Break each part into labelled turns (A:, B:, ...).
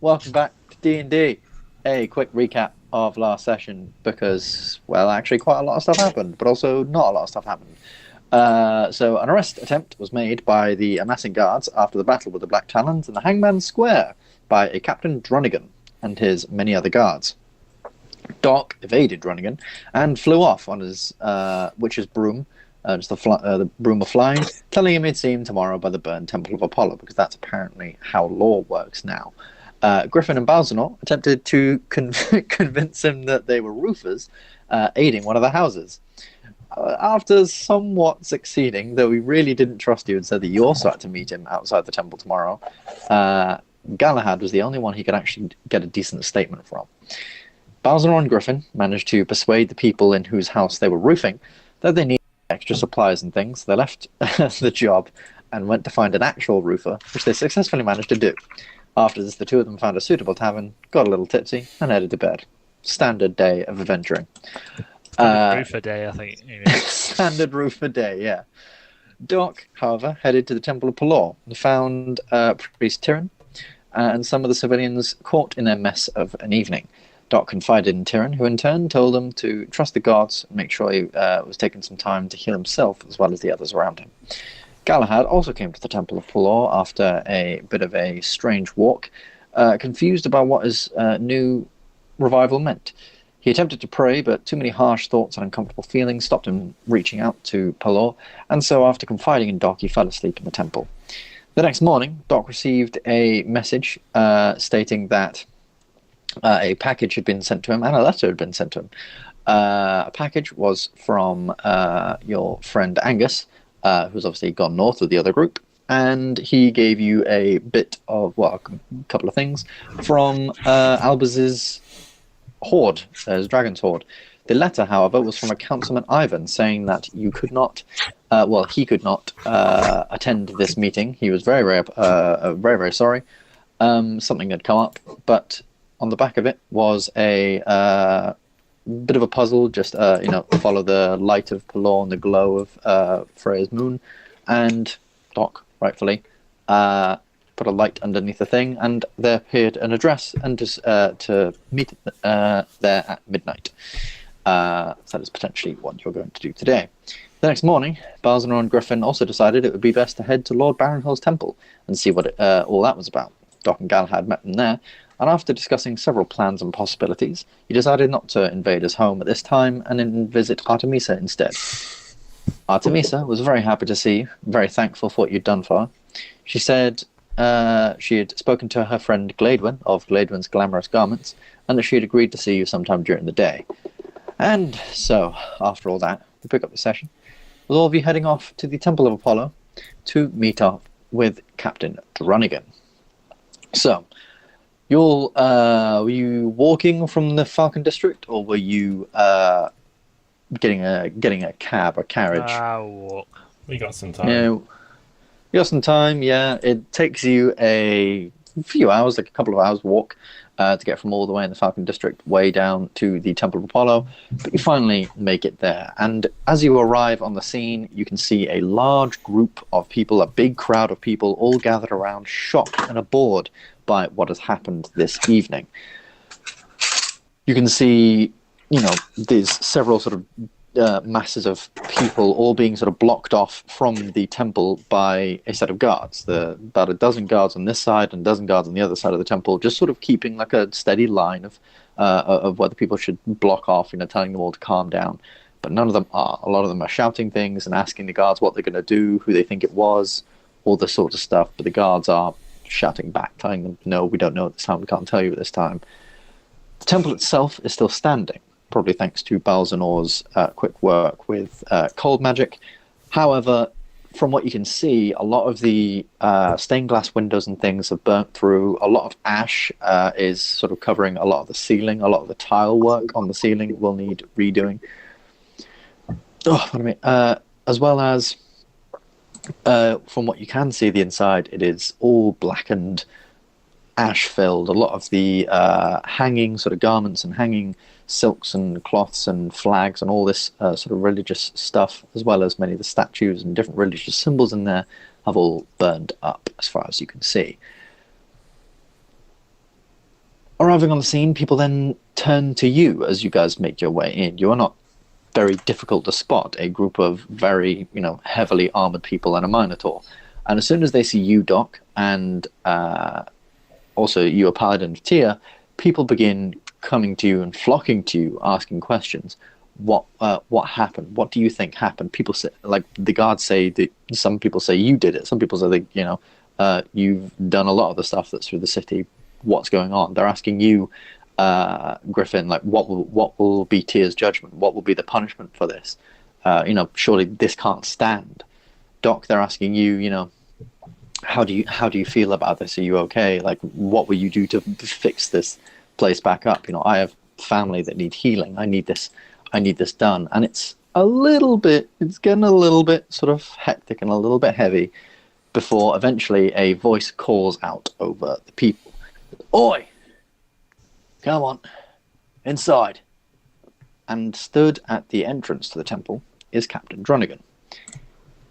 A: welcome back to D&D. A quick recap of last session because, well, actually quite a lot of stuff happened, but also not a lot of stuff happened. So an arrest attempt was made by the amassing guards after the battle with the Black Talons in the Hangman's Square by a Captain Dronigan and his many other guards. Doc evaded Dronigan and flew off on his witch's broom, just the broom of flying, telling him he'd see him tomorrow by the burned Temple of Apollo, because that's apparently how law works now. Griffin and Balzanor attempted to convince him that they were roofers, aiding one of the houses. After somewhat succeeding, though we really didn't trust you and said that you also had to meet him outside the temple tomorrow, Galahad was the only one he could actually get a decent statement from. Balzanor and Griffin managed to persuade the people in whose house they were roofing that they needed extra supplies and things. They left the job and went to find an actual roofer, which they successfully managed to do. After this, the two of them found a suitable tavern, got a little tipsy, and headed to bed. Standard day of adventuring.
B: Roofer day, I think.
A: Standard roofer day, yeah. Doc, however, headed to the Temple of Pelor and found Priest Tyrion and some of the civilians caught in their mess of an evening. Doc confided in Tyrion, who in turn told him to trust the gods and make sure he was taking some time to heal himself as well as the others around him. Galahad also came to the Temple of Pelor after a bit of a strange walk, confused about what his new revival meant. He attempted to pray, but too many harsh thoughts and uncomfortable feelings stopped him reaching out to Pelor, and so after confiding in Doc, he fell asleep in the temple. The next morning, Doc received a message stating that a package had been sent to him, and a letter had been sent to him. A package was from your friend Angus, who's obviously gone north with the other group, and he gave you a bit of, well, a couple of things from Albus's horde, his dragon's horde. The letter, however, was from a councilman Ivan, saying that you could not, he could not attend this meeting. He was very, very sorry. Something had come up, but on the back of it was a bit of a puzzle. Just follow the light of Pelor and the glow of Freya's moon, and Doc rightfully put a light underneath the thing, and there appeared an address and to meet there at midnight. So that is potentially what you're going to do today. The next morning, Balzanor and Griffin also decided it would be best to head to Lord Barinhill's temple and see what all that was about. Doc and Galahad met them there, and after discussing several plans and possibilities, he decided not to invade his home at this time and then visit Artemisa instead. Artemisa was very happy to see you, very thankful for what you'd done for her. She said she had spoken to her friend Gladwin of Gladwin's Glamorous Garments, and that she had agreed to see you sometime during the day. And so, after all that, we pick up the session, with all of you heading off to the Temple of Apollo to meet up with Captain Dronigan. So, were you walking from the Falcon District, or were you getting a cab or carriage?
B: Walk.
C: We got some time.
A: Yeah, you got some time. Yeah, it takes you a few hours, like a couple of hours walk, to get from all the way in the Falcon District way down to the Temple of Apollo. But you finally make it there, and as you arrive on the scene, you can see a large group of people, a big crowd of people, all gathered around, shocked and abhorred by what has happened this evening. You can see, there's several sort of masses of people all being sort of blocked off from the temple by a set of guards. About a dozen guards on this side and a dozen guards on the other side of the temple, just sort of keeping like a steady line of what the people should block off, telling them all to calm down. But none of them are. A lot of them are shouting things and asking the guards what they're going to do, who they think it was, all this sort of stuff. But the guards are shouting back, telling them, no, we don't know at this time, we can't tell you at this time. The temple itself is still standing, probably thanks to Balzanor's quick work with cold magic. However, from what you can see, a lot of the stained glass windows and things have burnt through. A lot of ash is sort of covering a lot of the ceiling. A lot of the tile work on the ceiling will need redoing. As well as from what you can see the inside, it is all blackened, ash-filled. A lot of the hanging sort of garments and hanging silks and cloths and flags and all this sort of religious stuff, as well as many of the statues and different religious symbols in there, have all burned up as far as you can see. arriving on the scene, people then turn to you as you guys make your way in. You are not very difficult to spot, a group of very, heavily armored people and a minotaur. And as soon as they see you, Doc, and also you, a paladin of Tyr, people begin coming to you and flocking to you, asking questions. What happened? What do you think happened? People say, like the guards say that some people say you did it. Some people say that you've done a lot of the stuff that's through the city. What's going on? They're asking you, Griffin, like what will be Tyr's judgment? What will be the punishment for this? Surely this can't stand. Doc, they're asking you, how do you feel about this? Are you okay? Like, what will you do to fix this place back up? I have family that need healing. I need this done. And it's getting a little bit sort of hectic and a little bit heavy before eventually a voice calls out over the people. Oi! Come on, inside. And stood at the entrance to the temple is Captain Dronigan.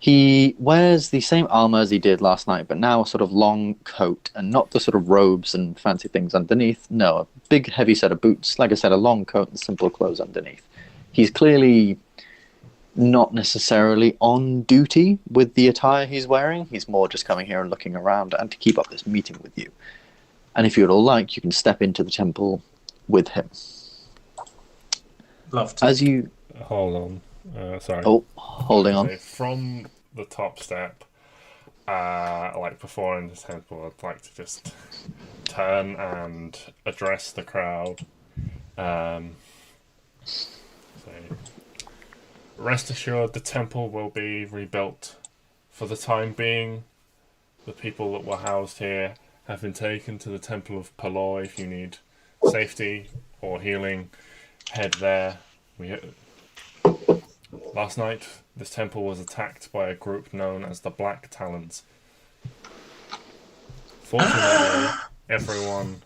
A: He wears the same armor as he did last night, but now a sort of long coat, and not the sort of robes and fancy things underneath. No, a big heavy set of boots, like I said, a long coat and simple clothes underneath. He's clearly not necessarily on duty with the attire he's wearing. He's more just coming here and looking around and to keep up this meeting with you. And if you'd all like, you can step into the temple with him.
C: Love to.
D: As you... Hold on. Sorry.
A: Oh, holding on.
D: From the top step, before in the temple, I'd like to just turn and address the crowd. Rest assured, the temple will be rebuilt for the time being. The people that were housed here have been taken to the Temple of Palor. If you need safety or healing, head there. Last night, this temple was attacked by a group known as the Black Talons. Fortunately, everyone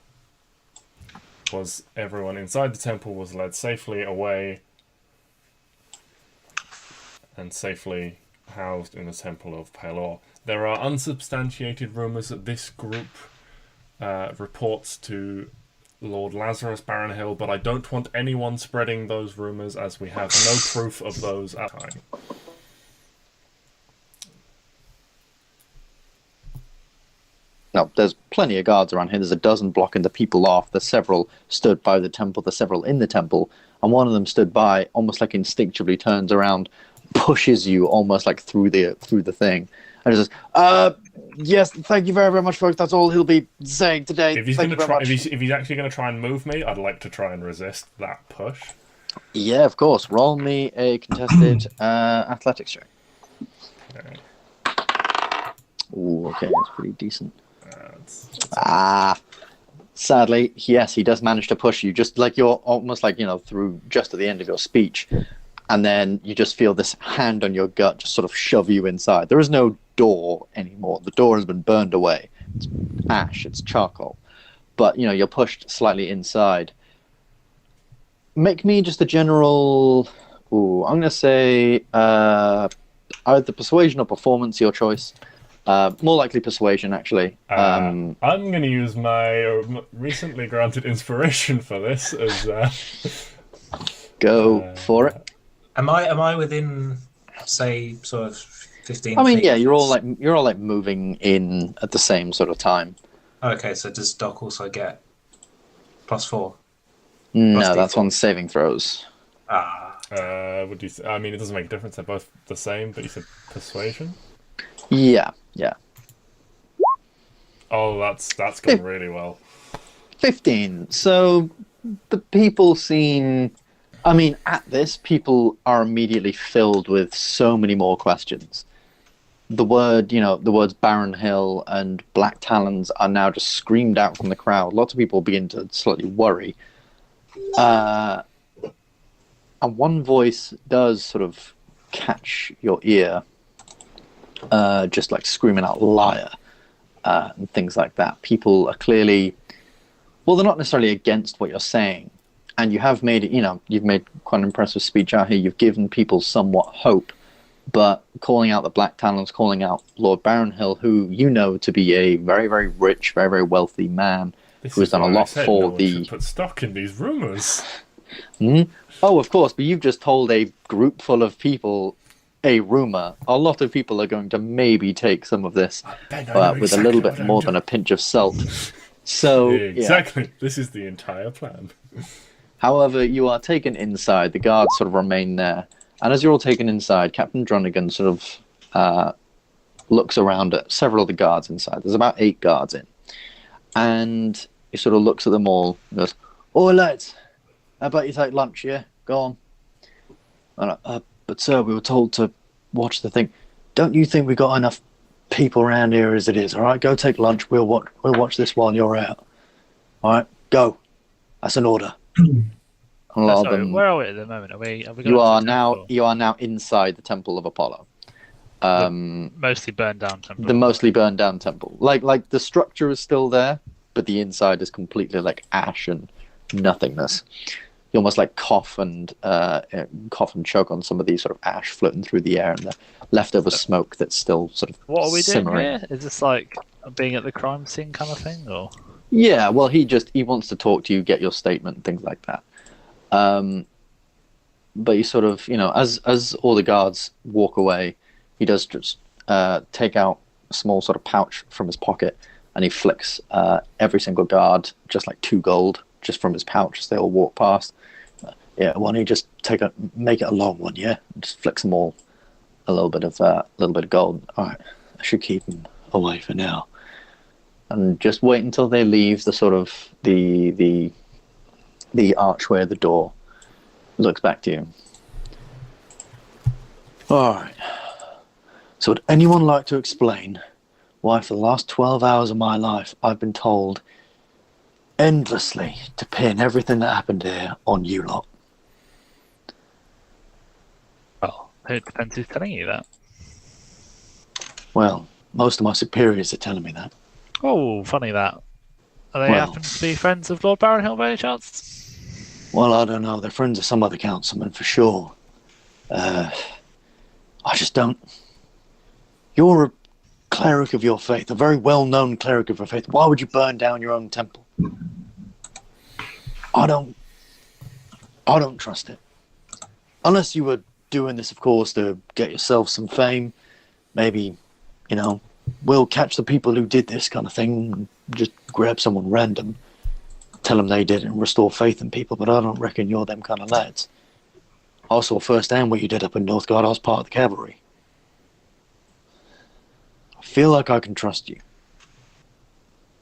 D: inside the temple was led safely away and safely housed in the Temple of Palor. There are unsubstantiated rumours that this group reports to Lord Lazarus Barrenhill, but I don't want anyone spreading those rumours as we have no proof of those at the time.
A: No, there's plenty of guards around here. There's a dozen blocking the people off. There's several stood by the temple. There's several in the temple. And one of them stood by, almost like instinctively turns around, pushes you almost like through the thing. And says, yes, thank you very, very much, folks. That's all he'll be saying today.
D: If he's actually going to try and move me, I'd like to try and resist that push.
A: Yeah, of course. Roll me a contested athletics check.
D: Okay.
A: Ooh, okay, that's pretty decent. Sadly, yes, he does manage to push you, just like you're almost like, through just at the end of your speech. And then you just feel this hand on your gut just sort of shove you inside. There is no door anymore. The door has been burned away. It's ash, it's charcoal. But, you're pushed slightly inside. Make me just a general... I'm going to say either persuasion or performance, your choice. More likely persuasion, actually.
D: I'm going to use my recently granted inspiration for this.
A: Go for it.
C: Am I within, say, sort of 15?
A: I mean,
C: feet?
A: yeah, you're all moving in at the same sort of time.
C: Okay, so does Doc also get +4?
A: No, that's on saving throws.
D: What do you? I mean, it doesn't make a difference. They're both the same, but you said persuasion.
A: Yeah.
D: Oh, that's going really well.
A: 15. So the people seem... I mean, at this, people are immediately filled with so many more questions. The words Barrenhill and Black Talons are now just screamed out from the crowd. Lots of people begin to slightly worry. And one voice does sort of catch your ear, just like screaming out liar and things like that. People are clearly... Well, they're not necessarily against what you're saying. And you have made it, you've made quite an impressive speech out here. You've given people somewhat hope. But calling out the Black Talons, calling out Lord Barrenhill, who you know to be a very, very rich, very, very wealthy man,
D: This
A: who has
D: is
A: done a
D: why I
A: lot
D: said
A: for
D: no one
A: the.
D: should put stock in these rumours.
A: Oh, of course, but you've just told a group full of people a rumor. A lot of people are going to maybe take some of this
D: Ben, I know
A: with a
D: exactly
A: little bit
D: what I'm
A: more
D: doing.
A: than a pinch of salt. So,
D: Exactly. This is the entire plan.
A: However, you are taken inside. The guards sort of remain there. And as you're all taken inside, Captain Dronigan sort of looks around at several of the guards inside. There's about 8 guards in. And he sort of looks at them all and goes, "Oi, lads, how about you take lunch, yeah? Go on." But sir, we were told to watch the thing. Don't you think we got enough people around here as it is? All right, go take lunch. We'll watch this while you're out. All right, go. That's an order.
B: Sorry, where are we at the moment? Have we
A: You are now inside the Temple of Apollo.
B: Mostly burned down temple.
A: The mostly burned down temple. Like the structure is still there, but the inside is completely like ash and nothingness. You almost like cough and choke on some of these sort of ash floating through the air and the leftover smoke that's still sort of
B: What are we
A: simmering.
B: doing here? Is this like being at the crime scene kind of thing, or?
A: Yeah, well, he wants to talk to you, get your statement, things like that. But you sort of, as all the guards walk away, he does just take out a small sort of pouch from his pocket, and he flicks every single guard just like 2 gold just from his pouch as they all walk past. Yeah, why don't you just make it a long one, yeah? Just flicks them all a little bit of gold. All right, I should keep them away for now, and just wait until they leave the sort of the archway of the door. Looks back to you. All right. So would anyone like to explain why for the last 12 hours of my life I've been told endlessly to pin everything that happened here on you lot?
B: Well, it depends who's telling you that.
A: Well, most of my superiors are telling me that.
B: Oh, funny that. Are they happen to be friends of Lord Barrenhill by any chance?
A: Well, I don't know. They're friends of some other councilman for sure. I just don't. You're a cleric of your faith, a very well-known cleric of your faith. Why would you burn down your own temple? I don't trust it. Unless you were doing this, of course, to get yourself some fame. Maybe, we'll catch the people who did this kind of thing and just grab someone random, tell them they did it and restore faith in people, but I don't reckon you're them kind of lads. I saw firsthand what you did up in Northgard. I was part of the cavalry. I feel like I can trust you.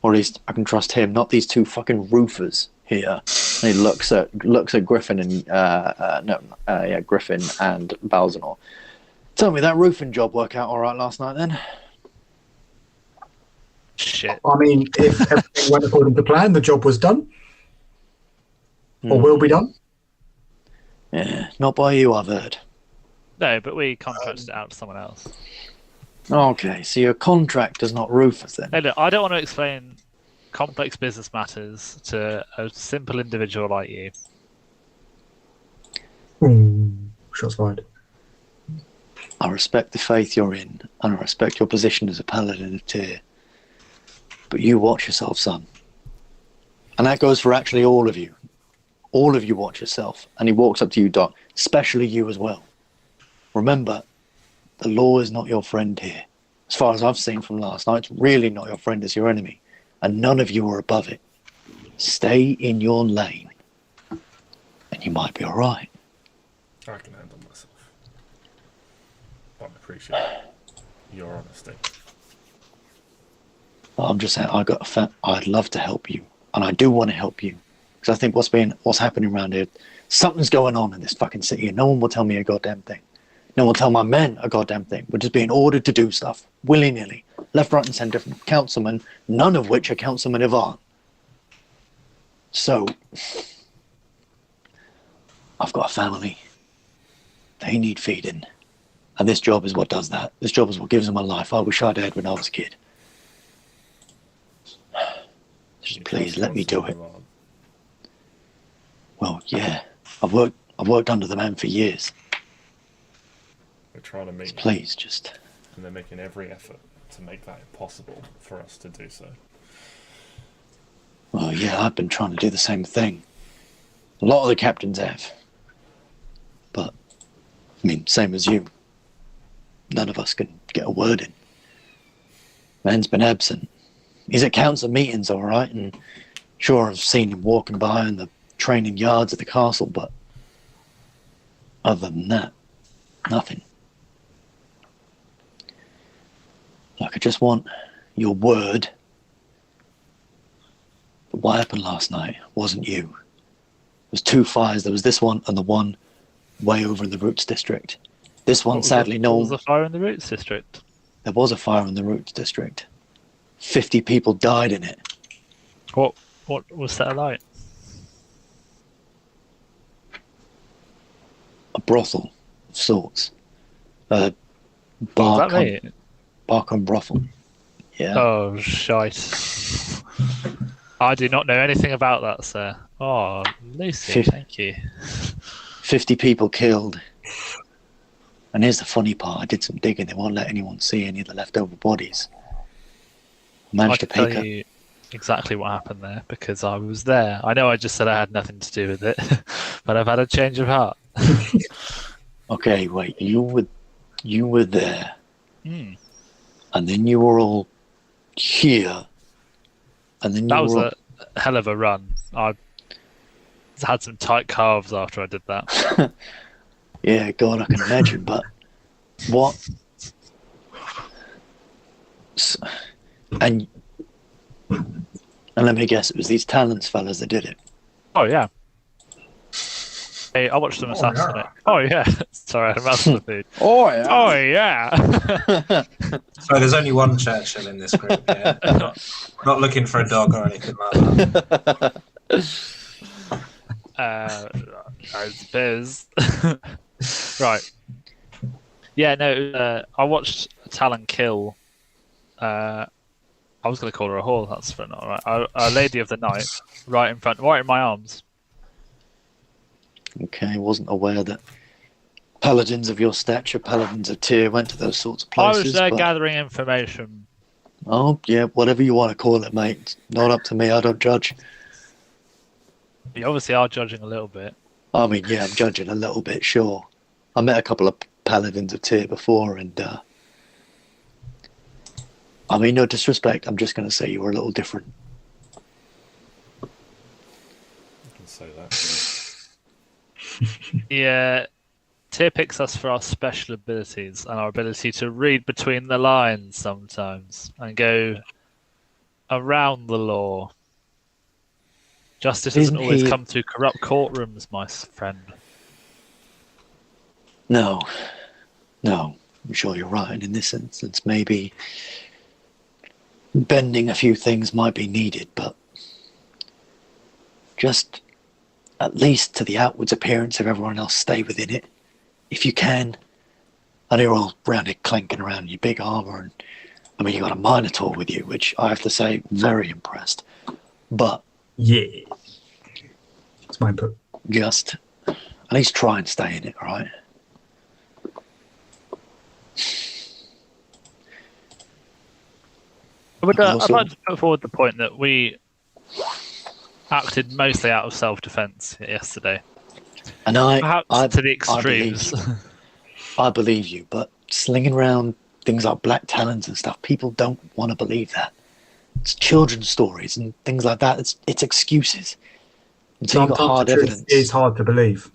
A: Or at least I can trust him, not these 2 fucking roofers here. And he looks at Griffin and Griffin and Balzanor. Tell me, that roofing job work out all right last night then?
B: Shit.
E: I mean, if everything went according to plan, the job was done. Or will be done.
A: Yeah, not by you, I've heard.
B: No, but we contracted it out to someone else.
A: Okay, so your contract does not roofers then?
B: Hey, look, I don't want to explain complex business matters to a simple individual like you.
E: Shots fired.
A: I respect the faith you're in, and I respect your position as a paladin of Tyr. But you watch yourself, son. And that goes for actually all of you. All of you watch yourself. And he walks up to you, Doc, especially you as well. Remember, the law is not your friend here. As far as I've seen from last night, it's really not your friend, it's your enemy. And none of you are above it. Stay in your lane, and you might be all right.
D: I can handle myself. But I appreciate your honesty.
A: I'm just saying, I'd love to help you, and I do want to help you, because I think what's happening around here, something's going on in this fucking city, and no one will tell me a goddamn thing. No one will tell my men a goddamn thing. We're just being ordered to do stuff willy-nilly, left, right, and centre from councilmen, none of which are councilmen Ivan. So, I've got a family. They need feeding, and this job is what does that. This job is what gives them a life. I wish I'd had when I was a kid. Just please let me do it. Well, yeah, I've worked under the man for years.
D: We're trying to make.
A: Please, just.
D: And they're making every effort to make that impossible for us to do so.
A: Well, Yeah, I've been trying to do the same thing. A lot of the captains have. But, I mean, same as you. None of us can get a word in. Man's been absent. He's at council meetings, all right, and sure, I've seen him walking by in the training yards at the castle, but other than that, nothing. Like, I just want your word. But what happened last night wasn't you. There was 2 fires. There was this one and the one way over in the Roots district. This one, sadly, no.
B: What was the fire in the Roots district?
A: There was a fire in the Roots district. 50 people died in it.
B: What was set alight?
A: A brothel of sorts.
B: What
A: Bar
B: does that mean?
A: and brothel. Yeah.
B: Oh, shite. I do not know anything about that, sir. Oh, Lucy, thank you.
A: 50 people killed. And here's the funny part. I did some digging. They won't let anyone see any of the leftover bodies.
B: I
A: Managed to
B: can
A: pick
B: tell
A: up.
B: you exactly what happened there because I was there. I know I just said I had nothing to do with it, but I've had a change of heart.
A: Okay, wait. You were there.
B: Hmm.
A: And then you were all here. And then you
B: That was
A: were
B: a hell of a run. I had some tight calves after I did that.
A: Yeah, God, I can imagine. But what? And let me guess, it was these Talons fellas that did it.
B: Oh, yeah. Hey, I watched them assassinate. Oh, yeah. Sorry, I had a mouthful of food.
A: Oh, yeah.
B: Oh, yeah.
C: So there's only one Churchill in this group, yeah? Not looking for a dog or anything like that.
B: I suppose. Right. Yeah, no, I watched Talon kill. I was going to call her a whore, that's not right. A lady of the night, right in my arms.
A: Okay, wasn't aware that paladins of your stature, paladins of tier, went to those sorts of
B: I
A: places.
B: was there
A: but-
B: gathering information.
A: Oh, yeah, whatever you want to call it, mate. It's not up to me, I don't judge.
B: You obviously are judging a little bit.
A: I mean, yeah, I'm judging a little bit, sure. I met a couple of paladins of tier before, and I mean, no disrespect, I'm just going to say you were a little different.
D: I can say that.
B: Yeah, Tyr picks us for our special abilities and our ability to read between the lines sometimes and go around the law. Justice doesn't
A: Isn't
B: always
A: he-
B: come through corrupt courtrooms, my friend.
A: No, I'm sure you're right. And in this instance, maybe bending a few things might be needed, but just at least to the outwards appearance of everyone else, stay within it. If you can. I know you're all round here clanking around in your big armor, and I mean, you got a minotaur with you, which I have to say, very impressed. But
E: Yeah. That's my input.
A: just at least try and stay in it, all right?
B: I'd
A: Also-
B: like to put forward the point that we acted mostly out of self-defense yesterday.
A: And I
B: Perhaps
A: I,
B: to the
A: I believe
B: extremes.
A: you. I believe you, but slinging around things like Black Talons and stuff, people don't want to believe that. It's children's stories and things like that. It's excuses. Until you got
E: Sometimes
A: hard
E: the truth
A: evidence.
E: is hard to believe.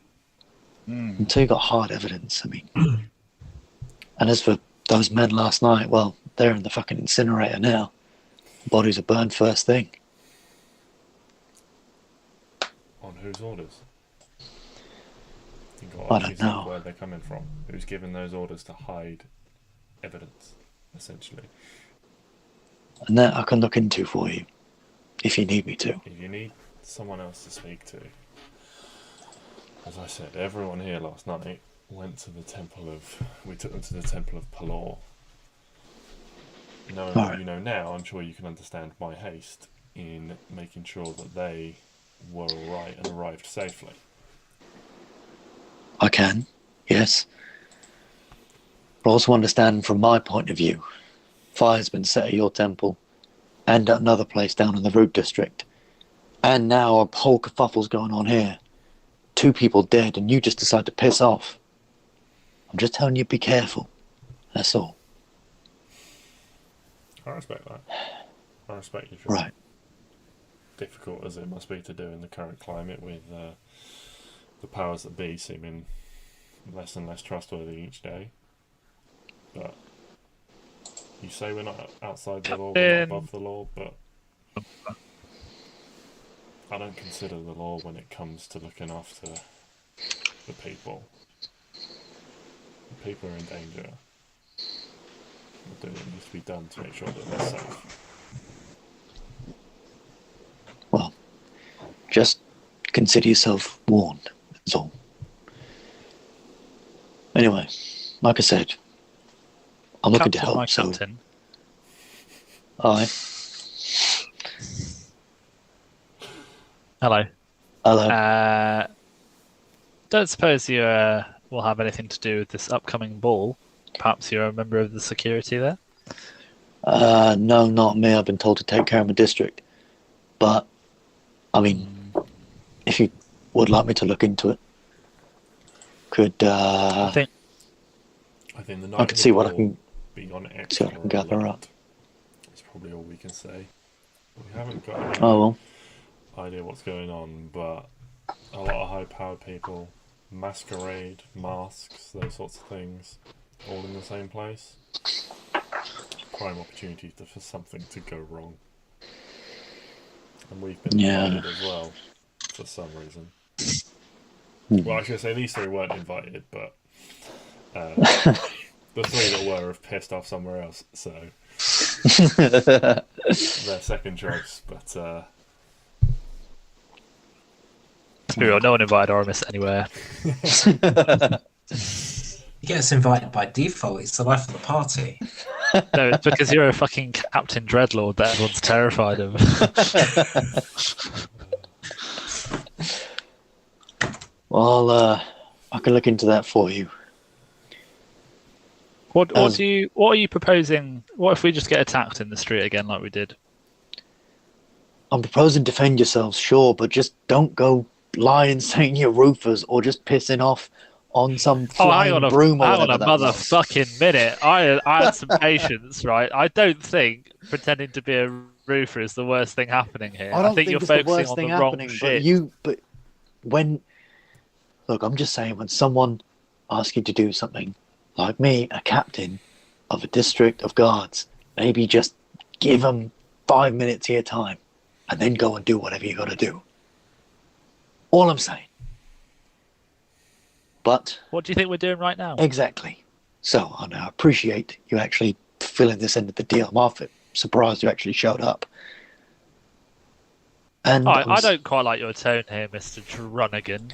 A: Until you got hard evidence, I mean. And as for those men last night, well, they're in the fucking incinerator now. Bodies are burned first thing.
D: On whose orders? You got
A: I
D: to
A: don't
D: think
A: know.
D: where they're coming from. Who's given those orders to hide evidence, essentially?
A: And that I can look into for you, if you need me to.
D: If you need someone else to speak to, as I said, everyone here last night went to the temple of. We took them to the temple of Palor. Knowing what
A: Right.
D: you know now, I'm sure you can understand my haste in making sure that they were all right and arrived safely.
A: I can, yes. But also understand from my point of view, fire's been set at your temple and at another place down in the Root District. And now a whole kerfuffle's going on here. 2 people dead, and you just decide to piss off. I'm just telling you, be careful. That's all.
D: I respect that. I respect you.
A: Right.
D: Difficult as it must be to do in the current climate, with the powers that be seeming less and less trustworthy each day. But you say we're not outside the law, we're not above the law, but I don't consider the law when it comes to looking after the people. The people are in danger. We're doing what needs to be done to make sure that they're safe.
A: Well, just consider yourself warned, that's all. Anyway, like I said, I'm looking to help, so...
B: Captain.
A: Aye.
B: Hello.
A: Hello.
B: Don't suppose you will have anything to do with this upcoming ball? Perhaps you're a member of the security there?
A: No, not me. I've been told to take care of my district. But, I mean, if you would like me to look into it, could...
B: I think
D: the
A: I can see what I can...
D: be on
A: See what I can gather up.
D: That's probably all we can say. We haven't got any idea what's going on, but a lot of high-powered people, masquerade, masks, those sorts of things, all in the same place. Prime opportunity for something to go wrong. And we've been invited as well, for some reason. Well, I should say these 3 weren't invited, but the 3 that were have pissed off somewhere else, so their second choice. But
B: no one invited Aramis anywhere.
C: He gets invited by default. It's the life of the party.
B: No, it's because you're a fucking Captain Dreadlord that everyone's terrified of.
A: Well, I can look into that for you.
B: What are you proposing? What if we just get attacked in the street again like we did?
A: I'm proposing defend yourselves, sure, but just don't go lying saying you're roofers or just pissing off on some flying broom or whatever.
B: Hang on a motherfucking minute. I had some patience, right? I don't think pretending to be a roofer is the worst thing happening here. I think you're focusing on the wrong shit.
A: But when... Look, I'm just saying, when someone asks you to do something, like me, a captain of a district of guards, maybe just give them 5 minutes of your time and then go and do whatever you got to do. All I'm saying. But...
B: What do you think we're doing right now?
A: Exactly. So, I appreciate you actually filling this end of the deal. I'm surprised you actually showed up. And
B: I don't quite like your tone here, Mr. Dronigan.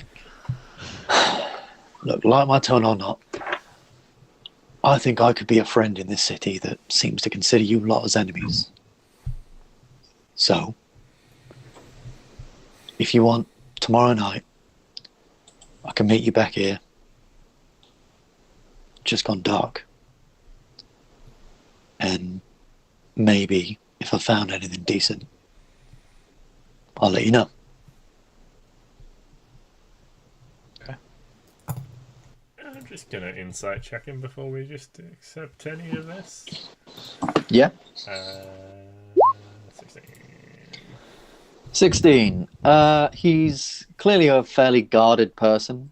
A: Look, like my tone or not, I think I could be a friend in this city that seems to consider you lot as enemies. So, if you want, tomorrow night, I can meet you back here. Just gone dark. And maybe, if I found anything decent, I'll let you know.
D: I'm just going to insight check him before we just accept any of this.
A: Yeah.
D: 16.
A: 16. He's clearly a fairly guarded person,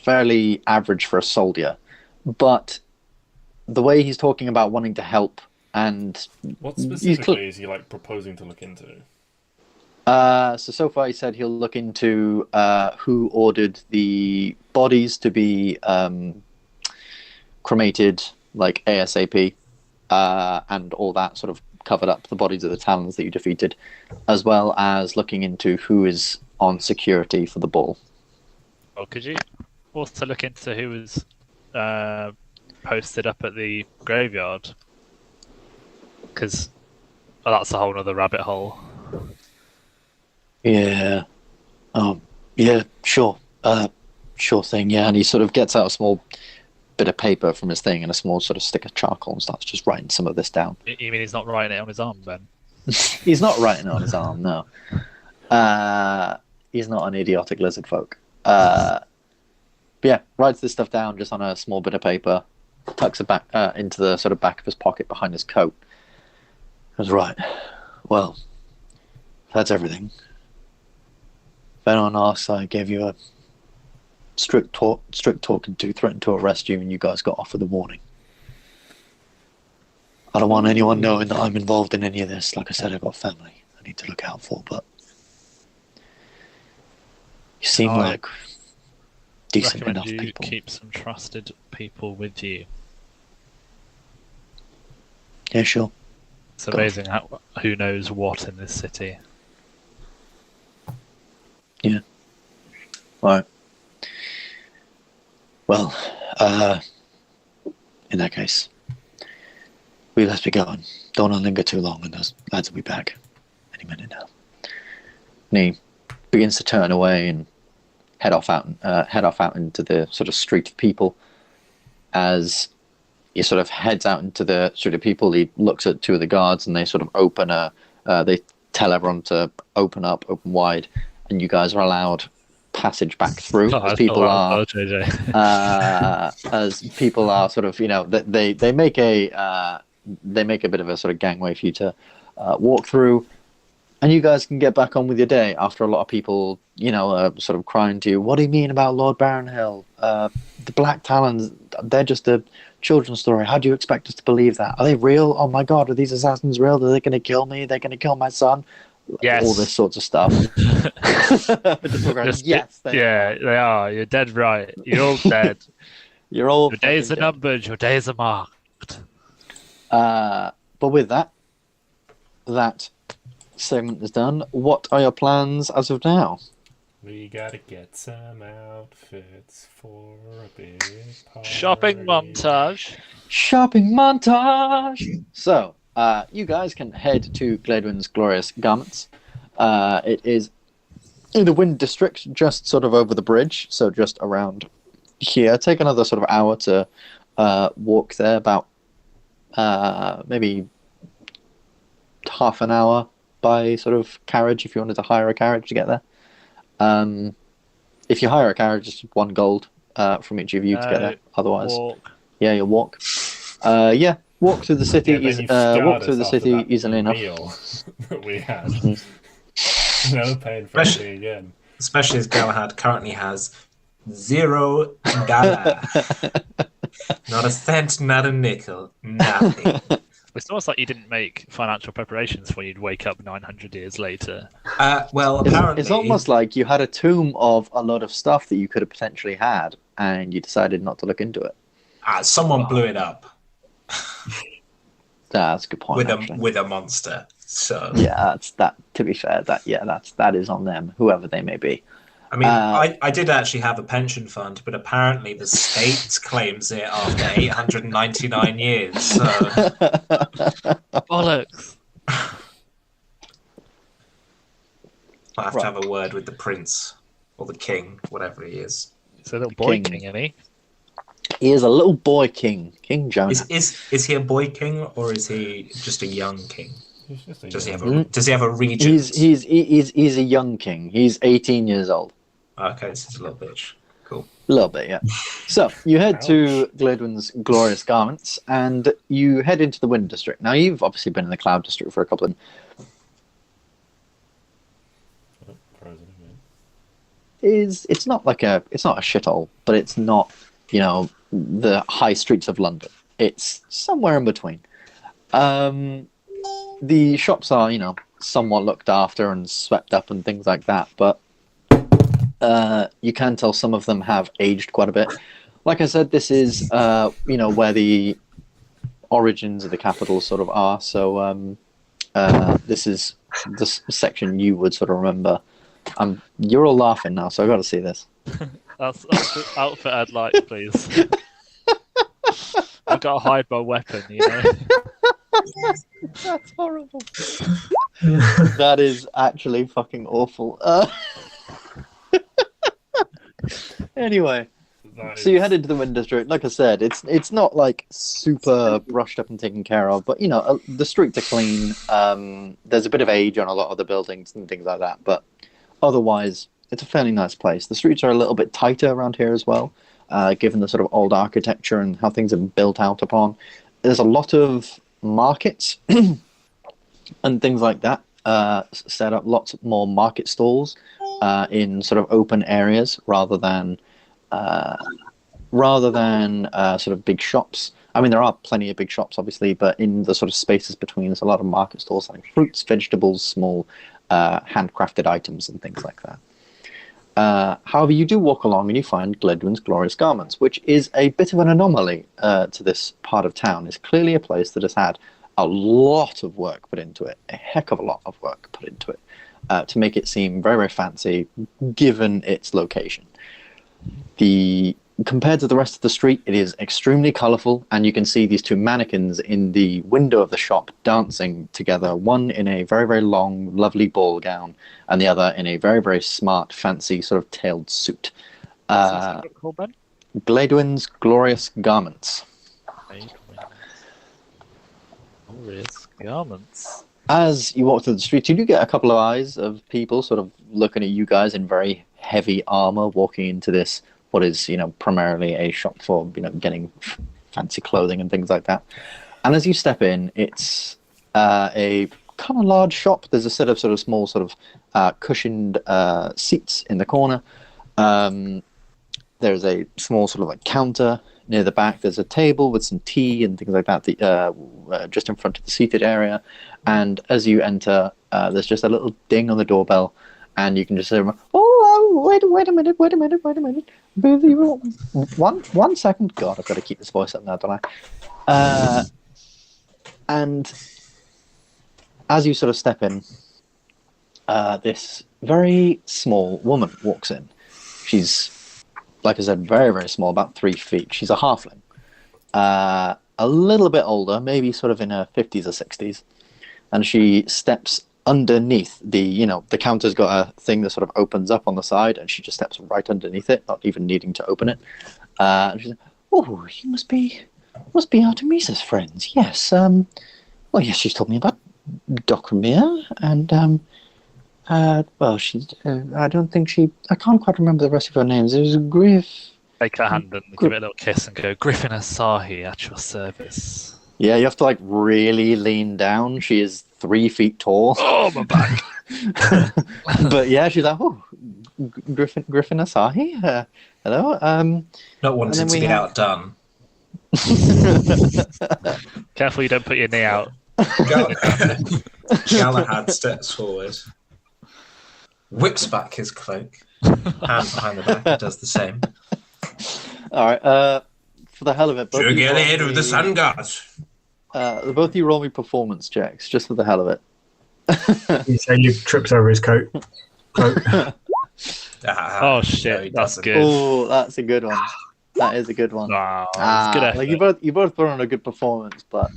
A: fairly average for a soldier, but the way he's talking about wanting to help and...
D: What specifically is he proposing to look into?
A: So far he said he'll look into who ordered the bodies to be cremated ASAP, and all that sort of covered up the bodies of the Talons that you defeated, as well as looking into who is on security for the ball.
B: Well, could you also look into who was posted up at the graveyard? Because that's a whole other rabbit hole.
A: Yeah. Yeah, sure. Sure thing, yeah. And he sort of gets out a small bit of paper from his thing and a small sort of stick of charcoal and starts just writing some of this down.
B: You mean he's not writing it on his arm, Ben?
A: He's not writing it on his arm, no. He's not an idiotic lizard folk. But yeah, writes this stuff down just on a small bit of paper, tucks it back into the sort of back of his pocket behind his coat. Goes, right, well, that's everything. If anyone asks, I gave you a strict talking to, threatened to arrest you, and you guys got off with a warning. I don't want anyone knowing that I'm involved in any of this. Like I said, I've got family I need to look out for, but you seem like decent enough
B: you
A: people.
B: Keep some trusted people with you.
A: Yeah, sure.
B: It's amazing who knows what in this city.
A: Yeah. Right. Well, in that case, we let's be going. Don't want to linger too long, and those lads will be back any minute now. And he begins to turn away and head off out into the sort of street of people. As he sort of heads out into the street of people, he looks at two of the guards, and they sort of open they tell everyone to open wide, and you guys are allowed passage back through. As people are sort of, they make a bit of a sort of gangway for you to walk through, and you guys can get back on with your day after a lot of people, sort of crying to you, what do you mean about Lord Barrenhill? The Black Talons, they're just a children's story. How do you expect us to believe that? Are they real? Oh my god, are these assassins real? Are they going to kill me? They're going to kill my son?
B: Yes.
A: All this sorts of stuff. Yes,
B: they are. You're dead right. You're all dead.
A: Your
B: days are numbered. Your days are marked.
A: But with that segment is done. What are your plans as of now?
D: We gotta get some outfits for a big party.
B: Shopping montage.
A: So, you guys can head to Gladwin's Glorious Garments. It is in the Wind District, just sort of over the bridge, so just around here. Take another sort of hour to walk there, about maybe half an hour by sort of carriage if you wanted to hire a carriage to get there. If you hire a carriage, it's 1 gold from each of you to get there. Otherwise, yeah, you'll walk. Walk through the city. Easily enough.
D: Meal that we had. Never paying for anything again.
C: Especially as Galahad currently has 0 gala. Not a cent, not a nickel, nothing.
B: It's almost like you didn't make financial preparations when you'd wake up 900 years later.
C: Well, apparently...
A: It's almost like you had a tomb of a lot of stuff that you could have potentially had, and you decided not to look into it.
C: Someone blew it up.
A: That's a good point.
C: With a monster. So
A: yeah, that's that. To be fair, that is on them, whoever they may be.
C: I mean, I did actually have a pension fund, but apparently the state claims it after 899 years. So
B: bollocks.
C: I have to have a word with the prince or the king, whatever he is.
B: It's a little boy king, isn't he?
A: He is a little boy king, King Jonah.
C: Is he a boy king or is he just a young king? Does he have a regent?
A: He's a young king. He's 18 years old.
C: Okay, so it's a little bitch. Cool.
A: A little bit, yeah. So you head to Gladwin's Glorious Garments, and you head into the Wind District. Now you've obviously been in the Cloud District for a couple of. It's not a shithole, but it's not the high streets of London. It's somewhere in between. The shops are somewhat looked after and swept up and things like that, but you can tell some of them have aged quite a bit. Like I said, this is where the origins of the capital sort of are. So this is the section you would sort of remember. You're all laughing now, so I've got to see this.
B: That's the outfit I'd like, please. I've got to hide my weapon,
A: That's horrible. That is actually fucking awful. Anyway, So you head into the Wind District. Like I said, it's not like super brushed up and taken care of, but the streets are clean. There's a bit of age on a lot of the buildings and things like that, but otherwise, it's a fairly nice place. The streets are a little bit tighter around here as well, given the sort of old architecture and how things are built out upon. There's a lot of markets and things like that. Set up lots more market stalls in sort of open areas rather than sort of big shops. I mean, there are plenty of big shops, obviously, but in the sort of spaces between, there's a lot of market stalls selling fruits, vegetables, small handcrafted items, and things like that. However, you do walk along and you find Gledwyn's Glorious Garments, which is a bit of an anomaly to this part of town. It's clearly a place that has had a lot of work put into it, a heck of a lot of work put into it, to make it seem very, very fancy, given its location. Compared to the rest of the street, it is extremely colourful, and you can see these two mannequins in the window of the shop dancing together, one in a very, very long, lovely ball gown, and the other in a very, very smart, fancy, sort of tailed suit. Gledwyn's Glorious Garments.
B: Glorious Garments.
A: As you walk through the streets, you do get a couple of eyes of people sort of looking at you guys in very heavy armor, walking into this, what is, primarily a shop for, getting fancy clothing and things like that. And as you step in, it's a kind of large shop. There's a set of sort of small sort of cushioned seats in the corner. There's a small sort of like counter near the back. There's a table with some tea and things like that just in front of the seated area. And as you enter, there's just a little ding on the doorbell, and you can just say, wait a minute. One second. God, I've got to keep this voice up now, don't I? And as you sort of step in, this very small woman walks in. She's, like I said, very, very small, about 3 feet. She's a halfling. A little bit older, maybe sort of in her 50s or 60s. And she steps underneath the counter's got a thing that sort of opens up on the side, and she just steps right underneath it, not even needing to open it. And she's like, "Oh, you must be Artemisa's friends, yes. Well, yes, she's told me about Dokrumir, and well, she's. I can't quite remember the rest of her names. It was
B: Take her hand and give it a little kiss and go, Griffin Asahi at your service.
A: Yeah, you have to really lean down. She is 3 feet tall.
B: Oh, my back.
A: But yeah, she's like, "Oh, Griffin Asahi. Hello."
C: Not wanting to be outdone.
B: Careful you don't put your knee out.
C: Galahad steps forward, whips back his cloak, hand behind the back, does the same.
A: All right. For the hell of it,
C: Should get ahead of the sun gods.
A: Both of you roll me performance checks, just for the hell of it.
E: You say Luke trips over his coat.
B: Oh shit, that's good.
A: Oh, that's a good one. That is a good one.
B: Wow, that's good effort.
A: You both put on a good performance, but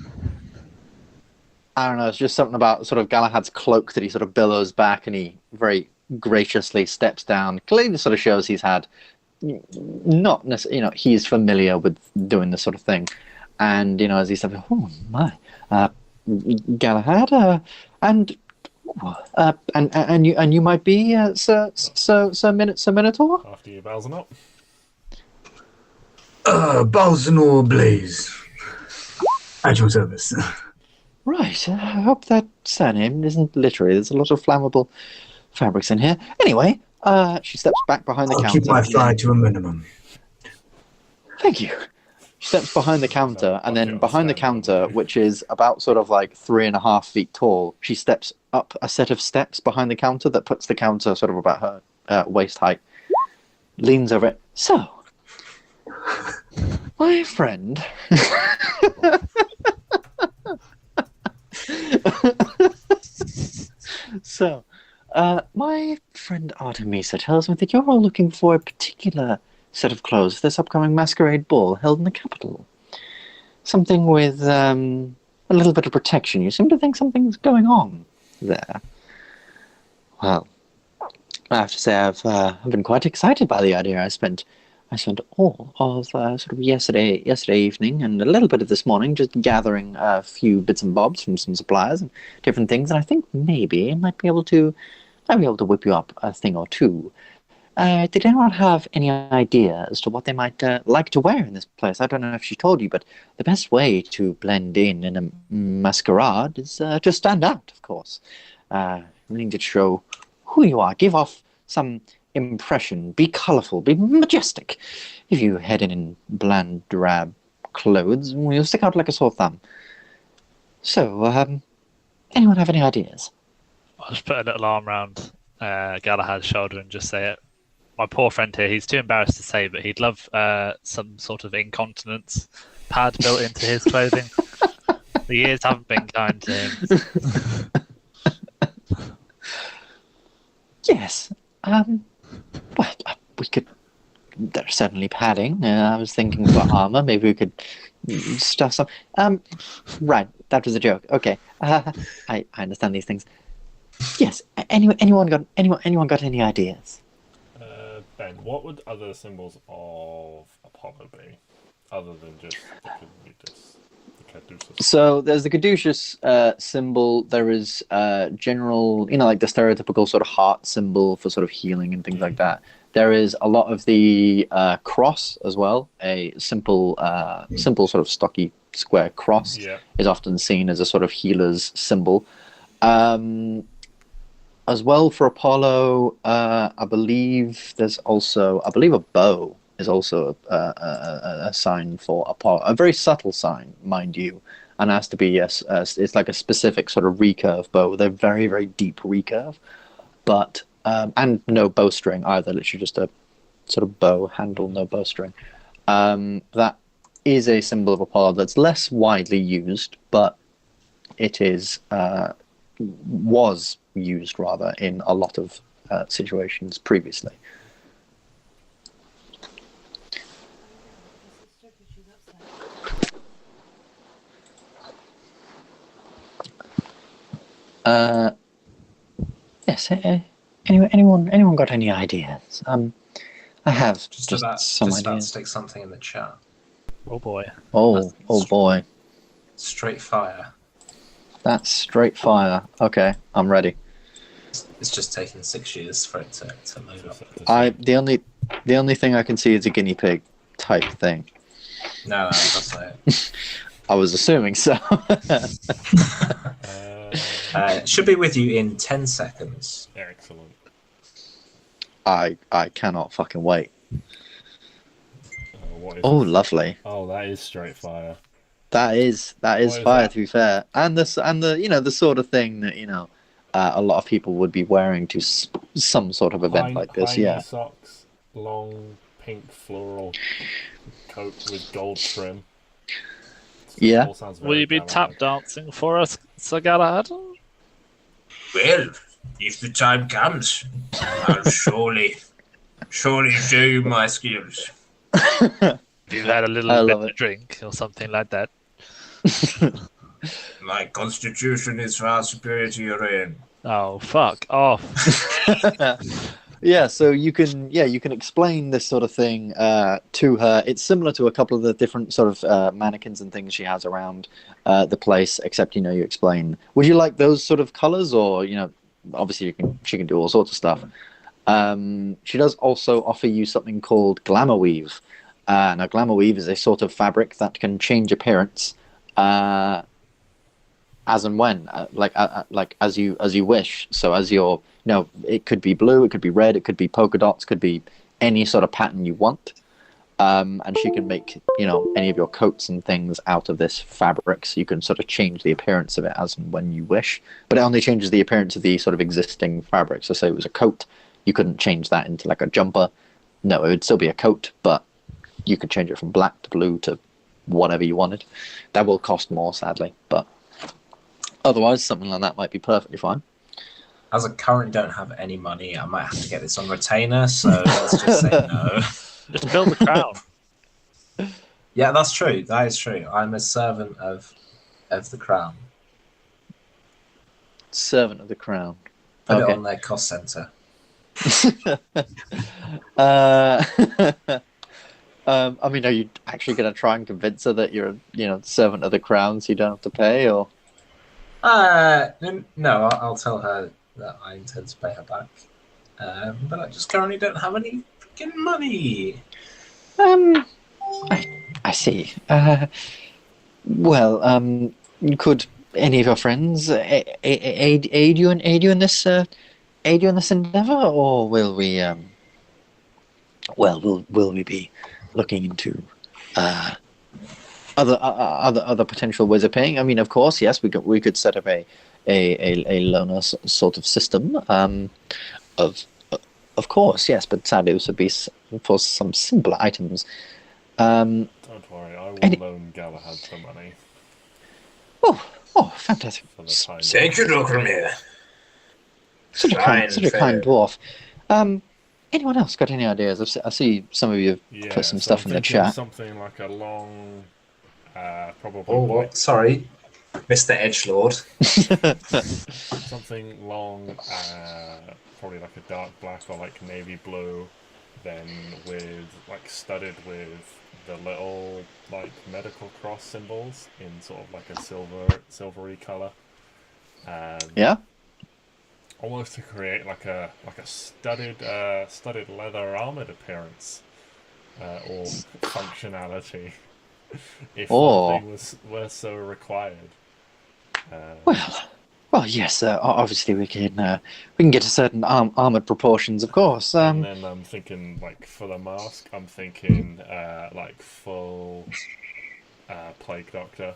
A: I don't know. It's just something about sort of Galahad's cloak that he sort of billows back, and he very graciously steps down. Clearly, sort of shows he's had not necessarily, he's familiar with doing this sort of thing. And as he said, "Oh my, Galahad, and you might be Sir Minotaur."
D: After you, Balzanor.
E: Balzanor Blaze. At your service.
A: Right. I hope that surname isn't literary. There's a lot of flammable fabrics in here. Anyway, she steps back behind the
E: I'll
A: counter.
E: keep my fly to a minimum.
A: Thank you. She steps behind the counter, and then behind the counter, which is about sort of like 3.5 feet tall, she steps up a set of steps behind the counter that puts the counter sort of about her waist height. Leans over it. "So, my friend." So, my friend Artemisa tells me that you're all looking for a particular set of clothes for this upcoming masquerade ball held in the capital. Something with a little bit of protection. You seem to think something's going on there. Well, I have to say I've been quite excited by the idea. I spent I spent all of sort of yesterday evening and a little bit of this morning just gathering a few bits and bobs from some suppliers and different things, and I think maybe I might be able to whip you up a thing or two. Did anyone have any idea as to what they might like to wear in this place? I don't know if she told you, but the best way to blend in a masquerade is to stand out, of course. You need to show who you are, give off some impression, be colourful, be majestic. If you head in bland, drab clothes, you'll stick out like a sore thumb. So, anyone have any ideas?
B: I'll just put a little arm around Galahad's shoulder and just say it. My poor friend here, he's too embarrassed to say, but he'd love some sort of incontinence pad built into his clothing. The years haven't been kind to him.
A: Yes. Well, we could. There's certainly padding. I was thinking for armor. Maybe we could stuff some. Right. That was a joke. Okay. I understand these things. Yes. Anyone got any ideas?
D: Ben, what would other symbols of Apollo be, other than just the caduceus?
A: So there's the caduceus symbol. There is general, like the stereotypical sort of heart symbol for sort of healing and things like that. There is a lot of the cross as well. A simple sort of stocky square cross is often seen as a sort of healer's symbol. As well for Apollo, I believe there's also, a bow is also a sign for Apollo. A very subtle sign, mind you. And has to be, yes, it's like a specific sort of recurve bow. They're very, very deep recurve. But, and no bowstring either, literally just a sort of bow handle, no bowstring. That is a symbol of Apollo that's less widely used, but it is, was used rather in a lot of situations previously. Yes. Anyone got any ideas? I have
C: Just
A: some
C: about to
A: ideas.
C: stick something in the chat.
B: Oh boy.
A: Oh boy.
C: Straight fire.
A: That's straight fire. Okay, I'm ready.
C: It's just taken 6 years for it to load up.
A: The only thing I can see is a guinea pig type thing.
C: No, that's not it.
A: I was assuming so.
C: It should be with you in 10 seconds.
D: Excellent.
A: I cannot fucking wait.
D: What is
A: Oh,
D: this?
A: lovely.
D: Oh, that is straight fire.
A: That is
D: is
A: fire.
D: that?
A: To be fair, and the the sort of thing that a lot of people would be wearing to some sort of event like this.
D: High-knee
A: Yeah.
D: socks, long pink floral coat with gold trim.
A: Yeah.
D: All sounds very
B: Will you be
D: Galahad.
B: tap dancing for us, Sir Galahad?
C: Well, if the time comes, I'll surely show you my skills.
B: Have you had a
A: I
B: little
A: love
B: bit to
A: it.
B: drink or something like that?
C: My constitution is far superior to your own.
B: Oh, fuck off.
A: Yeah, so you can explain this sort of thing to her. It's similar to a couple of the different sort of mannequins and things she has around the place, except you explain. Would you like those sort of colors, or obviously she can do all sorts of stuff. She does also offer you something called glamour weave. Now, glamour weave is a sort of fabric that can change appearance as and when, like as you wish. So as you're, it could be blue, it could be red, it could be polka dots, could be any sort of pattern you want. And she can make, any of your coats and things out of this fabric, so you can sort of change the appearance of it as and when you wish. But it only changes the appearance of the sort of existing fabric. So say it was a coat, you couldn't change that into like a jumper. No, it would still be a coat, but you could change it from black to blue to whatever you wanted. That will cost more, sadly, but otherwise something like that might be perfectly fine.
C: As I currently don't have any money, I might have to get this on retainer, so let's just say no.
B: Just build the crown.
C: Yeah, that's true. That is true. I'm a servant of the crown.
A: Servant of the crown.
C: Put
A: Okay.
C: it on their cost center.
A: I mean, are you actually going to try and convince her that you're, servant of the crown, so you don't have to pay, or?
C: No, I'll tell her that I intend to pay her back. But I just currently don't have any freaking money.
A: I see. Well, could any of your friends aid you in this endeavor, or will we? Will we be looking into other potential ways of paying? I mean, of course, yes, we could set up a loaner sort of system. Of course, yes, but sadly this would be for some simpler items.
D: Don't worry, I will loan Galahad some money.
A: Oh, fantastic!
D: For the time
C: Thank you, Dokrumir.
A: Such a kind dwarf. Anyone else got any ideas? I see some of you have put some stuff in the chat.
D: Something like a long, probably.
C: Oh, what? Sorry, Mr. Edgelord.
D: Something long, probably like a dark black or like navy blue, then studded with the little medical cross symbols in sort of like a silvery color.
A: Yeah.
D: Almost to create like a studded leather armored appearance or functionality, if something were so required.
A: Well, yes. Obviously, we can get to certain armored proportions, of course.
D: And then I'm thinking for the mask, I'm thinking full plague doctor.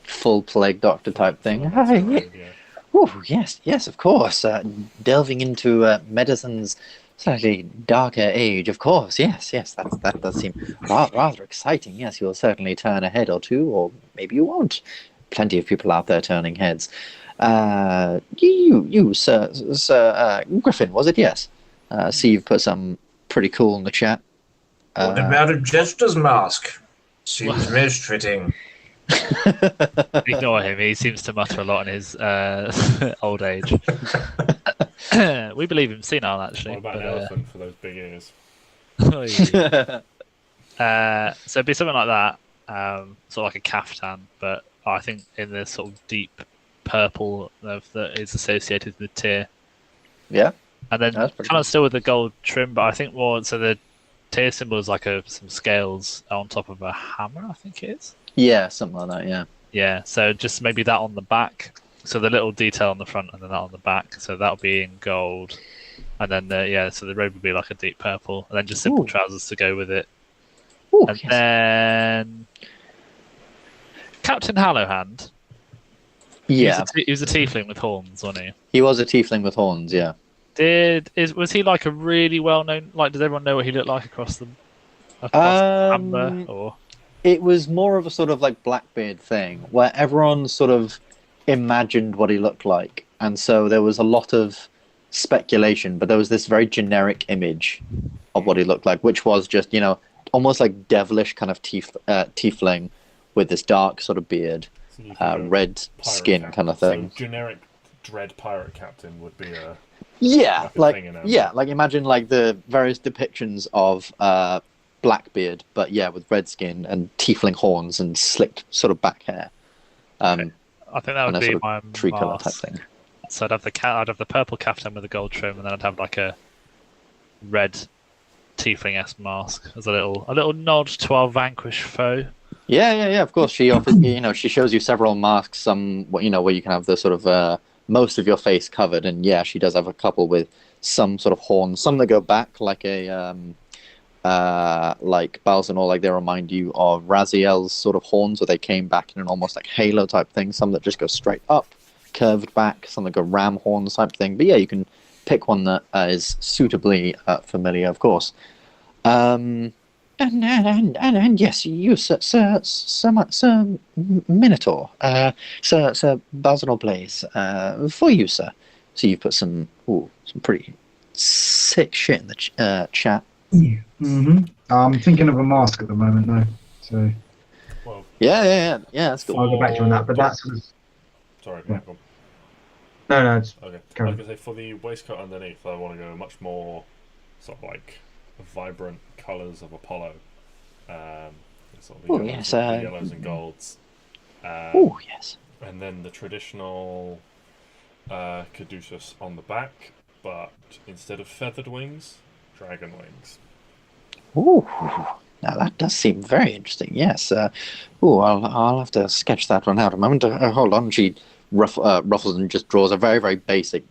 A: Full plague doctor type thing.
D: Yeah.
A: Oh, yes, of course. Delving into medicine's slightly darker age, of course. Yes, that does seem rather exciting. Yes, you'll certainly turn a head or two, or maybe you won't. Plenty of people out there turning heads. You, Sir Griffin, was it? Yes. See, you've put some pretty cool in the chat.
C: What about a jester's mask? Seems most fitting.
B: Ignore him. He seems to mutter a lot in his old age. We believe him senile, actually.
D: What about an elephant for those big ears?
B: So it'd be something like that, sort of like a caftan, but I think in the sort of deep purple that is associated with the tier.
A: Yeah.
B: And then kind of still with the gold trim, but I think more so the tier symbol is like some scales on top of a hammer, I think it is.
A: Yeah, something like that, yeah.
B: Yeah, so just maybe that on the back. So the little detail on the front and then that on the back. So that'll be in gold. And then, so the robe would be like a deep purple. And then just simple trousers to go with it.
A: Ooh,
B: and then Captain Hallowhand.
A: Yeah.
B: He was a tiefling with horns, wasn't he?
A: He was a tiefling with horns, yeah.
B: Was he like a really well-known... does everyone know what he looked like across the Amber? Or...
A: It was more of a sort of Blackbeard thing, where everyone sort of imagined what he looked like. And so there was a lot of speculation, but there was this very generic image of what he looked like, which was just, almost like devilish kind of tiefling with this dark sort of beard, red skin
D: captain.
A: kind of thing.
D: So generic dread pirate captain would be a...
A: Yeah, imagine the various depictions of Blackbeard, but with red skin and tiefling horns and slicked sort of back hair.
B: I think that would be my
A: tree color type thing.
B: So I'd have the purple caftan with the gold trim, and then I'd have like a red tiefling-esque mask as a little nod to our vanquished foe.
A: Yeah. Of course, she offers, she shows you several masks. Some, where you can have the sort of most of your face covered, and she does have a couple with some sort of horns. Some that go back like a like Balzanor, like they remind you of Raziel's sort of horns, where they came back in an almost like halo type thing. Some that just go straight up, curved back. Some that go ram horns type thing. But you can pick one that is suitably familiar, of course. And yes, you, Sir Minotaur, Sir Balzanor plays for you, sir. So you've put some pretty sick shit in the chat.
E: Yeah. Mm-hmm. I'm thinking of a mask at the moment, though. So.
D: Well,
A: yeah. That's cool.
E: I'll go back to you on that, but that's.
D: Sorry,
E: Yeah.
D: Michael.
E: No. It's
D: Okay.
E: Go
D: I was
E: on.
D: going to say, for the waistcoat underneath, I want to go much more sort of vibrant colours of Apollo. Sort of
A: Oh,
D: the
A: yes,
D: yellows and golds.
A: Oh, yes.
D: And then the traditional caduceus on the back, but instead of feathered wings, dragon wings.
A: Ooh, now that does seem very interesting. Yes. I'll have to sketch that one out a moment. Hold on. She ruffles and just draws a very, very basic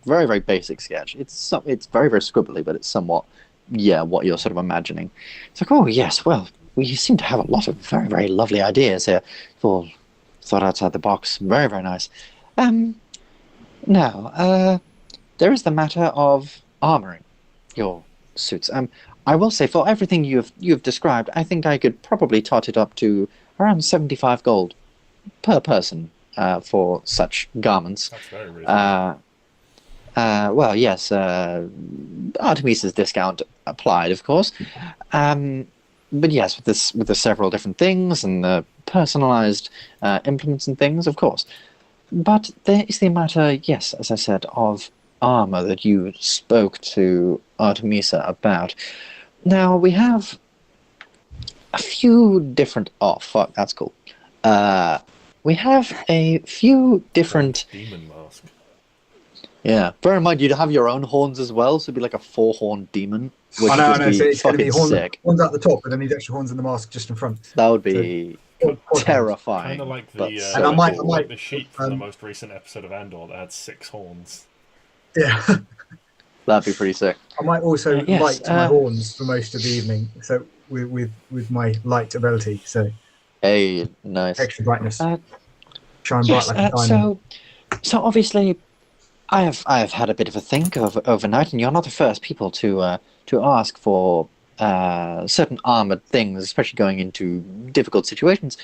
A: sketch. It's very, very scribbly, but it's somewhat, what you're sort of imagining. It's like, oh yes, well, we seem to have a lot of very, very lovely ideas here. All thought outside the box. Very, very nice. Now, there is the matter of armoring your suits. I will say, for everything you've described, I think I could probably tot it up to around 75 gold per person for such garments.
D: That's very reasonable.
A: Well, yes, Artemis's discount applied, of course. But yes, with the several different things and the personalized implements and things, of course. But there is the matter, yes, as I said, of armor that you spoke to Artemisa about. Now, we have a few different... Oh, fuck, that's cool. We have a few different...
D: Demon mask.
A: Yeah, bear in mind, you'd have your own horns as well, so it'd be like a 4-horn demon, which
E: I know.
A: would
E: So
A: be
E: it's going to
A: fucking
E: be
A: sick.
E: horns at the top, but then these extra horns in the mask just in front.
A: That would be terrifying.
D: Kind of like
A: but
D: the,
A: so
E: And I might-
A: cool.
D: like the sheep from the most recent episode of Andor that had 6 horns.
E: Yeah.
A: That'd be pretty sick.
E: I might also
A: Yes,
E: light my horns for most of the evening, so with my light ability, so
A: Hey, nice.
E: extra brightness,
A: Uh,
E: shine
A: Yes,
E: bright like a diamond.
A: so obviously, I have had a bit of a think overnight, and you're not the first people to ask for certain armored things, especially going into difficult situations.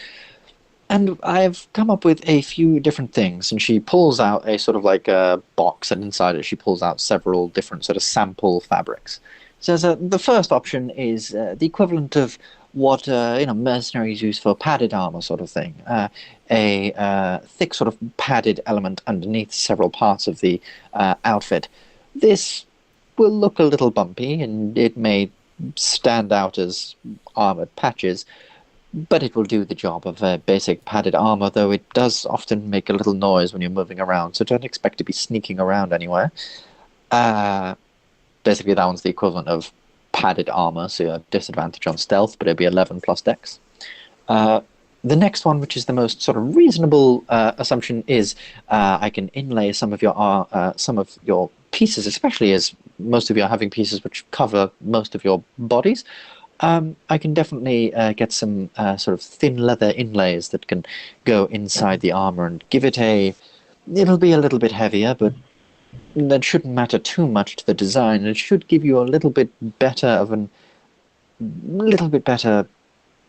A: And I've come up with a few different things, and she pulls out a sort of like a box, and inside it she pulls out several different sort of sample fabrics. So the first option is the equivalent of what mercenaries use for padded armor, sort of thing. A thick sort of padded element underneath several parts of the outfit. This will look a little bumpy, and it may stand out as armored patches, but it will do the job of a basic padded armor, though it does often make a little noise when you're moving around, so don't expect to be sneaking around anywhere. Basically, that one's the equivalent of padded armor, so you're disadvantage on stealth, but it'll be 11 plus dex. The next one, which is the most sort of reasonable assumption, is I can inlay some of your pieces, especially as most of you are having pieces which cover most of your bodies. I can definitely get some sort of thin leather inlays that can go inside the armor and give it it'll be a little bit heavier, but that shouldn't matter too much to the design. It should give you a little bit better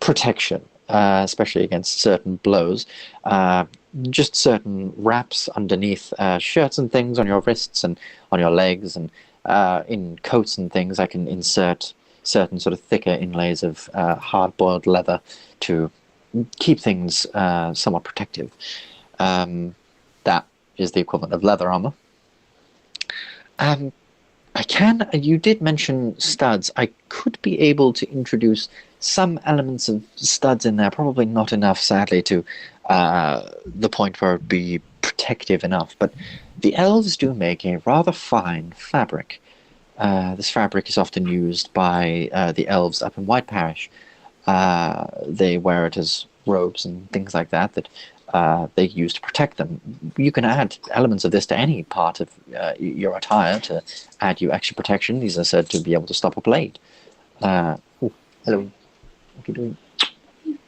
A: protection, especially against certain blows. Just certain wraps underneath shirts and things on your wrists and on your legs, and in coats and things I can insert certain sort of thicker inlays of hard-boiled leather to keep things somewhat protective. That is the equivalent of leather armor. You did mention studs. I could be able to introduce some elements of studs in there, probably not enough, sadly, to the point where it would be protective enough, but the elves do make a rather fine fabric. This fabric is often used by the elves up in White Parish. They wear it as robes and things like that they use to protect them. You can add elements of this to any part of your attire to add you extra protection. These are said to be able to stop a blade. Hello. What are you doing?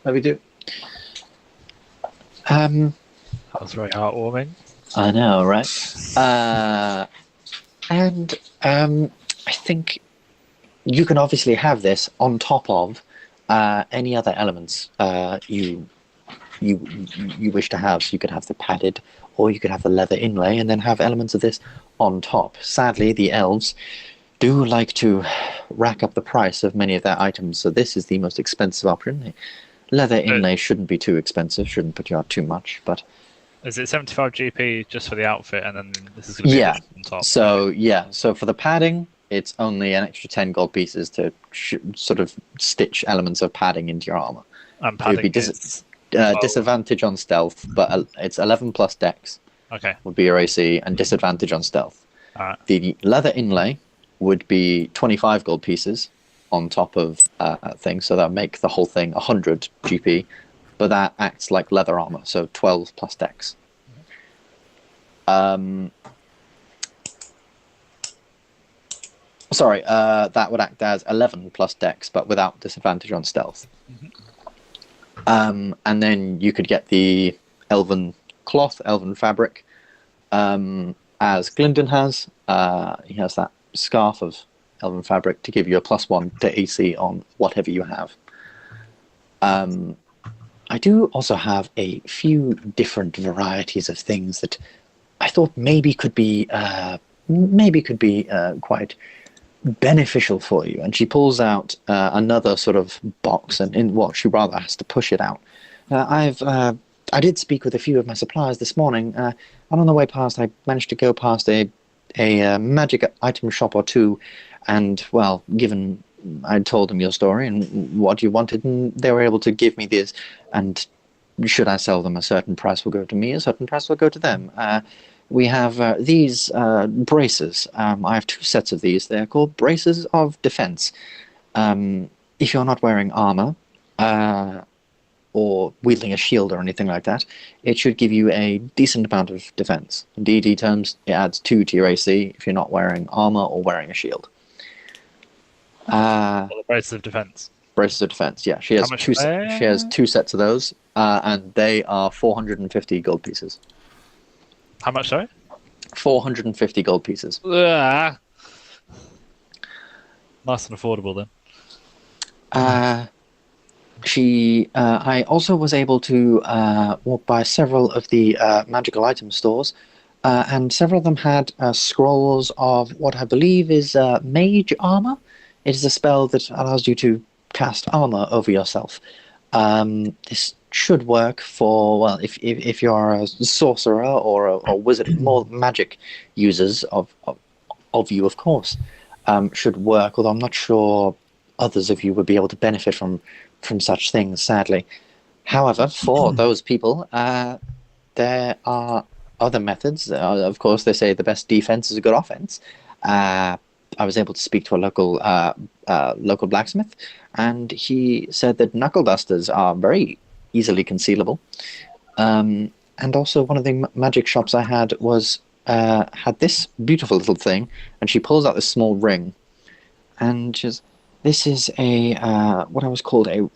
A: How do we do?
B: That was very heartwarming.
A: I know, right? And I think you can obviously have this on top of any other elements you wish to have. So you could have the padded, or you could have the leather inlay, and then have elements of this on top. Sadly, the elves do like to rack up the price of many of their items, so this is the most expensive option. The leather inlay shouldn't be too expensive, shouldn't put you out too much, but...
B: Is it 75 GP just for the outfit, and then this is going to be on top?
A: So for the padding, it's only an extra 10 gold pieces to sort of stitch elements of padding into your armor.
B: And
A: It would be
B: padding is 12.
A: disadvantage on stealth, but it's 11 plus dex
B: Okay.
A: would be your AC, and disadvantage on stealth.
B: Alright.
A: The leather inlay would be 25 gold pieces on top of things, so that would make the whole thing 100 GP, but that acts like leather armor, so 12 plus dex. Sorry, that would act as 11 plus dex, but without disadvantage on stealth. And then you could get the elven cloth, elven fabric, as Glyndon has. He has that scarf of elven fabric to give you a +1 to AC on whatever you have. I do also have a few different varieties of things that I thought maybe could be quite beneficial for you. And she pulls out another sort of box, and she rather has to push it out. I did speak with a few of my suppliers this morning, and on the way past, I managed to go past a magic item shop or two, and well, given I told them your story and what you wanted, and they were able to give me this. And should I sell them, a certain price will go to me, a certain price will go to them. We have these braces. I have 2 sets of these. They're called braces of defense. If you're not wearing armor or wielding a shield or anything like that, it should give you a decent amount of defense. In DD terms, it adds 2 to your AC if you're not wearing armor or wearing a shield.
B: Braces of defense.
A: Braces of defense, yeah. She has she has 2 sets of those, and they are 450 gold pieces.
B: How much, sorry?
A: 450 gold pieces.
B: Nice and affordable then.
A: I also was able to walk by several of the magical item stores, and several of them had scrolls of what I believe is Mage Armor. It is a spell that allows you to cast armor over yourself. This should work for, well, if you're a sorcerer or a wizard, more magic users of you, of course, should work, although I'm not sure others of you would be able to benefit from such things, sadly. However, for those people, there are other methods. Of course, they say the best defense is a good offense. I was able to speak to a local blacksmith, and he said that knuckle dusters are very easily concealable. And also, one of the magic shops I had had this beautiful little thing, and she pulls out this small ring, and this is what I was called a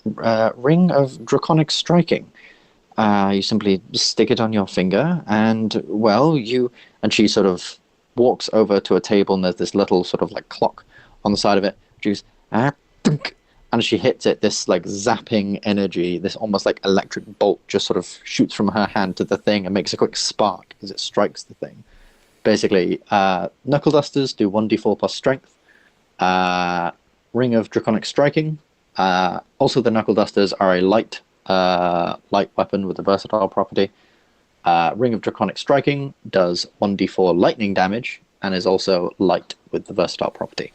A: ring of draconic striking. You simply stick it on your finger, and well, and she sort of walks over to a table, and there's this little sort of like clock on the side of it. She goes, and she hits it, this like zapping energy, this almost like electric bolt just sort of shoots from her hand to the thing and makes a quick spark as it strikes the thing. Basically, knuckle dusters do 1d4 plus strength. Ring of draconic striking. Also, the knuckle dusters are a light weapon with a versatile property. Ring of draconic striking does 1d4 lightning damage and is also light with the versatile property.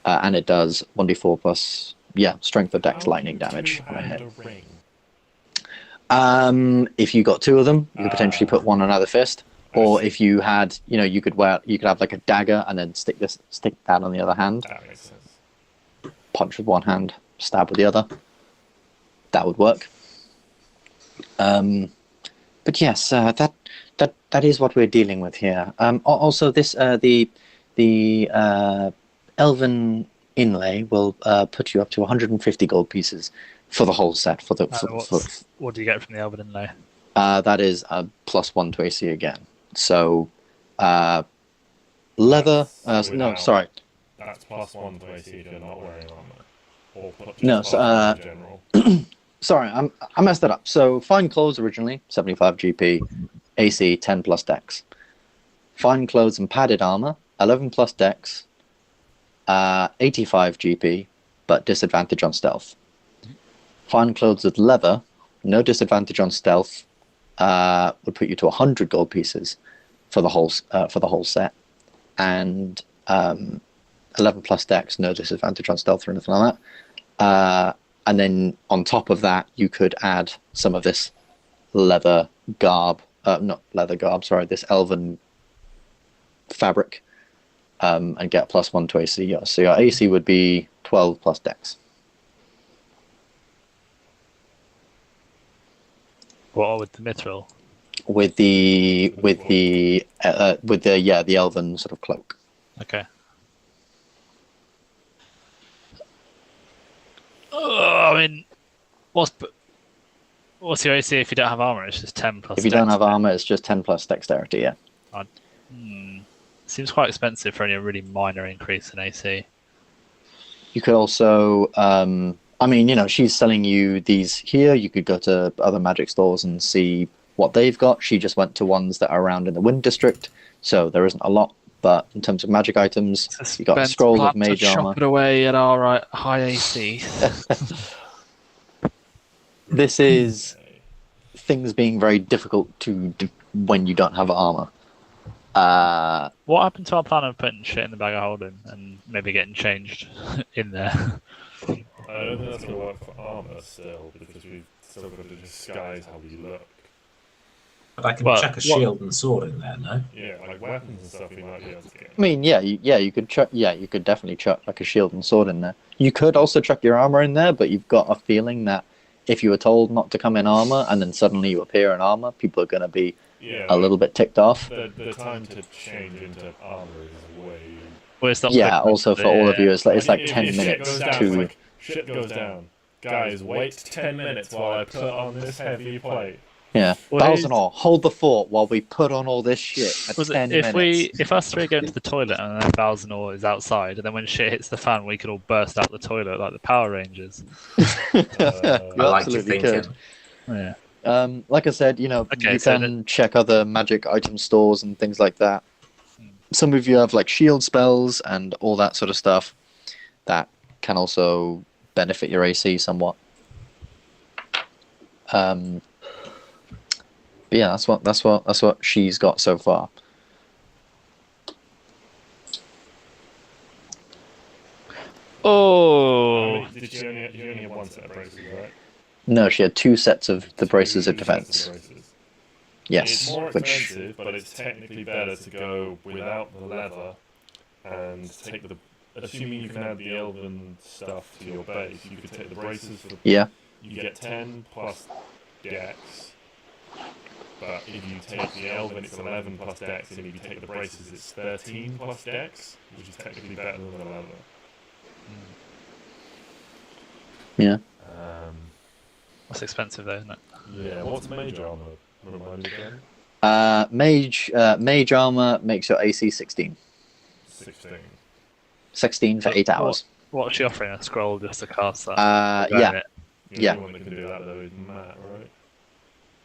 A: And it does 1d4 plus strength or dex lightning damage on a hit. If you got 2 of them, you could potentially put one on either fist. Or if you had, you could have like a dagger and then stick that on the other hand.
D: That makes sense.
A: Punch with one hand, stab with the other. That would work. But yes, that is what we're dealing with here. Also, this the elven inlay will put you up to 150 gold pieces for the whole set.
B: What do you get from the elven inlay?
A: That is a +1 to AC again. So, leather. Sorry.
D: That's +1 to AC if you're not wearing armor. Or
A: No,
D: in general.
A: Sorry, I messed that up. So, fine clothes originally 75 GP, AC 10 plus dex. Fine clothes and padded armor 11 plus dex, 85 GP, but disadvantage on stealth. Fine clothes with leather, no disadvantage on stealth, would put you to 100 gold pieces for the whole set, and 11 plus dex, no disadvantage on stealth or anything like that. And then on top of that, you could add some of this leather garb, not leather garb, sorry, this elven fabric, and get +1 to AC. Yeah. So your AC would be 12 plus dex.
B: What with the mithril?
A: With the elven sort of cloak.
B: Okay. I mean, what's your AC if you don't have armor? It's just 10 plus.
A: If you don't have armor, it's just 10 plus dexterity. Yeah.
B: Seems quite expensive for only a really minor increase in AC.
A: You could also, I mean, you know, she's selling you these here. You could go to other magic stores and see what they've got. She just went to ones that are around in the Wind District, so there isn't a lot. But in terms of magic items, you got a scroll of Mage Armor.
B: Shop it away at our high AC.
A: This is things being very difficult to do when you don't have armor.
B: What happened to our plan of putting shit in the bag of holding and maybe getting changed in there?
D: I don't think that's going to work for armor still, because we've still got to disguise how we look.
C: But I can chuck a shield and sword in there, no?
D: Yeah, like weapons and stuff we might be able to get.
A: I mean, you could chuck. Yeah, you could definitely chuck like a shield and sword in there. You could also chuck your armor in there, but you've got a feeling that if you were told not to come in armor and then suddenly you appear in armor, people are going to be a little bit ticked off.
D: The time to change into armor is way.
B: Well, it's not
A: also for all of you, it's like 10 minutes to.
D: Shit goes down. Guys, wait 10 minutes while I put on this heavy plate.
A: Yeah, Balzanor, hold the fort while we put on all this shit for 10 minutes.
B: If us three go into the toilet and then Balzanor is outside, and then when shit hits the fan, we could all burst out the toilet like the Power Rangers.
C: I like your thinking.
B: Yeah.
A: Like I said, you know, you can check other magic item stores and things like that. Some of you have like shield spells and all that sort of stuff that can also benefit your AC somewhat. But yeah, that's what she's got so far.
B: Oh.
D: Did you only have one set of braces, right?
A: No, she had 2 sets of the braces of defense. Yes,
D: it's more expensive, but it's technically better to go without the leather and take the. Assuming you can add the elven stuff to your base, you could take the braces for.
A: Yeah.
D: You get 10 plus dex. But if you take the elven, it's 11 plus dex, and if you take the braces, it's 13 plus dex, which is technically better than the leather.
A: Yeah.
B: That's expensive though, isn't it?
D: Yeah. What's Mage Armor? Remind me again.
A: Mage Armor makes your AC 16.
D: 16.
A: 16 for 8 hours.
B: What's she offering? A scroll just to cast that?
A: Yeah.
D: The only one that can do that though is Matt, right?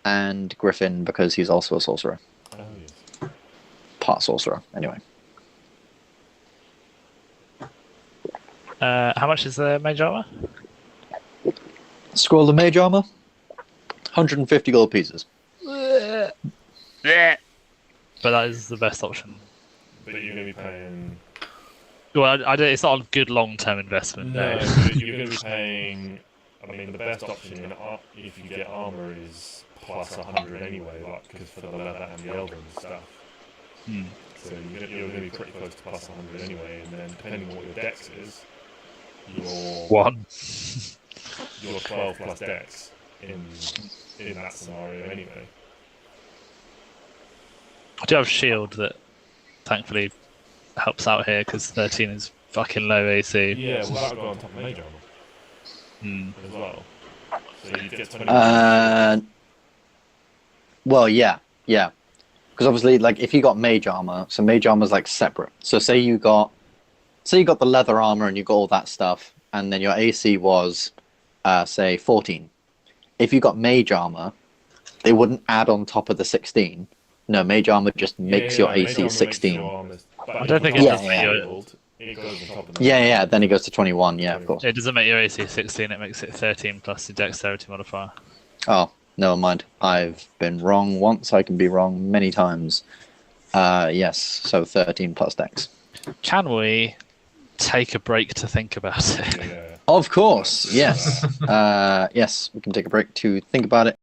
A: And Griffin, because he's also a sorcerer.
D: Oh yes.
A: Part sorcerer, anyway.
B: How much is the Mage Armor?
A: Scroll of Mage Armor, 150 gold pieces.
B: But that is the best option.
D: But you're going to be paying.
B: Well, it's not a good long-term investment.
D: No, you're going to be paying. I mean, the best option if you get armor is plus 100 anyway, like because for the leather and the elven stuff. So you're going to be pretty close to plus 100 anyway, and then depending on what your dex is, you're 12 plus dex in that scenario anyway.
B: I do have shield that thankfully helps out here because 13 is fucking low AC.
D: Yeah, well that would go on top of Mage Armor as well. So you get 20.
A: Well, yeah. Because obviously, like, if you got Mage Armor, so Mage Armor's like separate. So say you got the leather armor and you got all that stuff, and then your AC was, say, 14. If you got Mage Armor, they wouldn't add on top of the 16. No, Mage Armor just makes your AC 16.
B: I don't think it does make your...
D: It goes on top of that.
A: Yeah, then it goes to 21, yeah, of course.
B: It doesn't make your AC 16, it makes it 13 plus your dexterity modifier.
A: Oh, never mind. I've been wrong once, I can be wrong many times. Yes, so 13 plus dex.
B: Can we take a break to think about it.
D: Yeah.
A: Of course, yes. Yes, we can take a break to think about it.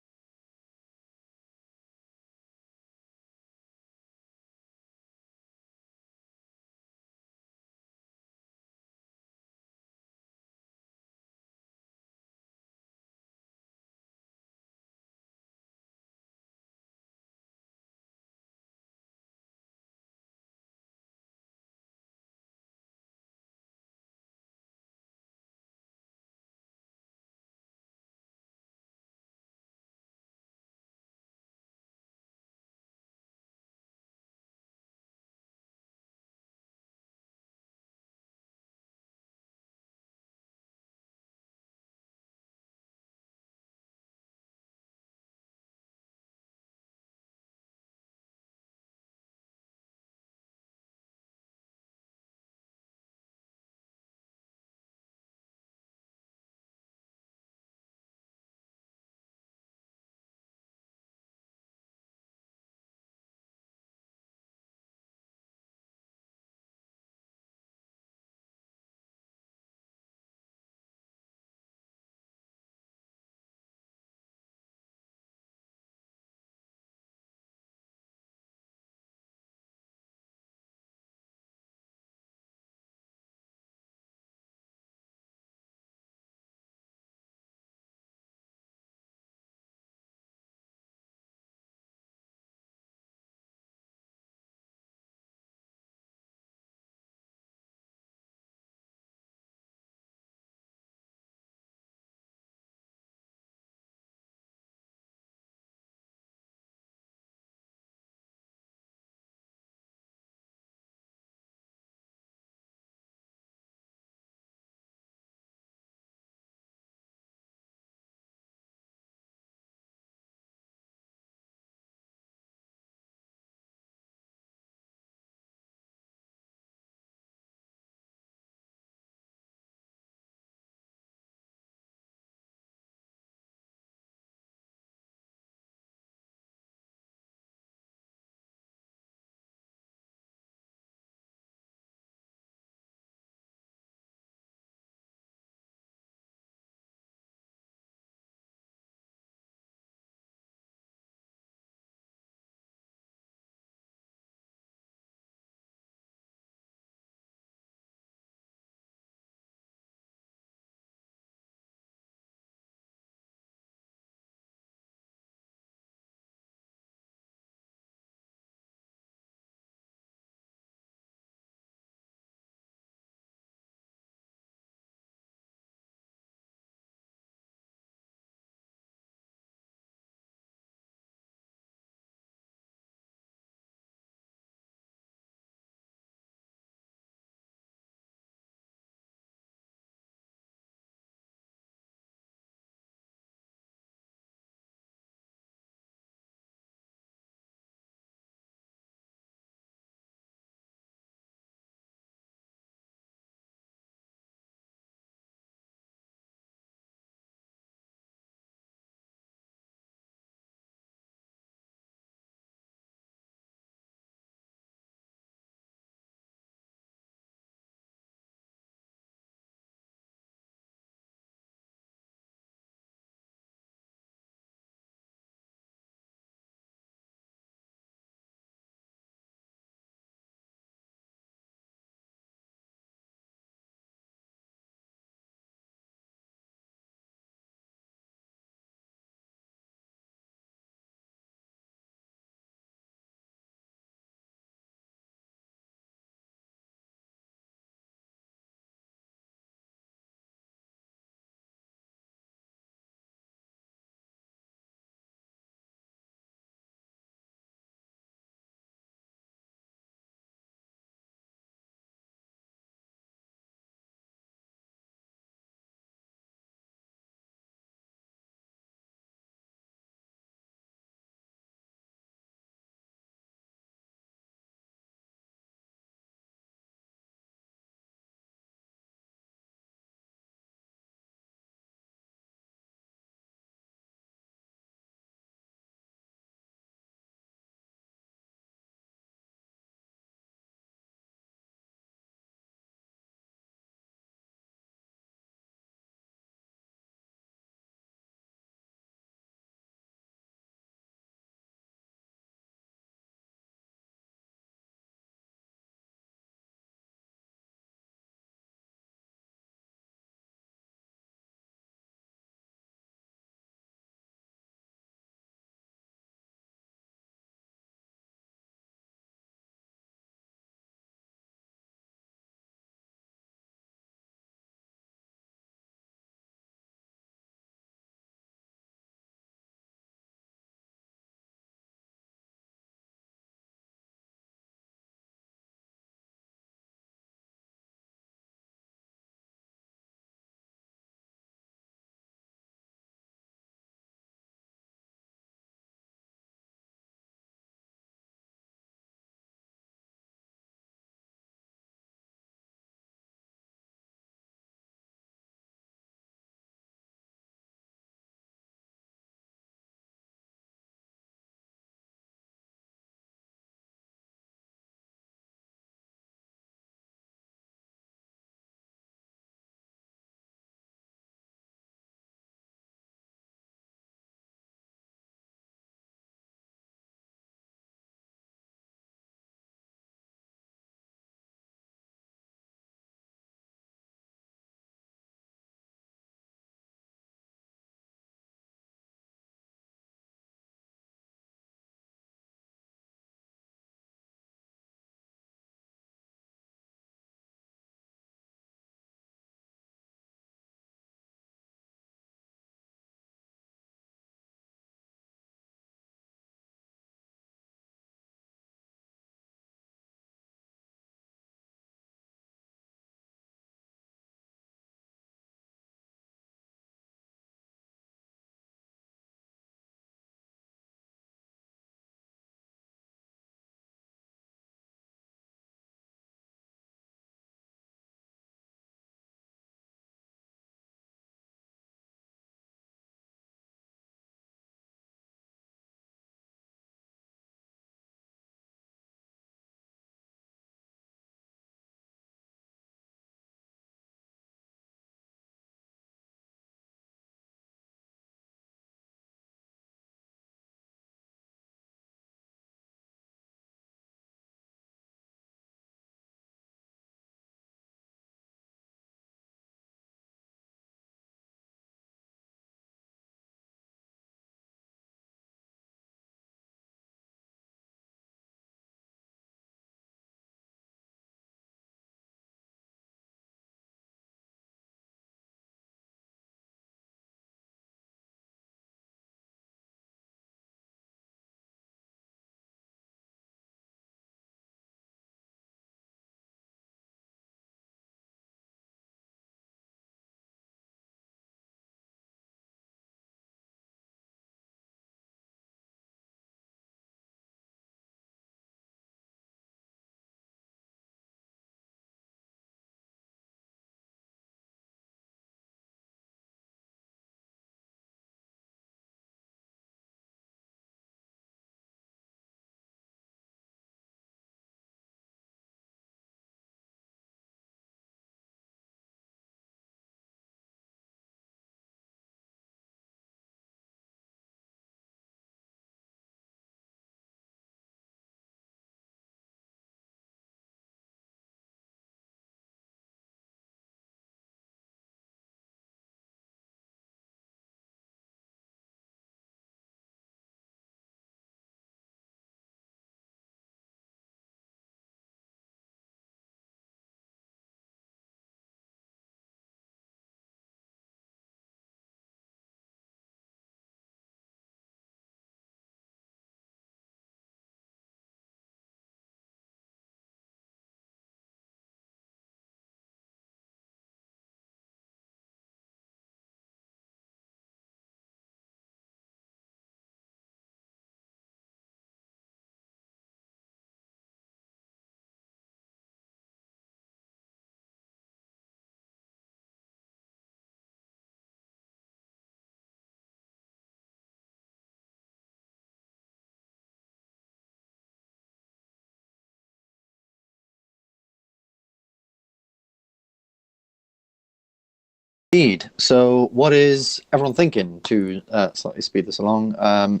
A: Indeed. So, what is everyone thinking to slightly speed this along?
B: Leather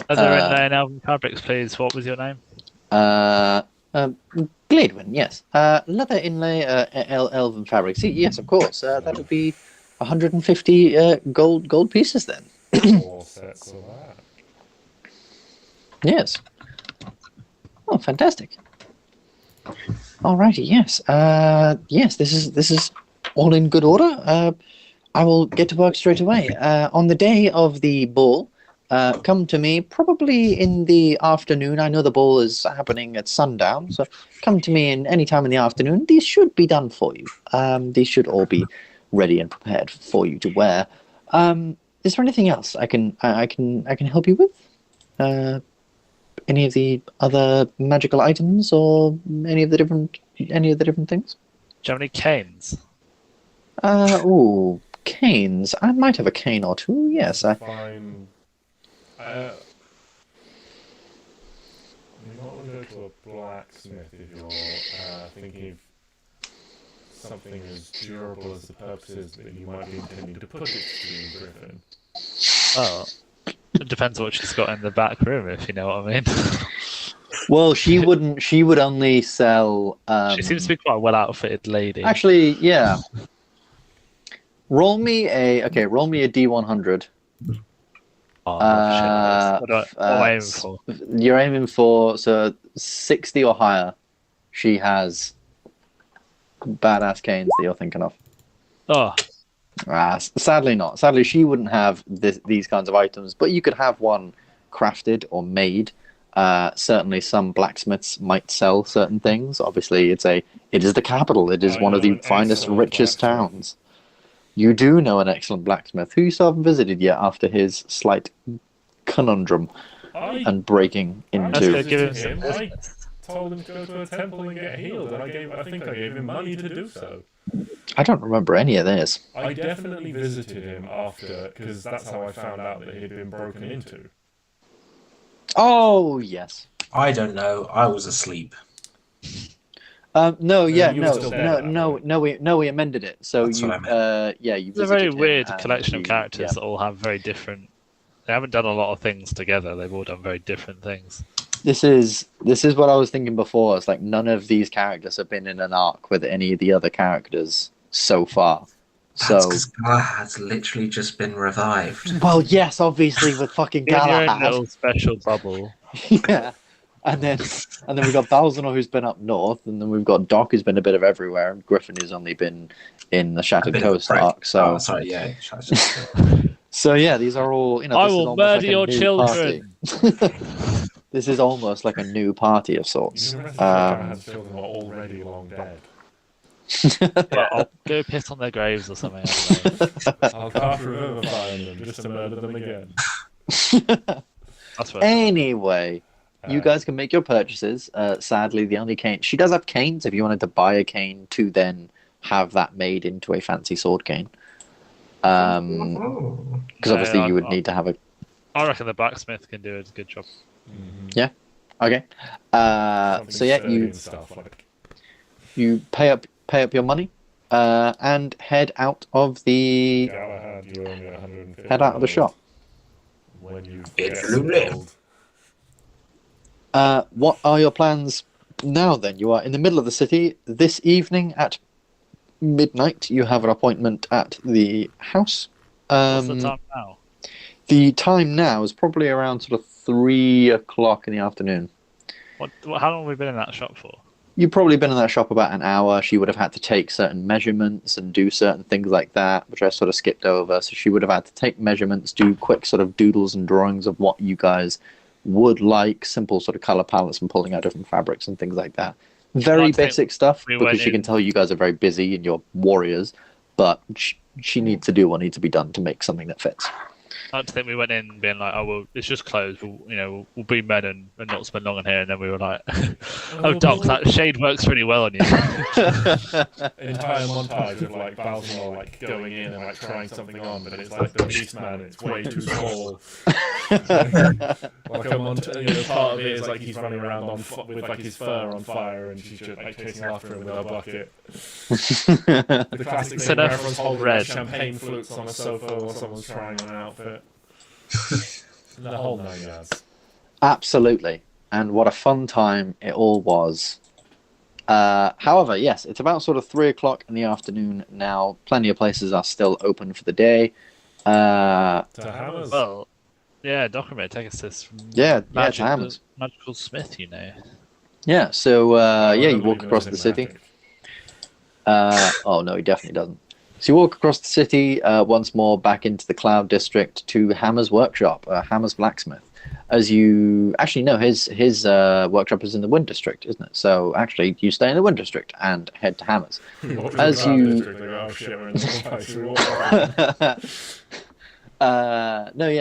B: inlay and elven fabrics, please. What was your name?
A: Gladwin, yes. Leather inlay, elven fabrics. Yes, of course. That would be 150 gold pieces then.
D: 4 sets of that.
A: Yes. Oh, fantastic. Alrighty, yes. Yes, this is all in good order. I will get to work straight away. On the day of the ball, come to me probably in the afternoon. I know the ball is happening at sundown, so come to me in any time in the afternoon. These should be done for you. These should all be ready and prepared for you to wear. Is there anything else I can help you with? Any of the other magical items, or any of the different things?
B: Do you have any canes?
A: Canes. I might have a cane or two. Yes,
D: Fine. You might want to go to a blacksmith if you're thinking of something as durable as the purposes that you might be intending to put it to, Griffin.
B: Oh, it depends what she's got in the back room, if you know what I mean.
A: Well, she wouldn't. She would only sell.
B: She seems to be quite a well outfitted lady.
A: Actually, yeah. Roll me a D100.
B: Oh, what am I aiming for?
A: You're aiming for 60 or higher. She has badass canes that you're thinking of.
B: Oh,
A: Sadly not. Sadly, she wouldn't have these kinds of items, but you could have one crafted or made. Certainly, some blacksmiths might sell certain things. Obviously, it is the capital. It is one of the finest, richest towns. You do know an excellent blacksmith who you still haven't visited yet after his slight conundrum and breaking into.
D: I told him to go to a temple and get healed, and I think I gave him money to do so.
A: I don't remember any of this.
D: I definitely visited him after, because that's how I found out that he'd been broken into.
A: Oh, yes.
C: I don't know. I was asleep.
A: No,
D: Yeah,
A: yeah,
D: you were still there,
A: no, we amended it. So
C: That's
A: you,
C: what I
A: yeah, you.
B: it's a very
A: visited him
B: weird
A: and
B: collection of
A: you-
B: characters
A: yeah.
B: that all have very different. They haven't done a lot of things together. They've all done very different things.
A: This is what I was thinking before. It's like none of these characters have been in an arc with any of the other characters so far.
C: That's
A: So,
C: because Galahad's literally just been revived.
A: well, yes, obviously with fucking
B: In your own
A: Galahad.
B: little special bubble.
A: Yeah. And then we've got Balzanor who's been up north, and then we've got Doc who's been a bit of everywhere, and Griffin who's only been in the Shattered Coast arc. So,
C: sorry, yeah.
A: so yeah, these are all.
B: I
A: this is
B: will
A: almost
B: murder
A: like a
B: your
A: new
B: children.
A: party. This is almost like a new party of sorts.
D: You can rest Galahad's children are already long dead.
B: But I'll go piss on their graves or something. I don't know.
D: I'll cast Revivify on them just to murder them again.
B: That's what.
A: Anyway, you guys can make your purchases. Sadly, the only cane she does have canes. If you wanted to buy a cane to then have that made into a fancy sword cane, because obviously you would need to have a.
B: I reckon the blacksmith can do a good job.
A: Yeah. Okay. So yeah,
D: Something
A: you
D: and stuff like.
A: you pay up your money, and head out of the
D: Galahad, you're only 150
A: head out of the shop.
D: when you
C: It's
D: get
C: lovely.
D: gold.
A: What are your plans now? Then you are in the middle of the city this evening at midnight. You have an appointment at the house.
B: What's the time now?
A: The time now is probably around sort of 3 o'clock in the afternoon.
B: How long have we been in that shop for?
A: You've probably been in that shop about an hour. She would have had to take certain measurements and do certain things like that, which I sort of skipped over. So she would have had to take measurements, do quick sort of doodles and drawings of what you guys would like, simple sort of color palettes and pulling out different fabrics and things like that. Very
B: I'd say
A: basic stuff,
B: we went
A: because she can
B: in-
A: tell you guys are very busy and you're warriors, but she needs to do what needs to be done to make something that fits.
B: I like to think we went in being like, oh, well, it's just closed. We'll be men and not spend long in here. And then we were like, oh, Doc, that shade works really well on you.
D: An entire montage of like Balzanor like going in and like trying something on, but it's like the Beastman. It's way too small. Like part of it is like he's running around with like his fur on fire, and she's just like chasing after him with her bucket. The classic thing where everyone's holding like, champagne flutes on a sofa while someone's trying on an outfit. The whole 9 yards.
A: Absolutely. And what a fun time it all was. However, yes, it's about sort of 3 o'clock in the afternoon now. Plenty of places are still open for the day.
B: Well, yeah, Dokrumir, take us to this.
A: To Hammers.
B: Magical Smith,
A: Yeah, so you walk across the city. Oh no, he definitely doesn't. So you walk across the city once more back into the Cloud District to Hammer's workshop, Hammer's blacksmith. As you actually know, his workshop is in the Wind District, isn't it? So actually, you stay in the Wind District and head to Hammer's. As you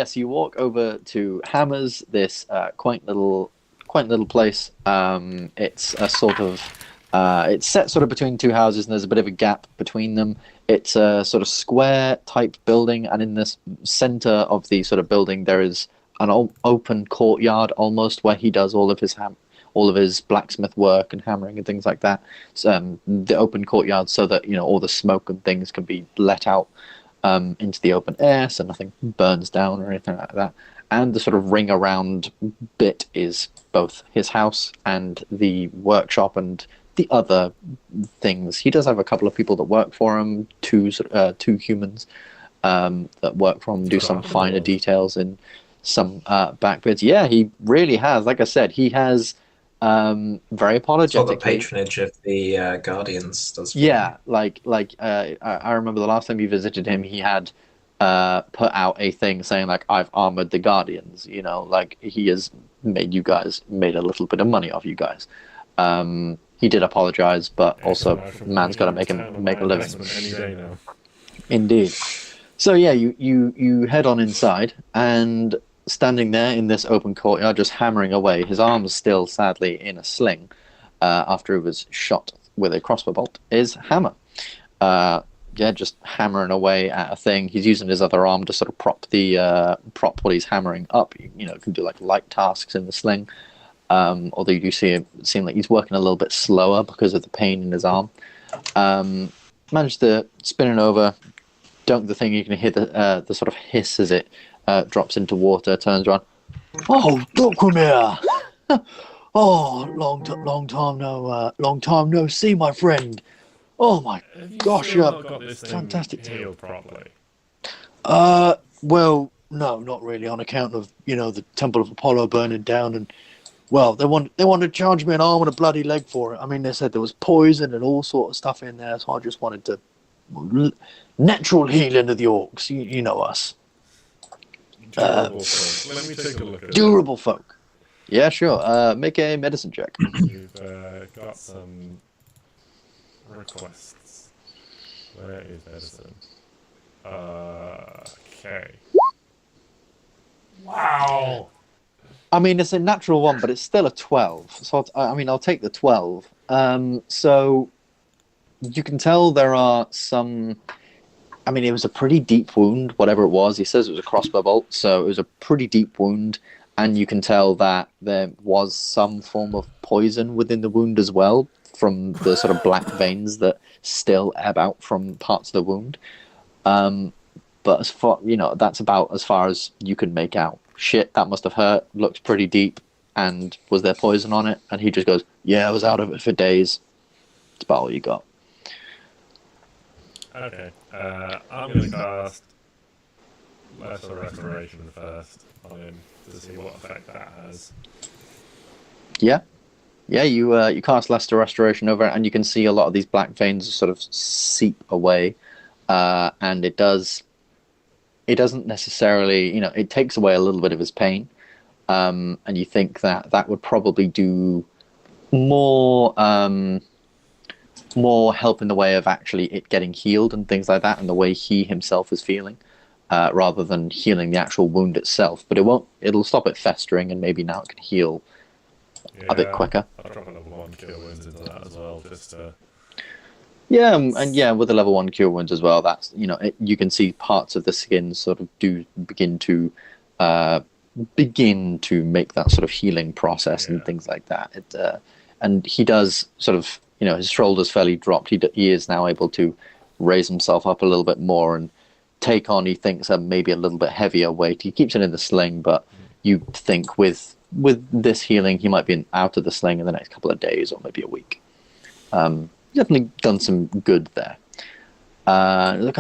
A: so you walk over to Hammer's, this quaint little place. It's a sort of it's set sort of between two houses, and there's a bit of a gap between them. It's a sort of square type building, and in the center of the sort of building there is an open courtyard almost, where he does all of his blacksmith work and hammering and things like that. So, the open courtyard, so that all the smoke and things can be let out into the open air, so nothing burns down or anything like that. And the sort of ring around bit is both his house and the workshop and the other things. He does have a couple of people that work for him, two humans that work for him, do some finer details in some back bits. Yeah, he really has. Like I said, he has very apologetic.
C: It's the patronage of the Guardians does.
A: Yeah, I remember the last time you visited him, he had put out a thing saying like, I've armored the Guardians. He has made a little bit of money off you guys. He did apologize, but also man's got to make a living.
D: Any day now.
A: Indeed. So yeah, you head on inside, and standing there in this open courtyard, just hammering away, his arm is still sadly in a sling after he was shot with a crossbow bolt, is Hammer. Just hammering away at a thing. He's using his other arm to sort of prop what he's hammering up. Can do like light tasks in the sling. Although you do seem like he's working a little bit slower because of the pain in his arm. Managed to spin it over, dunk the thing. You can hear the sort of hiss as it drops into water. Turns around. Oh, Dokrumir! Oh, long time no see, my friend. Oh my gosh, fantastic.
D: Healed properly.
F: Well, no, not really, on account of the Temple of Apollo burning down, and well, they wanted to charge me an arm and a bloody leg for it. I mean, they said there was poison and all sort of stuff in there, so I just wanted to natural healing of the orcs. You know us.
D: Durable folk. Let me take a look at
A: Durable folk. Yeah, sure. Make a medicine check.
D: You've got some requests. Where is medicine? Okay. Wow.
A: I mean, it's a natural one, but it's still a 12. So I'll take the 12. So you can tell there are some. I mean, it was a pretty deep wound, whatever it was. He says it was a crossbow bolt, so it was a pretty deep wound, and you can tell that there was some form of poison within the wound as well, from the sort of black veins that still ebb out from parts of the wound. But as far that's about as far as you can make out. Shit, that must have hurt. Looked pretty deep, and was there poison on it? And he just goes, "Yeah, I was out of it for days." That's about all you got.
D: Okay, I'm going to cast Lesser Restoration first on him to see what effect that has.
A: Yeah, you cast Lesser Restoration over it, and you can see a lot of these black veins sort of seep away, and it doesn't necessarily, it takes away a little bit of his pain, and you think that would probably do more help in the way of actually it getting healed and things like that, and the way he himself is feeling. rather than healing the actual wound itself. But it won't. It'll stop it festering, and maybe now it can heal a bit quicker.
D: I'll drop a level 1 cure wounds into that as well, just to...
A: Yeah, and yeah, with the level 1 cure wounds as well, that's, you know, you can see parts of the skin sort of do begin to make that sort of healing process and things like that. And he does sort of, you know, his shoulders fairly dropped. He is now able to raise himself up a little bit more and take on, he thinks, a maybe a little bit heavier weight. He keeps it in the sling, but you think with this healing, he might be out of the sling in the next couple of days or maybe a week. Definitely done some good there. Like,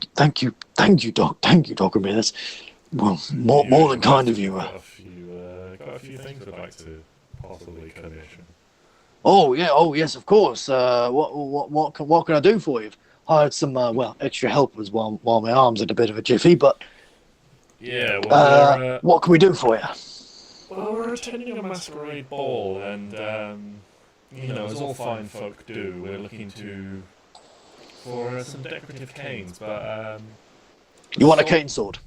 A: thank you, Dokrumir. That's more than kind of you.
D: Got a few things I'd like to possibly commission.
F: Oh yeah, oh yes, of course. What can I do for you? I had some extra helpers while my arm's in a bit of a jiffy, but
D: yeah. Well,
F: what can we do for you?
D: Well, we're attending a masquerade ball, and you know, as all fine folk do, we're looking for some decorative canes, but
F: You want a cane sword?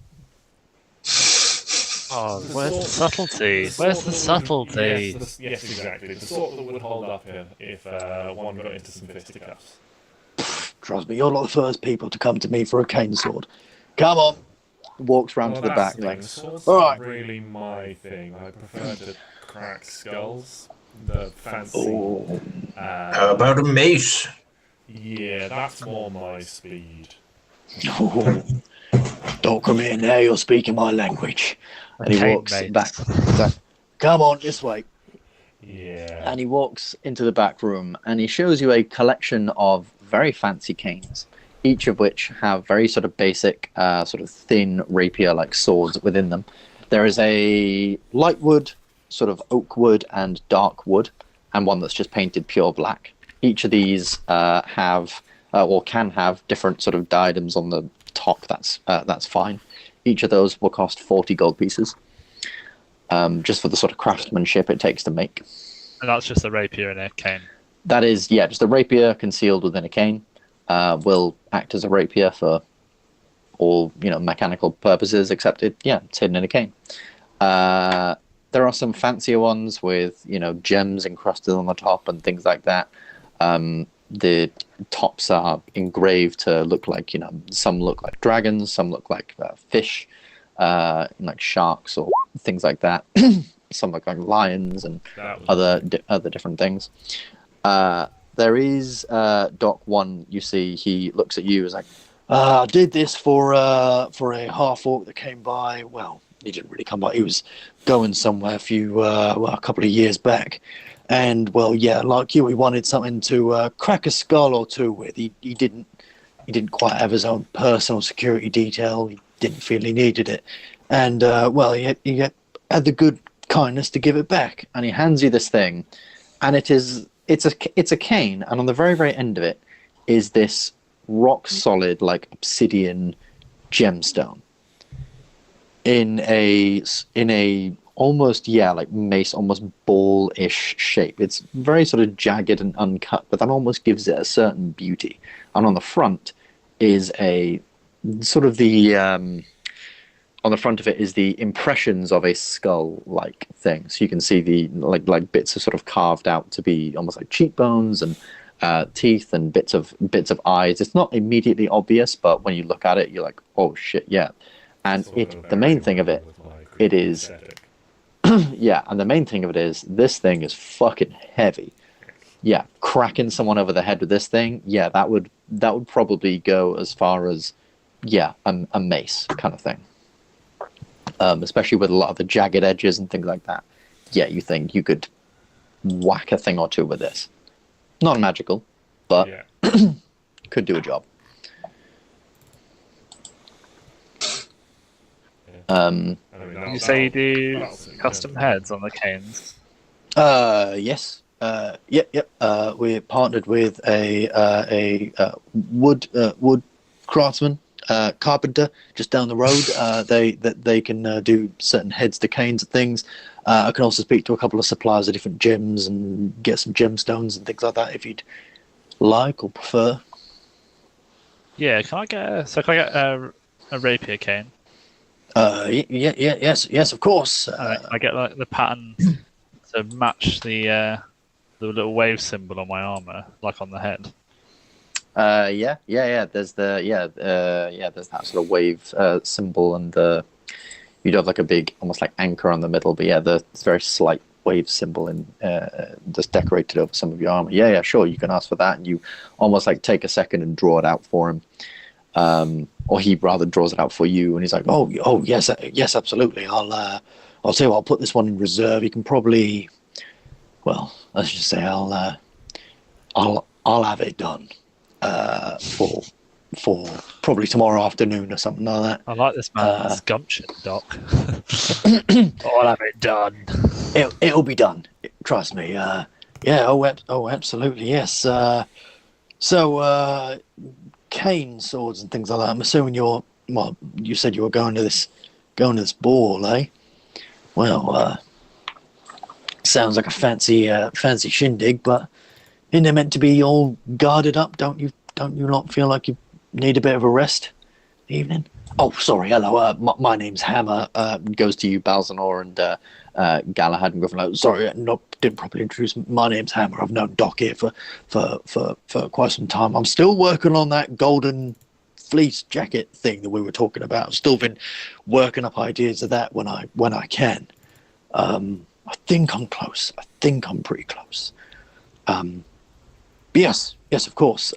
B: Oh, where's the subtlety? Where's the subtlety?
D: Yes, exactly. The sort that would hold up if one got into some fisticuffs.
F: Trust me, you're not the first people to come to me for a cane sword. Come on.
A: Walks round to the back.
D: Like, swords
F: all
D: aren't
F: right.
D: really my thing. I prefer to crack skulls. The fancy.
C: Oh. How about a mace?
D: Yeah, that's more my speed.
F: Dokrumir, now you're speaking my language. And he walks back. Come on, this way.
D: Yeah.
A: And he walks into the back room, and he shows you a collection of very fancy canes, each of which have very sort of basic, sort of thin rapier-like swords within them. There is a light wood, sort of oak wood and dark wood, and one that's just painted pure black. Each of these have or can have different sort of diadems on the top. That's fine. Each of those will cost 40 gold pieces, just for the sort of craftsmanship it takes to make.
B: And that's just a rapier and a cane.
A: That is, yeah, just a rapier concealed within a cane. Will act as a rapier for all, you know, mechanical purposes, except it's hidden in a cane. There are some fancier ones with, you know, gems encrusted on the top and things like that. The tops are engraved to look like, you know, some look like dragons, some look like fish, like sharks or things like that. Some look like lions and other different things. There is Doc one. You see, he looks at you as like,
F: I did this for a half orc that came by. Well, he didn't really come by. He was going somewhere a couple of years back. And well, yeah, like you, he wanted something to crack a skull or two with. He didn't quite have his own personal security detail. He didn't feel he needed it, and he had the good kindness to give it back. And he hands you this thing, and it's a cane, and on the very very end of it is this rock solid like obsidian gemstone in a almost like mace, almost ball-ish shape. It's very sort of jagged and uncut, but that almost gives it a certain beauty. And on the front is a sort of on the front of it is the impressions of a skull-like thing. So you can see the like bits are sort of carved out to be almost like cheekbones and teeth and bits of eyes. It's not immediately obvious, but when you look at it, you're like, oh shit, yeah. And the main thing of it is. Yeah, and the main thing of it is this thing is fucking heavy. Yeah, cracking someone over the head with this thing, yeah, that would probably go as far as a mace kind of thing. Especially with a lot of the jagged edges and things like that. Yeah, you think you could whack a thing or two with this. Not magical, but could do a job.
B: You say you do custom heads on the canes?
F: Yes. Yep. We're partnered with a wood craftsman, carpenter, just down the road. They can do certain heads to canes and things. I can also speak to a couple of suppliers of different gems and get some gemstones and things like that if you'd like or prefer.
B: Yeah, can I get a rapier cane?
F: Yes, of course.
B: I get like the pattern to match the little wave symbol on my armor, like on the head.
A: Yeah. There's there's that sort of wave symbol, and you'd have like a big, almost like anchor on the middle. But yeah, the very slight wave symbol in just decorated over some of your armor. Yeah, sure. You can ask for that, and you almost like take a second and draw it out for him, or he rather draws it out for you, and he's like, "Oh, yes, absolutely. I'll tell you what, I'll put this one in reserve. You can probably, well, let's just say I'll have it done for probably tomorrow afternoon or something like that."
B: I like this man's gumption, Doc. I'll have it done.
F: It'll be done. Trust me. Absolutely. Yes. So, cane swords and things like that. I'm assuming you said you were going to this ball, eh? Well, sounds like a fancy shindig, but isn't it meant to be all guarded up? Don't you not feel like you need a bit of a rest evening? Oh, sorry. Hello. My name's Hammer. Goes to you, Balzanor, and Galahad and Griffin. Sorry, didn't properly introduce. My name's Hammer. I've known Doc here for quite some time. I'm still working on that golden fleece jacket thing that we were talking about. I've still been working up ideas of that when I can. I think I'm close. I think I'm pretty close. But yes, of course.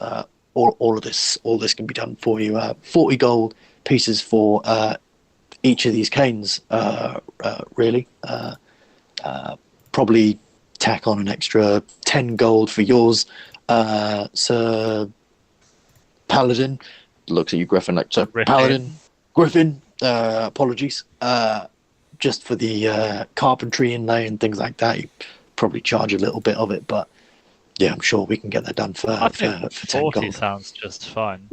F: All this can be done for you. 40 gold pieces for each of these canes, really. Probably tack on an extra 10 gold for yours, Sir Paladin. Looks at you, Griffin, like, Sir Paladin. Griffin, apologies. Just for the carpentry inlay and things like that. You probably charge a little bit of it, but yeah, I'm sure we can get that done for 10
B: 40
F: gold.
B: sounds just fine.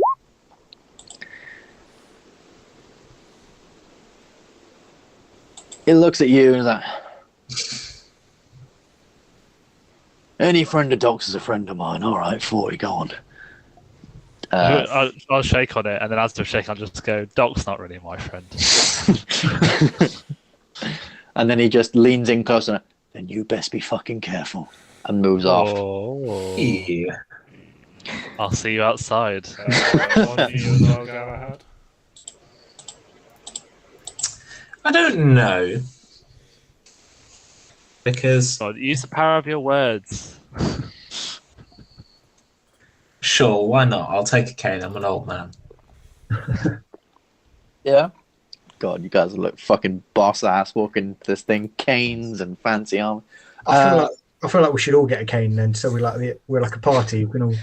A: He looks at you and is like,
F: any friend of Doc's is a friend of mine. All right, 40, go on.
B: I'll shake on it, and then as to shake, I'll just go, Doc's not really my friend.
A: and then he just leans in closer
F: Then you best be fucking careful.
A: and moves off.
C: Yeah.
B: I'll see you outside.
D: On you as well, Galahad.
C: I don't know. Because,
B: God, use the power of your words.
C: sure, why not? I'll take a cane. I'm an old man.
A: Yeah. God, you guys look fucking boss ass walking this thing, canes and fancy armor.
E: I feel like we should all get a cane then, so we're like a party. We can all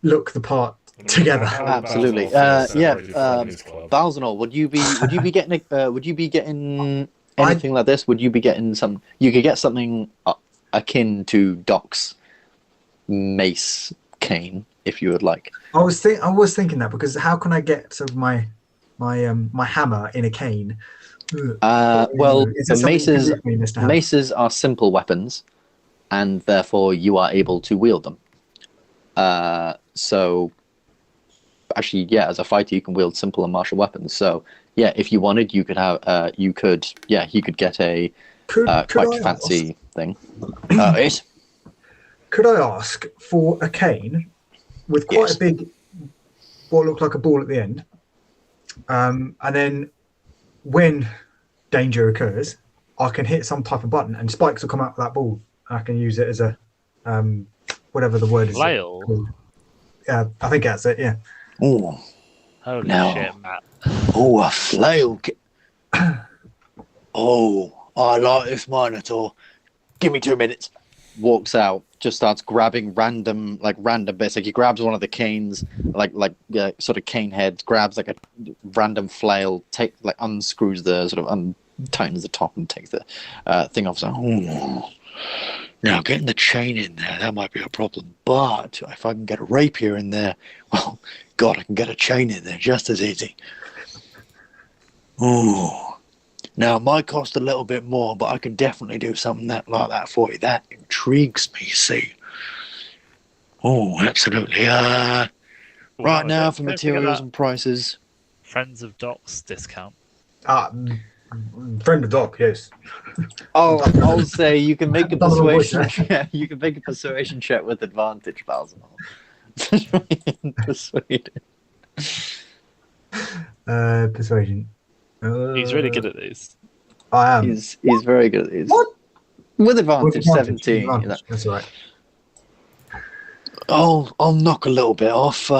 E: look the part together.
A: Absolutely. Balzanor, would you be getting anything like this? Would you be getting some? You could get something akin to Doc's mace cane if you would like.
E: I was thinking that, because how can I get sort of my hammer in a cane?
A: Well,
E: Is there
A: the
E: something you can recommend us to have?
A: maces are simple weapons, and therefore you are able to wield them. So, actually, yeah, as a fighter, you can wield simple and martial weapons. So, yeah, if you wanted, you could have, he could get a quite fancy thing. Yes.
E: Could I ask for a cane with quite a big, what looked like a ball at the end, and then when danger occurs, I can hit some type of button and spikes will come out of that ball. I can use it as a whatever the word is.
B: Flail?
E: Yeah, I think that's it. Yeah.
F: Oh,
B: Holy
F: No.
B: shit, Matt.
F: oh, a flail. Oh, I like this minotaur. Give me 2 minutes.
A: Walks out, just starts grabbing random bits. Like he grabs one of the canes, like sort of cane heads, grabs like a random flail, unscrews the sort of tightens the top and takes the thing off. So,
F: Now, getting the chain in there, that might be a problem. But if I can get a rapier in there, well, God, I can get a chain in there just as easy. Oh. Now, it might cost a little bit more, but I can definitely do something like that for you. That intrigues me, see. Oh, absolutely. Right now, for materials and prices,
B: Friends of Doc's discount.
E: Friend of Doc, yes.
A: I'll say you can make a
E: Done the wrong voice
A: persuasion. Yeah, you can make a persuasion check with advantage, Balzanor. To try and persuade it.
E: Persuasion.
B: He's really good at these.
E: I am.
A: He's very good at these.
E: What?
A: With advantage,
E: With advantage,
A: 17.
E: with advantage. That's all right.
F: I'll knock a little bit off.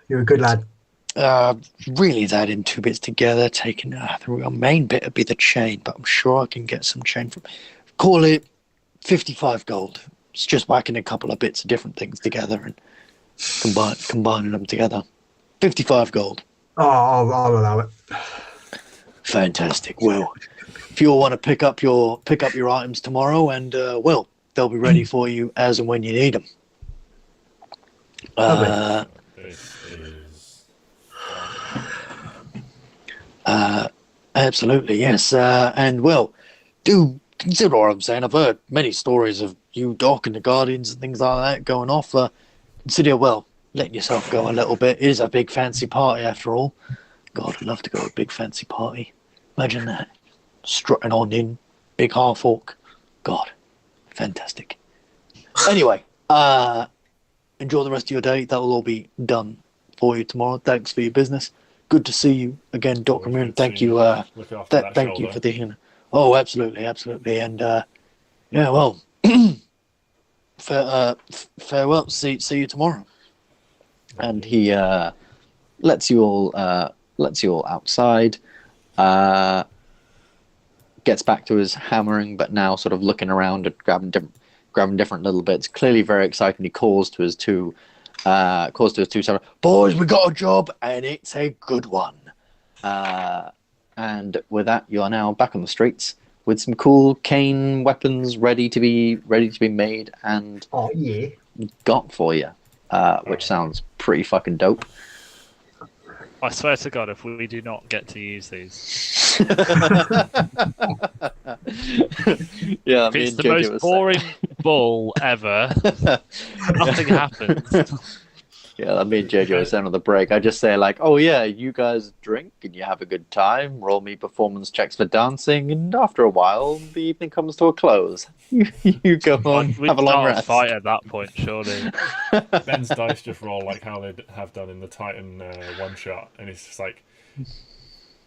E: You're a good lad.
F: Really add in 2 bits together, taking the real main bit would be the chain, but I'm sure I can get some chain from. Call it 55 gold. It's just whacking a couple of bits of different things together and combining them together. 55 gold.
E: Oh, I'll allow it.
F: Fantastic. Well, if you all want to pick up your items tomorrow, and well, they'll be ready for you as and when you need them.
E: Lovely.
F: Absolutely, yes. And well, do consider what I'm saying. I've heard many stories of you, Doc, and the Guardians and things like that going off. Consider, well, letting yourself go a little bit. It is a big fancy party after all. God, I'd love to go to a big fancy party. Imagine that. Strutting on in, big half orc. God, fantastic. Anyway, enjoy the rest of your day. That will all be done for you tomorrow. Thanks for your business. Good to see you again, Dokrumir, and thank you. Thank you for the. Oh, absolutely, absolutely, and yeah, well, farewell. See you tomorrow.
A: And he lets you all outside. Gets back to his hammering, but now sort of looking around and grabbing different little bits. Clearly very excited. He calls to his two sons, boys, we got a job, and it's a good one. And with that, you are now back on the streets with some cool cane weapons ready to be made and got for you, which sounds pretty fucking dope.
B: I swear to God, if we do not get to use these,
A: yeah,
B: if it's the most boring bull ever, nothing happens.
A: Yeah, me and JJ were saying on the break. I just say like, "Oh yeah, you guys drink and you have a good time. Roll me performance checks for dancing, and after a while, the evening comes to a close. You go on, have a long rest."
B: Fight at that point, surely.
D: Ben's dice just roll like how they have done in the Titan one shot, and it's just like,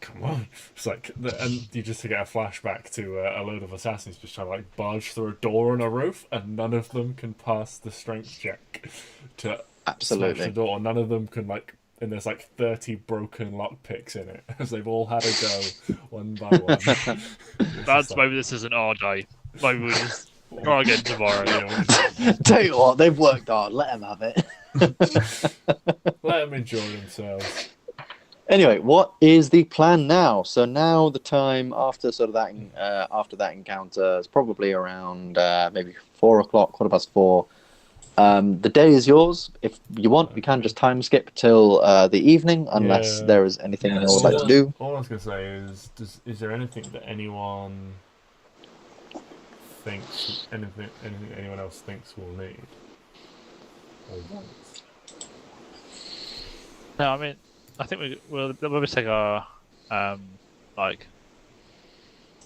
D: come on. It's like, and you just get a flashback to a load of assassins just trying to like barge through a door on a roof, and none of them can pass the strength check to smash the door. None of them can and there's like 30 broken lockpicks in it, as they've all had a go one by one.
B: Maybe this isn't our day. Maybe we just try again tomorrow.
A: Tell you what, they've worked hard. Let them have it.
D: Let them enjoy themselves.
A: Anyway, what is the plan now? So now the time after that encounter is probably around maybe 4 o'clock, 4:15. The day is yours. If you want, we can just time skip till the evening, unless there is anything you would like to do.
D: All I was going to say is there anything that anyone thinks, anything anyone else thinks we'll need or wants?
B: No, I mean, I think we'll take our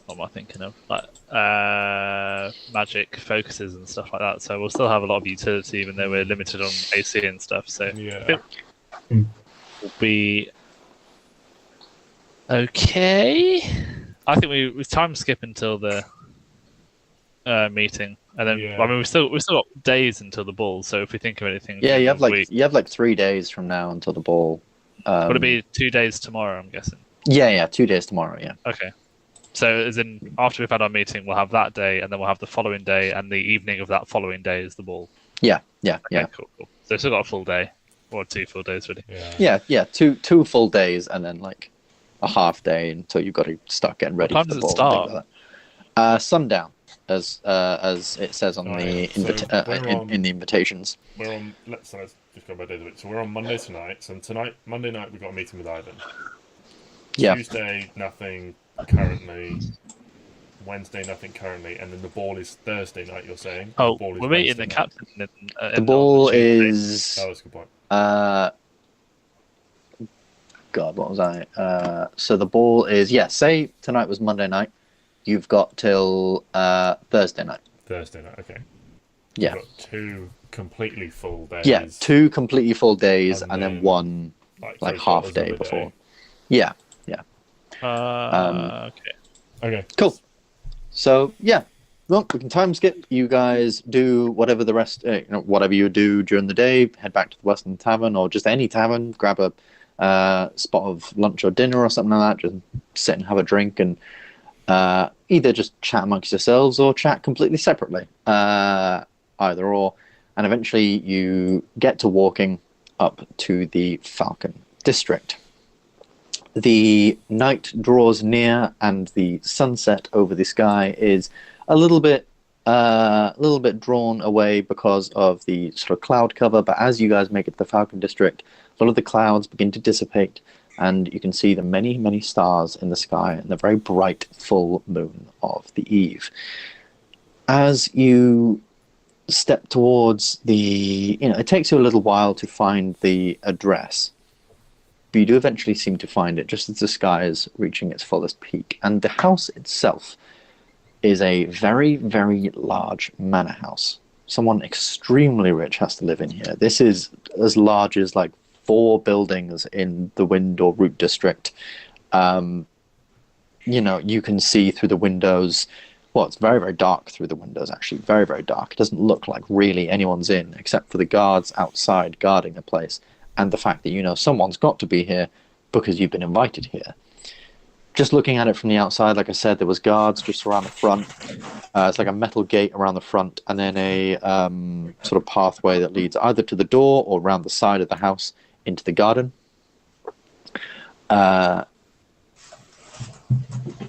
B: what am I thinking of? Magic focuses and stuff like that. So we'll still have a lot of utility, even though we're limited on AC and stuff. So I think we'll be okay. I think we time skip until the meeting, and then I mean we've still got days until the ball. So if we think of anything,
A: you have like 3 days from now until the ball.
B: Would it be 2 days tomorrow? I'm guessing.
A: Yeah, 2 days tomorrow. Yeah.
B: Okay. So, as in, after we've had our meeting, we'll have that day, and then we'll have the following day, and the evening of that following day is the ball.
A: Yeah.
B: Cool. So, we've still got a full day, or 2 full days, really.
A: Yeah. Two full days, and then like a half day until you've got to start getting ready for the ball.
B: What time does it
A: start? Sundown, as it says on in the invitations.
D: We're on. Let's just go by days of it. So we're on Monday tonight. So Monday night, we've got a meeting with Ivan.
A: Yeah.
D: Tuesday, nothing currently. Wednesday, nothing currently, and then the ball is Thursday night. You're saying?
B: Oh, we're meeting the captain.
A: The ball is.
D: Oh, that's a good point.
A: God, what was I? So the ball is, say tonight was Monday night. You've got till Thursday night.
D: Thursday night, okay.
A: Yeah.
D: We've got 2 completely full days.
A: Yeah, 2 completely full days and then 1
D: like
A: half day before. Yeah.
B: Okay.
A: Cool. So, yeah. Well, we can time skip. You guys do whatever the rest, whatever you do during the day. Head back to the Western Tavern or just any tavern. Grab a spot of lunch or dinner or something like that. Just sit and have a drink and either just chat amongst yourselves or chat completely separately. Either or. And eventually you get to walking up to the Falcon District. The night draws near and the sunset over the sky is a little bit drawn away because of the sort of cloud cover, but as you guys make it to the Falcon District, a lot of the clouds begin to dissipate and you can see the many, many stars in the sky and the very bright full moon of the eve. As you step towards it takes you a little while to find the address, but you do eventually seem to find it just as the sky is reaching its fullest peak. And the house itself is a very, very large manor house. Someone extremely rich has to live in here. This is as large as like 4 buildings in the Wind or Root district. You can see through the windows. Well, it's very, very dark through the windows, actually. Very, very dark. It doesn't look like really anyone's in, except for the guards outside guarding the place, and the fact that someone's got to be here because you've been invited here. Just looking at it from the outside, like I said, there was guards just around the front. It's like a metal gate around the front, and then a sort of pathway that leads either to the door or around the side of the house into the garden. The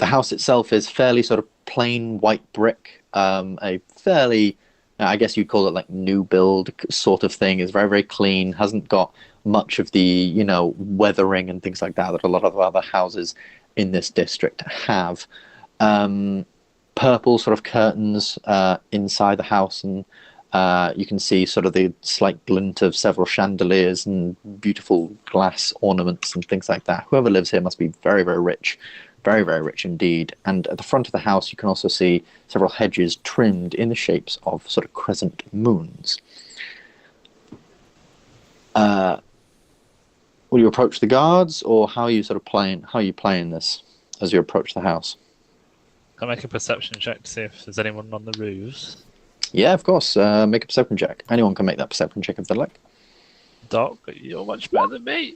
A: house itself is fairly sort of plain white brick, a fairly, I guess you'd call it like new build sort of thing. It's very, very clean, hasn't got much of the, weathering and things like that a lot of other houses in this district have. Purple sort of curtains inside the house, and you can see sort of the slight glint of several chandeliers and beautiful glass ornaments and things like that. Whoever lives here must be very, very rich. Very, very rich indeed. And at the front of the house, you can also see several hedges trimmed in the shapes of sort of crescent moons. Will you approach the guards, or how are you playing this as you approach the house?
B: Can I make a perception check to see if there's anyone on the roofs?
A: Yeah, of course. Make a perception check. Anyone can make that perception check if they like.
B: Doc, you're much better than me.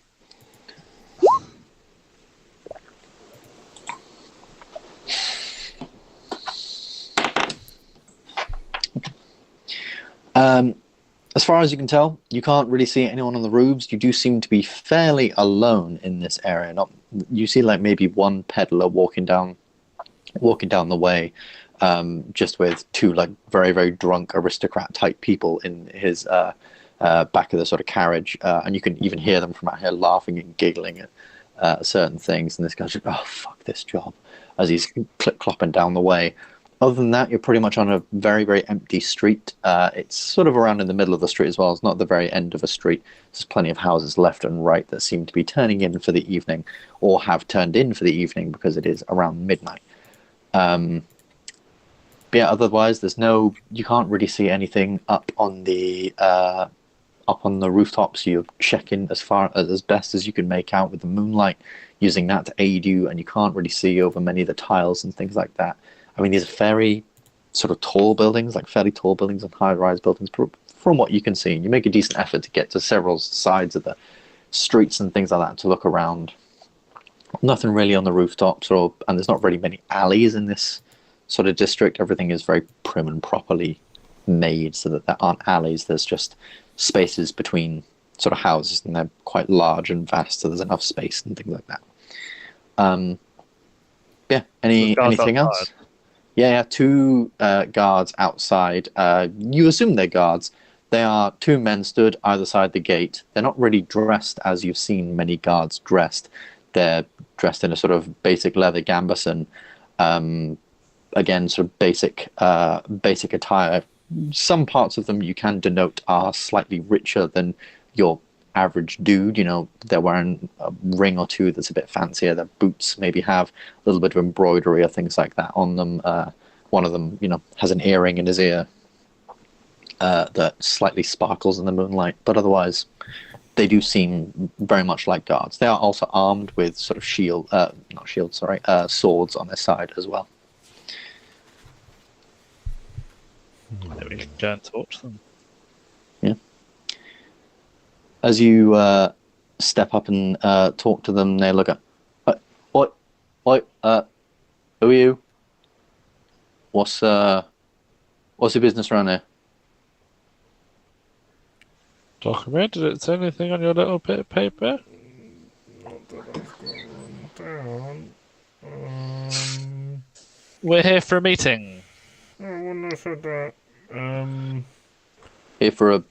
A: As far as you can tell, you can't really see anyone on the roofs. You do seem to be fairly alone in this area. You see like maybe one peddler walking down the way, just with 2 like very, very drunk aristocrat type people in his back of the sort of carriage, and you can even hear them from out here laughing and giggling at certain things. And this guy's like, "Oh, fuck this job," as he's clip-clopping down the way. Other than that, you're pretty much on a very, very empty street. It's sort of around in the middle of the street as well. It's not the very end of a street. There's plenty of houses left and right that seem to be turning in for the evening, or have turned in for the evening because it is around midnight. But yeah, otherwise, you can't really see anything up on the rooftops. You're checking as best as you can make out with the moonlight, using that to aid you, and you can't really see over many of the tiles and things like that. I mean, these are very sort of tall buildings, like fairly tall buildings and high-rise buildings, from what you can see. And you make a decent effort to get to several sides of the streets and things like that to look around. Nothing really on the rooftops, and there's not really many alleys in this sort of district. Everything is very prim and properly made so that there aren't alleys. There's just spaces between sort of houses, and they're quite large and vast, so there's enough space and things like that. Yeah, anything else? Yeah, 2 guards outside. You assume they're guards. They are 2 men stood either side the gate. They're not really dressed as you've seen many guards dressed. They're dressed in a sort of basic leather gambeson. Again, sort of basic attire. Some parts of them you can denote are slightly richer than your average dude. They're wearing a ring or two that's a bit fancier. Their boots maybe have a little bit of embroidery or things like that on them. One of them, has an earring in his ear that slightly sparkles in the moonlight. But otherwise, they do seem very much like guards. They are also armed with sort of swords on their side as well.
B: Maybe we should go and talk to them.
A: Yeah. As you step up and talk to them, they look at, who are you? What's your business around here?
B: Dokrumir, did it say anything on your little bit of paper?
D: Not that I've got one down.
B: We're here for a meeting.
D: I wouldn't have said that.
A: Here for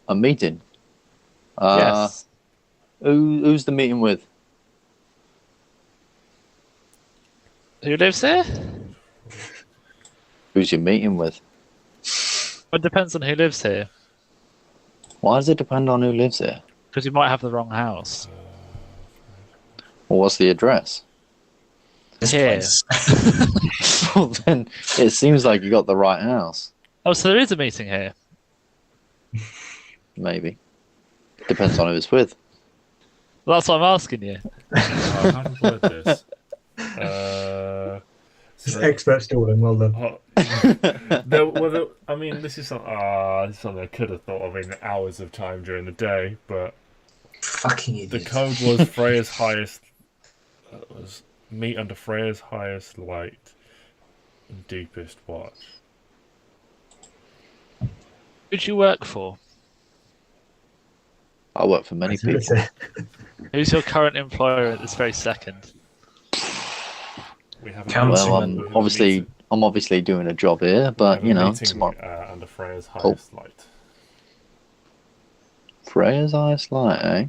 A: a meeting?
B: Yes.
A: Who's the meeting with?
B: Who lives here?
A: Who's your meeting with?
B: It depends on who lives here.
A: Why does it depend on who lives here?
B: Because you might have the wrong house.
A: Or what's the address?
C: This
B: Here.
C: place.
A: Well, then it seems like you got the right house.
B: Oh, so there is a meeting here.
A: Maybe. Depends on who it's with.
B: Well, that's what I'm asking you.
D: How do you word this?
E: It's expert stalling. Well done.
D: I mean, this is something I could have thought of in hours of time during the day, but
C: Fucking idiot.
D: the code was Freya's highest. Was meet under Freya's highest light and deepest watch.
B: Who'd you work for?
A: I work for many people.
B: Who's your current employer at this very second?
D: We have
C: Councilman.
A: Well, I'm obviously doing a job here, but
D: tomorrow under Freya's highest light.
A: Freya's highest light, eh?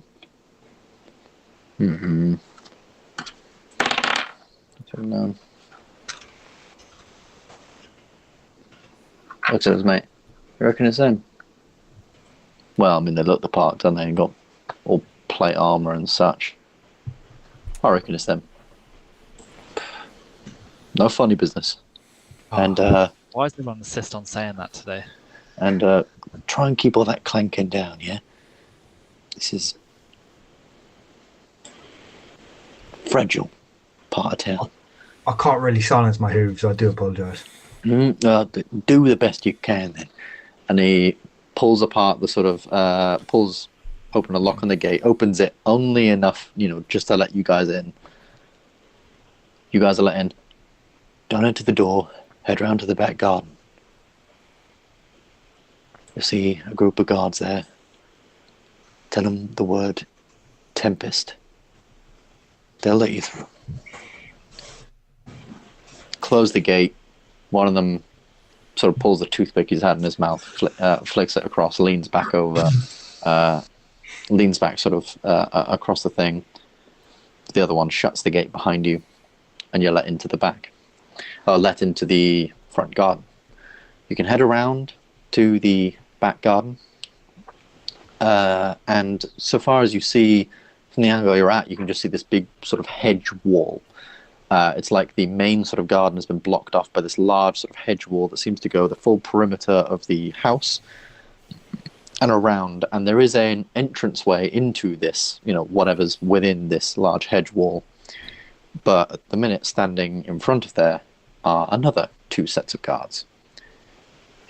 A: Mm-hmm. No. Looks at us, mate. You reckon it's them? Well, I mean, they look the part, don't they? And got all plate armor and such. I reckon it's them. No funny business. And
B: Why does everyone insist on saying that today?
A: and try and keep all that clanking down, yeah? This is fragile part of town.
E: I can't really silence my hooves. I do apologise.
A: Do the best you can then. And he pulls apart the sort of pulls open a lock on the gate, opens it only enough, just to let you guys in. You guys are let in. Don't enter the door. Head round to the back garden. You'll see a group of guards there. Tell them the word Tempest. They'll let you through. Close the gate. One of them sort of pulls the toothpick he's had in his mouth, flicks it across, leans back over, leans back sort of across the thing. The other one shuts the gate behind you, and you're let into the back. Let into the front garden. You can head around to the back garden, and so far as you see from the angle you're at, you can just see this big sort of hedge wall. It's like the main sort of garden has been blocked off by this large sort of hedge wall that seems to go the full perimeter of the house and around. And there is an entranceway into this, whatever's within this large hedge wall. But at the minute, standing in front of there are another two sets of guards.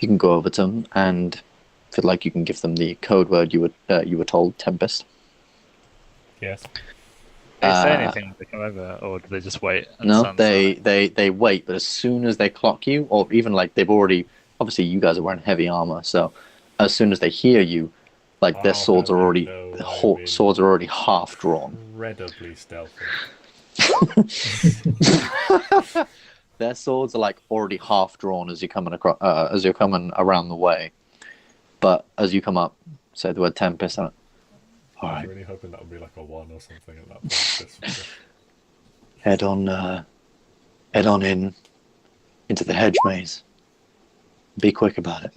A: You can go over to them and feel like you can give them the code word you were told, Tempest.
D: Yes.
B: Do they say anything when they come over, or do they just wait? And
A: No,
B: stand
A: they wait, but as soon as they clock you, or even like they've already, obviously you guys are wearing heavy armor, so as soon as they hear you, like their swords are already swords are already half drawn.
D: Incredibly stealthy.
A: Their swords are like already half drawn as you're coming across, as you're coming around the way. But as you come up, say the word Tempest. All
D: I
A: right.
D: was really hoping that would be like a 1 or something at that point.
A: Head on into the Hedge Maze. Be quick about it.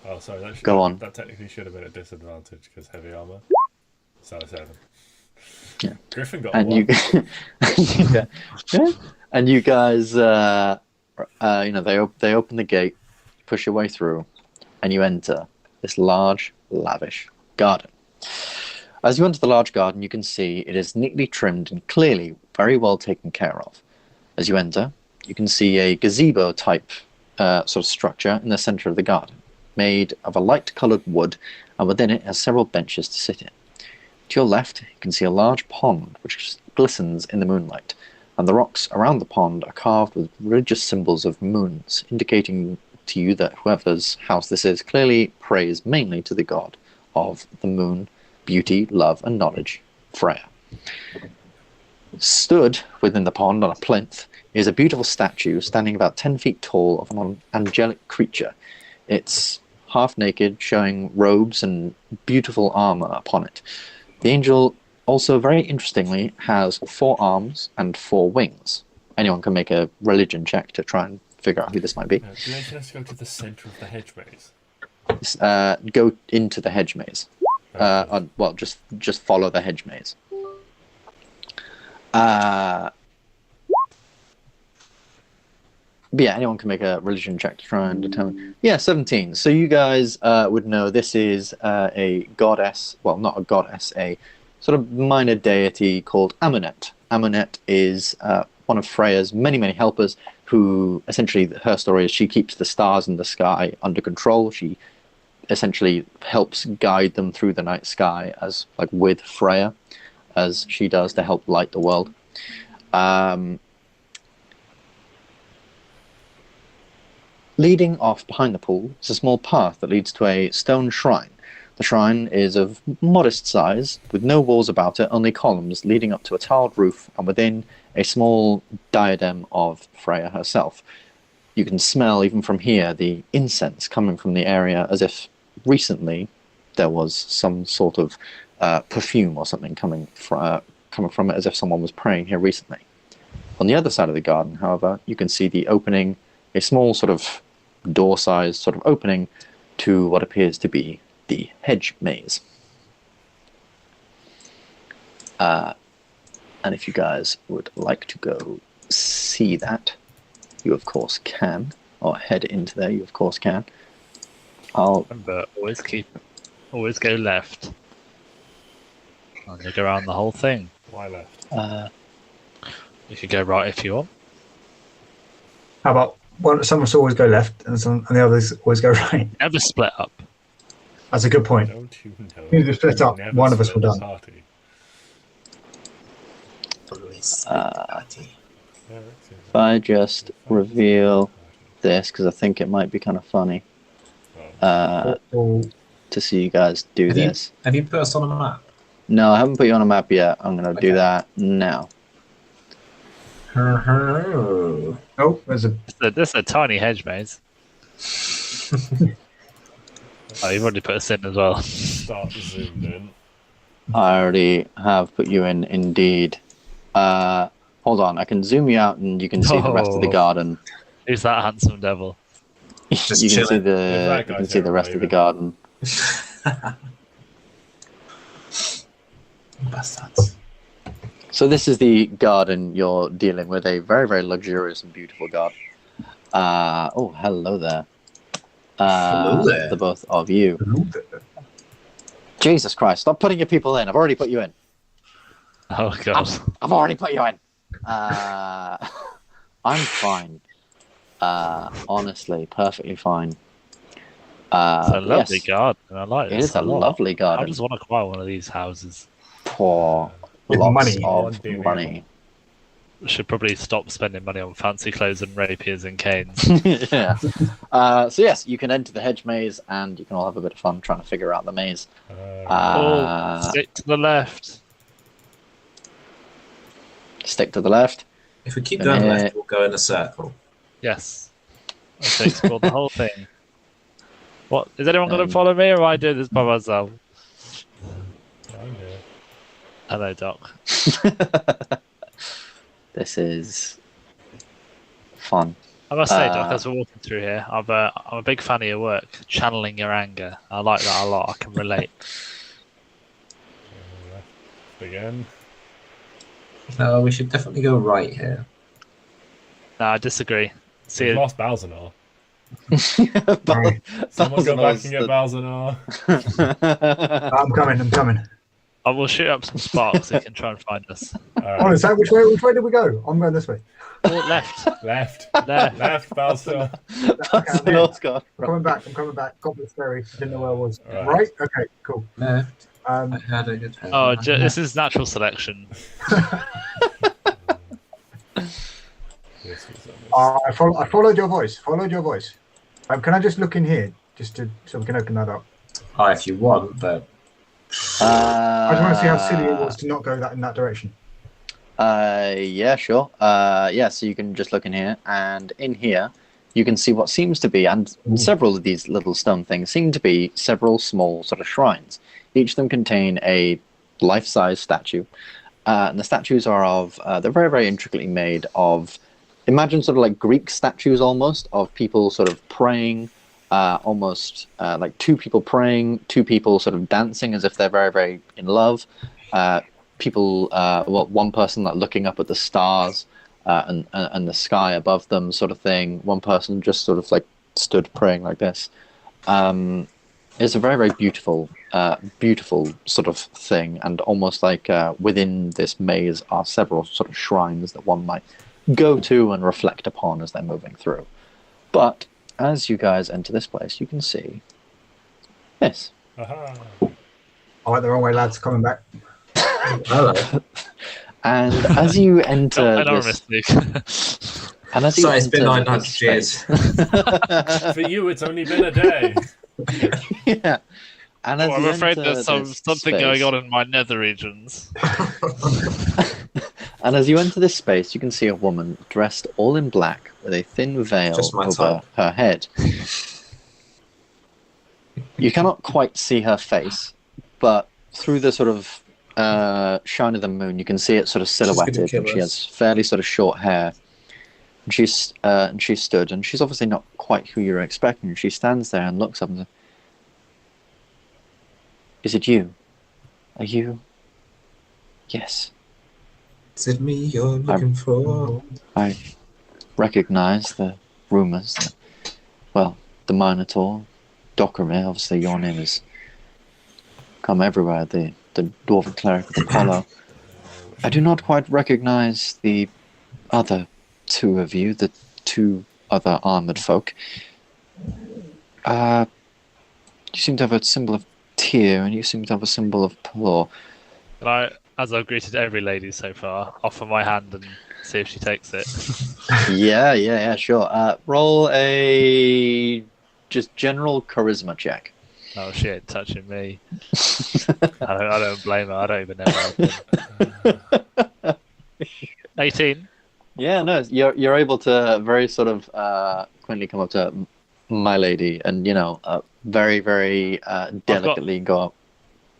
D: Oh, sorry.
A: Go on.
D: That technically should have been a disadvantage because heavy armor. So 7.
A: Yeah.
D: Griffin got
A: And
D: 1.
A: and you guys, they open the gate, push your way through, and you enter this large, lavish garden. As you enter the large garden, you can see it is neatly trimmed and clearly very well taken care of. As you enter, you can see a gazebo-type sort of structure in the center of the garden, made of a light-colored wood, and within it has several benches to sit in. To your left, you can see a large pond which glistens in the moonlight, and the rocks around the pond are carved with religious symbols of moons, indicating to you that whoever's house this is clearly prays mainly to the god of the moon, beauty, love, and knowledge, Freya. Stood within the pond on a plinth is a beautiful statue standing about 10 feet tall of an angelic creature. It's half naked, showing robes and beautiful armor upon it. The angel also, very interestingly, has 4 arms and 4 wings. Anyone can make a religion check to try and figure out who this might be.
D: Do you have to go to the center of the hedge maze?
A: Go into the hedge maze. Well, just follow the hedge maze. But yeah, anyone can make a religion check to try and determine. Yeah, 17. So you guys would know this is a goddess. Well, not a goddess, a sort of minor deity called Amunet. Amunet is one of Freya's many, many helpers, who essentially, her story is she keeps the stars in the sky under control. She essentially helps guide them through the night sky as like with Freya, as she does to help light the world. Leading off behind the pool is a small path that leads to a stone shrine. The shrine is of modest size, with no walls about it, only columns leading up to a tiled roof, and within a small diadem of Freya herself. You can smell, even from here, the incense coming from the area, as if recently there was some sort of perfume or something coming from it, as if someone was praying here recently. On the other side of the garden, however, you can see the opening, a small sort of door-sized sort of opening to what appears to be the Hedge Maze. And if you guys would like to go see that, you of course can, or head into there, you of course can.
B: Remember, always go left. And you go around the whole thing.
D: Why left?
B: You could go right if you want.
E: How about some of us always go left and the others always go right?
B: Never split up.
E: That's a good point.
D: Don't you know?
E: If you split up,
D: Never
E: one of us will
D: split a
E: die.
D: party.
A: If I just reveal this, because I think it might be kind of funny to see you guys do this.
C: Have you put us on a map?
A: No, I haven't put you on a map yet. I'm going to do that now.
E: Oh, there's a...
B: This is a tiny hedge maze. Oh, you've already put us in as well.
D: Start zoomed in.
A: I already have put you in, indeed. Hold on, I can zoom you out and you can see the rest of the garden.
B: Who's that handsome devil?
A: You can see the rest of the garden.
C: Bastards.
A: So this is the garden you're dealing with, a very, very luxurious and beautiful garden. Oh, hello there.
C: Hello there.
A: The both of you. Jesus Christ, stop putting your people in. I've already put you in.
B: Oh, God.
A: I've already put you in. I'm fine. Honestly, perfectly fine.
B: It's a lovely garden. I like it.
A: It is a lovely garden.
B: I just want to acquire one of these houses.
A: For
E: With
A: lots
E: money.
A: of money.
B: Should probably stop spending money on fancy clothes and rapiers and canes.
A: Yeah. So yes, you can enter the hedge maze, and you can all have a bit of fun trying to figure out the maze.
B: Stick to the left.
A: Stick to the left.
C: If we keep going left, we'll go in a circle.
B: Yes. Let's explore the whole thing. What? Is anyone going to follow me, or am I doing this by myself?
D: I'm here.
B: Hello, Doc.
A: This is fun.
B: I must say, Doc, as we're walking through here, I'm a big fan of your work, channeling your anger. I like that a lot. I can relate.
D: Left again.
C: No, we should definitely go right here.
B: No, I disagree. See,
D: We've lost Balzanor.
E: Right.
D: Someone go back
A: Balzanor's
D: and get
A: the-
D: Balzanor.
E: I'm coming.
B: I will shoot up some sparks so you can try and find us.
E: Oh, so which way did we go? I'm going this way.
B: Oh, left.
D: Left.
B: Left.
D: Left, Balzanor.
A: Balzanor's gone.
E: I'm coming back. Goblet Ferry. Didn't know where I was.
D: Right.
E: Right? Okay, cool.
C: Left. I
E: Um,
C: had a good time.
B: Oh, this is natural selection.
D: This was almost-
E: I followed your voice. Can I just look in here, so we can open that up?
C: Oh, if you want, but
E: I just want to see how silly it was to not go in that direction.
A: Yeah, sure. Yeah, so you can just look in here, and in here you can see what seems to be, and several of these little stone things seem to be several small sort of shrines. Each of them contain a life-size statue, and the statues are of, they're very, very intricately made of, imagine sort of like Greek statues almost, of people sort of praying, almost like two people praying, two people sort of dancing as if they're very, very in love. People, one person like looking up at the stars and the sky above them, sort of thing. One person just sort of like stood praying like this. It's a very, very beautiful, beautiful sort of thing, and almost like within this maze are several sort of shrines that one might go to and reflect upon as they're moving through. But as you guys enter this place, you can see this.
D: Aha.
E: I went the wrong way, lads. Coming back.
C: hello.
A: And as you enter
B: Enormous,
A: this,
B: Luke.
A: and as you
C: Sorry, it's been
A: enter
C: 900
A: this
C: years.
A: space-
D: For you, it's only been a day.
A: yeah. And as
B: I'm
A: you
B: afraid
A: enter
B: there's
A: this
B: something
A: space-
B: going on in my nether regions.
A: And as you enter this space, you can see a woman dressed all in black with a thin veil
C: Just my
A: over
C: type.
A: her head. You cannot quite see her face, but through the sort of shine of the moon, you can see it sort of
C: gonna
A: silhouetted.
C: kill
A: And she
C: us.
A: has fairly sort of short hair. And she stood, and she's obviously not quite who you're expecting. She stands there and looks up and says, "Is it you? Are you?" "Yes.
C: Is it me you're looking for?
A: I recognize the rumors that, well, the Minotaur, Dokrumir, obviously your name has come everywhere, the dwarven cleric of Apollo. I do not quite recognize the other two of you, the two other armored folk. You seem to have a symbol of Tyr, and you seem to have a symbol of Pelor.
B: Can I, as I've greeted every lady so far, offer my hand and see if she takes it?
A: Yeah, sure. Roll a just general charisma check.
B: Oh, she ain't touching me. I don't blame her. I don't even know her. 18.
A: Yeah, no, you're able to very sort of quickly come up to my lady, and very, very delicately go up,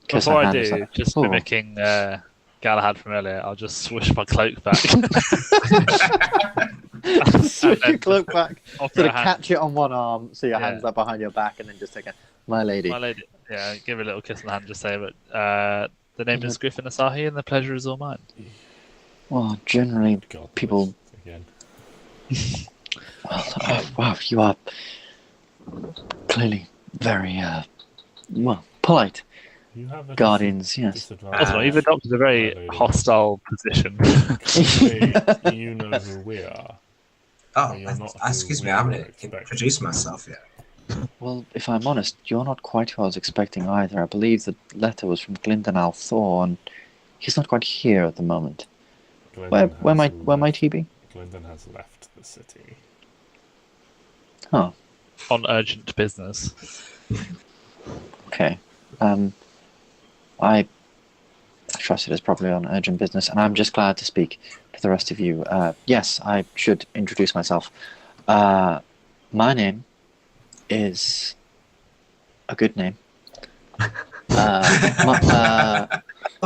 A: kiss
B: Before
A: her
B: I
A: hand. It's
B: do,
A: like,
B: just
A: "Oh."
B: mimicking Galahad from earlier, I'll just swish my cloak back.
A: Switch your cloak back,
B: Offer
A: sort
B: a
A: of
B: hand.
A: catch it on one arm, so your
B: Yeah.
A: hands are behind your back, and then just take a my lady.
B: My lady, yeah, give her a little kiss on the hand, just say, but the name is Griffin Asahi, and the pleasure is all mine.
A: Well, generally,
D: God,
A: people.
D: again.
A: Well, wow, you are clearly very polite
D: You have a
A: guardians. Yes.
D: disadvantage.
B: Also, you've adopted a very
D: My lady.
B: hostile position.
D: Clearly, you know who we are.
C: Oh,
D: You're not
C: excuse
D: who
C: me,
D: we
C: I
D: were
C: haven't
D: expecting.
C: introduced myself yet.
A: Well, if I'm honest, you're not quite who I was expecting either. I believe the letter was from Glyndon Thor, and he's not quite here at the moment. Where might he be?
D: Glyndon has left the city.
A: Oh,
B: On urgent business.
A: okay. I trust it is probably on urgent business, and I'm just glad to speak to the rest of you. Yes, I should introduce myself. My name is a good name.
E: Hello,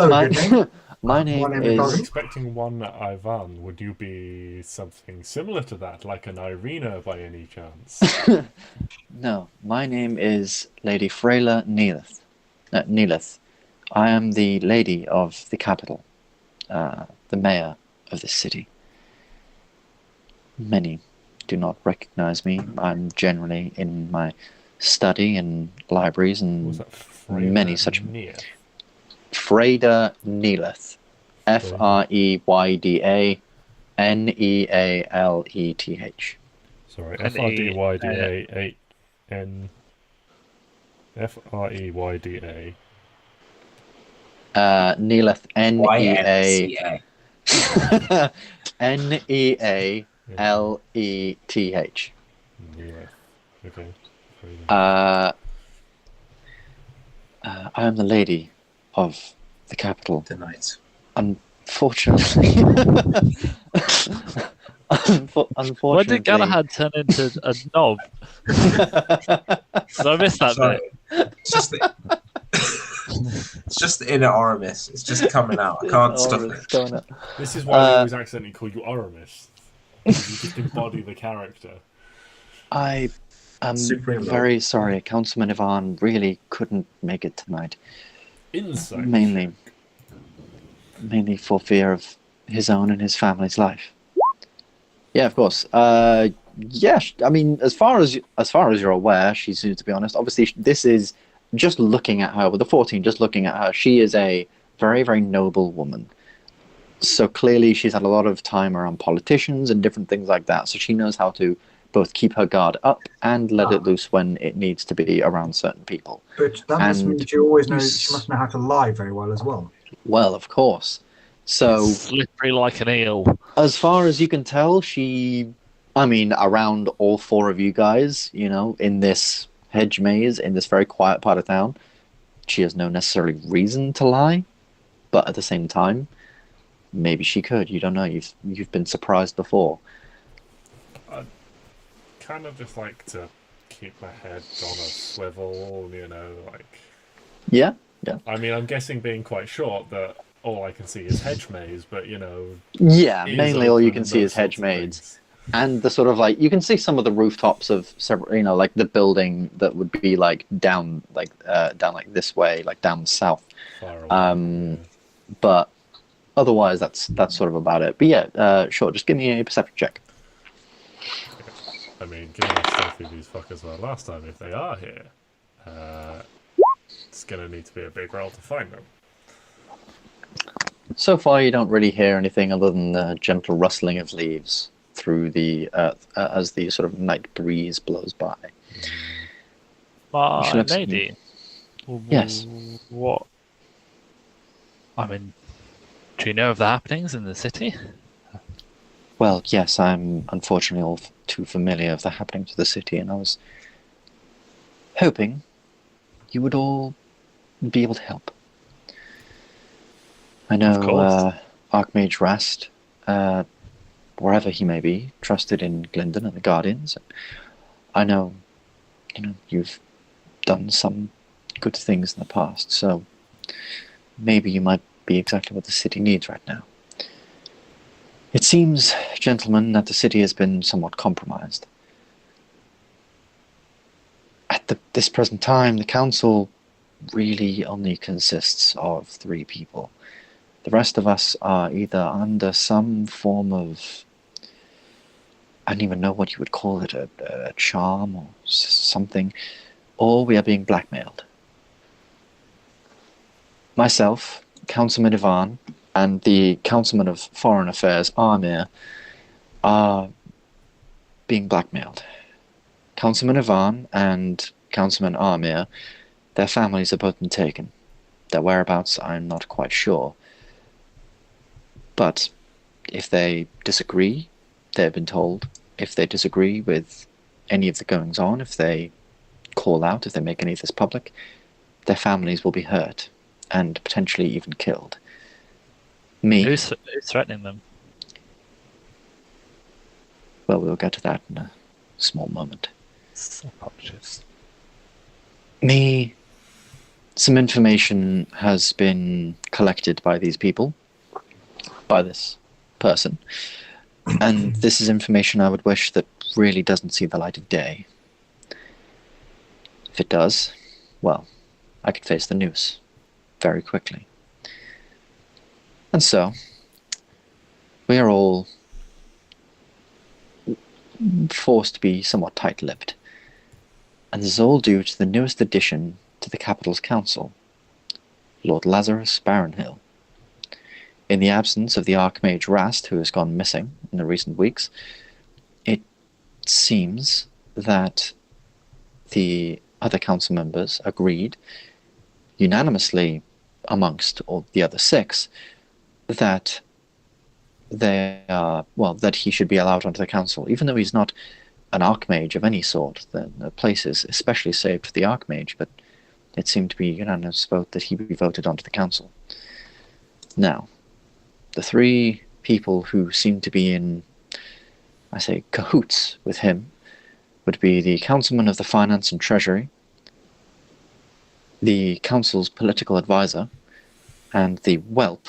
A: My,
E: good name.
A: My
E: My
A: name
E: name is
D: I was
A: is...
E: Dokrumir.
D: expecting one Ivan. Would you be something similar to that, like an Irina by any chance?
A: No, my name is Lady Freyla Neelith. Neelith. I am the lady of the capital, the mayor of this city. Many do not recognize me. I'm generally in my study and libraries
D: What was
A: and
D: that? Freyla
A: many such...
D: Neer.
A: Freyda Neelith. Freyda Nealeth.
D: Sorry,
B: N-E-A-L.
D: Freyda.
A: Neelith.
C: YMCA.
A: Nealeth.
D: Neer. Okay.
A: I am the lady of the capital.
C: Tonight.
A: Unfortunately, unfortunately,
B: When did Galahad turn into a knob? Did I miss that
C: Sorry.
B: bit?
C: It's just the, it's just the inner Aramis. It's just coming out. I can't stop it.
A: Going up.
D: This is why they always accidentally call you Aramis. You just embody the character.
A: I am
C: Supreme
A: very sorry. Councilman Ivan really couldn't make it tonight.
D: Insight.
A: Mainly for fear of his own and his family's life. Yeah, of course. Yeah, I mean, as far as you're aware, she seems to be honest. Obviously, this is just looking at her with the 14. Just looking at her, she is a very, very noble woman. So clearly, she's had a lot of time around politicians and different things like that. So she knows how to both keep her guard up and let it loose when it needs to be around certain people.
E: But that must mean
A: And
E: she always knows. She must know how to lie very well as well.
A: Well, of course. So,
B: Slippery like an eel.
A: as far as you can tell, around all four of you guys, in this hedge maze, in this very quiet part of town, she has no necessarily reason to lie, but at the same time, maybe she could. You don't know. You've been surprised before.
D: I kind of just like to keep my head on a swivel,
A: Yeah.
D: I mean, I'm guessing being quite short that all I can see is Hedge Maze, but
A: Yeah,
D: it is
A: mainly all you
D: open
A: can
D: and
A: see
D: those
A: is hedge
D: sorts of
A: maze.
D: things.
A: And the sort of you can see some of the rooftops of several, like the building that would be down this way, like down south.
D: Far away.
A: But otherwise, that's sort of about it. But yeah, sure. Just give me a perception check.
D: I mean, given how stealthy these fuckers were last time, if they are here, it's gonna need to be a big roll to find them.
A: So far, you don't really hear anything other than the gentle rustling of leaves through the earth as the sort of night breeze blows by.
B: My
A: She looks-
B: lady.
A: Yes.
B: What? I mean, do you know of the happenings in the city?
A: Well, yes, I'm unfortunately all too familiar with the happenings of the city, and I was hoping you would all be able to help. I know
B: Of course.
A: Archmage Rast, wherever he may be, trusted in Glyndon and the Guardians. I know, you've done some good things in the past, so maybe you might be exactly what the city needs right now. It seems, gentlemen, that the city has been somewhat compromised. At this present time, the council really only consists of 3 people. The rest of us are either under some form of, I don't even know what you would call it, a charm or something, or we are being blackmailed. Myself, Councilman Ivan, and the Councilman of Foreign Affairs, Aasimar, are being blackmailed. Councilman Ivan and Councilman Aasimar, their families have both been taken. Their whereabouts, I'm not quite sure. But if they disagree, they've been told, if they disagree with any of the goings-on, if they call out, if they make any of this public, their families will be hurt and potentially even killed. Me,
B: Who's threatening them?
A: well, we'll get to that in a small moment.
B: Apologies.
A: Me, some information has been collected by these people by this person. And this is information I would wish that really doesn't see the light of day. If it does, well, I could face the noose very quickly. And so, we are all forced to be somewhat tight-lipped. And this is all due to the newest addition to the capital's council, Lord Lazarus Barrenhill. In the absence of the Archmage Rast, who has gone missing in the recent weeks, it seems that the other council members agreed, unanimously amongst all the other 6, that that he should be allowed onto the council, even though he's not an Archmage of any sort. The place is especially saved for the Archmage, but it seemed to be a unanimous vote that he be voted onto the council. Now, the 3 people who seem to be in, I say, cahoots with him would be the councilman of the finance and treasury, the council's political advisor, and the whelp,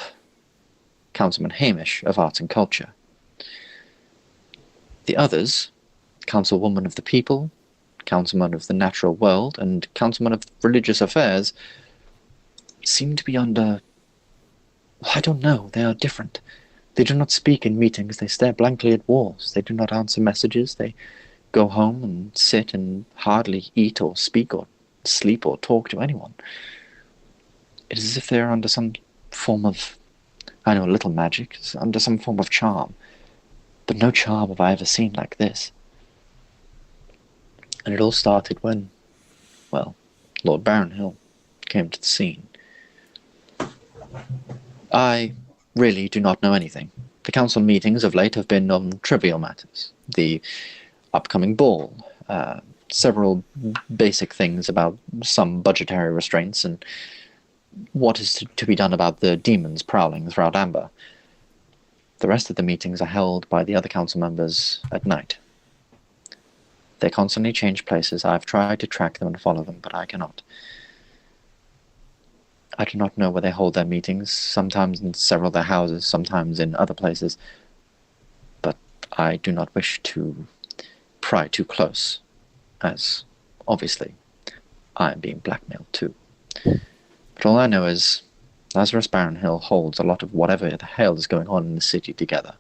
A: Councilman Hamish of arts and culture. The others, councilwoman of the people, councilman of the natural world, and councilman of religious affairs, seem to be under... I don't know, they are different. They do not speak in meetings, they stare blankly at walls, they do not answer messages, they go home and sit and hardly eat or speak or sleep or talk to anyone. It is as if they are under some form of, I know, a little magic, under some form of charm. But no charm have I ever seen like this. And it all started when, well, Lord Barrenhill came to the scene. I really do not know anything. The council meetings of late have been on trivial matters. The upcoming ball, several basic things about some budgetary restraints, and what is to be done about the demons prowling throughout Ambyr. The rest of the meetings are held by the other council members at night. They constantly change places. I've tried to track them and follow them, but I cannot. I do not know where they hold their meetings, sometimes in several of their houses, sometimes in other places, but I do not wish to pry too close, as, obviously, I am being blackmailed too. But all I know is Lazarus Barrenhill holds a lot of whatever the hell is going on in the city together.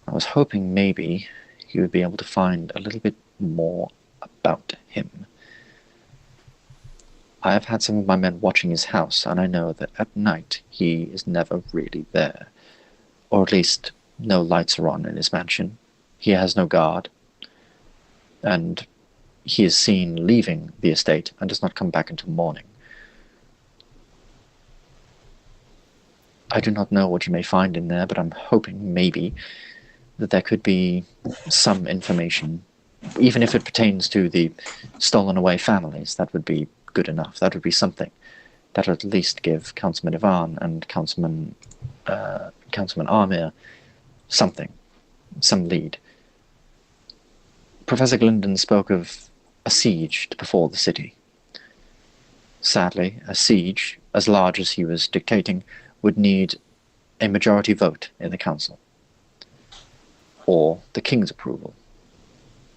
A: I was hoping maybe you would be able to find a little bit more about him. I have had some of my men watching his house, and I know that at night he is never really there. Or at least no lights are on in his mansion. He has no guard. And he is seen leaving the estate and does not come back until morning. I do not know what you may find in there, but I'm hoping maybe that there could be some information, even if it pertains to the stolen away families. That would be good enough. That would be something. That would at least give Councilman Ivan and Councilman Aasimar something, some lead. Professor Glendon spoke of a siege to befall the city. Sadly, a siege, as large as he was dictating, would need a majority vote in the council, or the king's approval,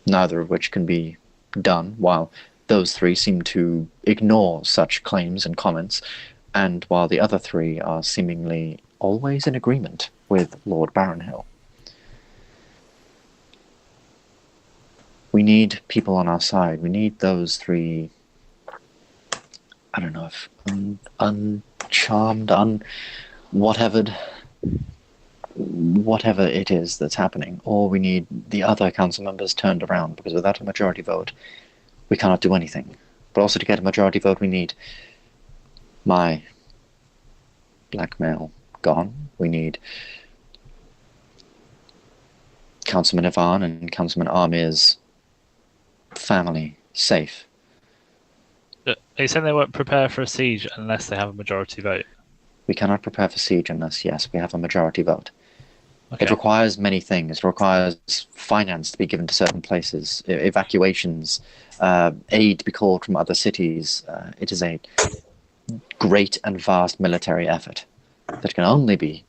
A: neither of which can be done while those 3 seem to ignore such claims and comments, and while the other 3 are seemingly always in agreement with Lord Barrenhill. We need people on our side. We need those 3, I don't know if uncharmed, whatever it is that's happening, or we need the other council members turned around, because without a majority vote, we cannot do anything. But also to get a majority vote, we need my blackmail gone. We need Councilman Ivan and Councilman Aamir's family safe.
B: Are you saying they won't prepare for a siege unless they have a majority vote?
A: We cannot prepare for siege unless, yes, we have a majority vote.
B: Okay.
A: It requires many things. It requires finance to be given to certain places, evacuations, aid to be called from other cities. It is a great and vast military effort that can only be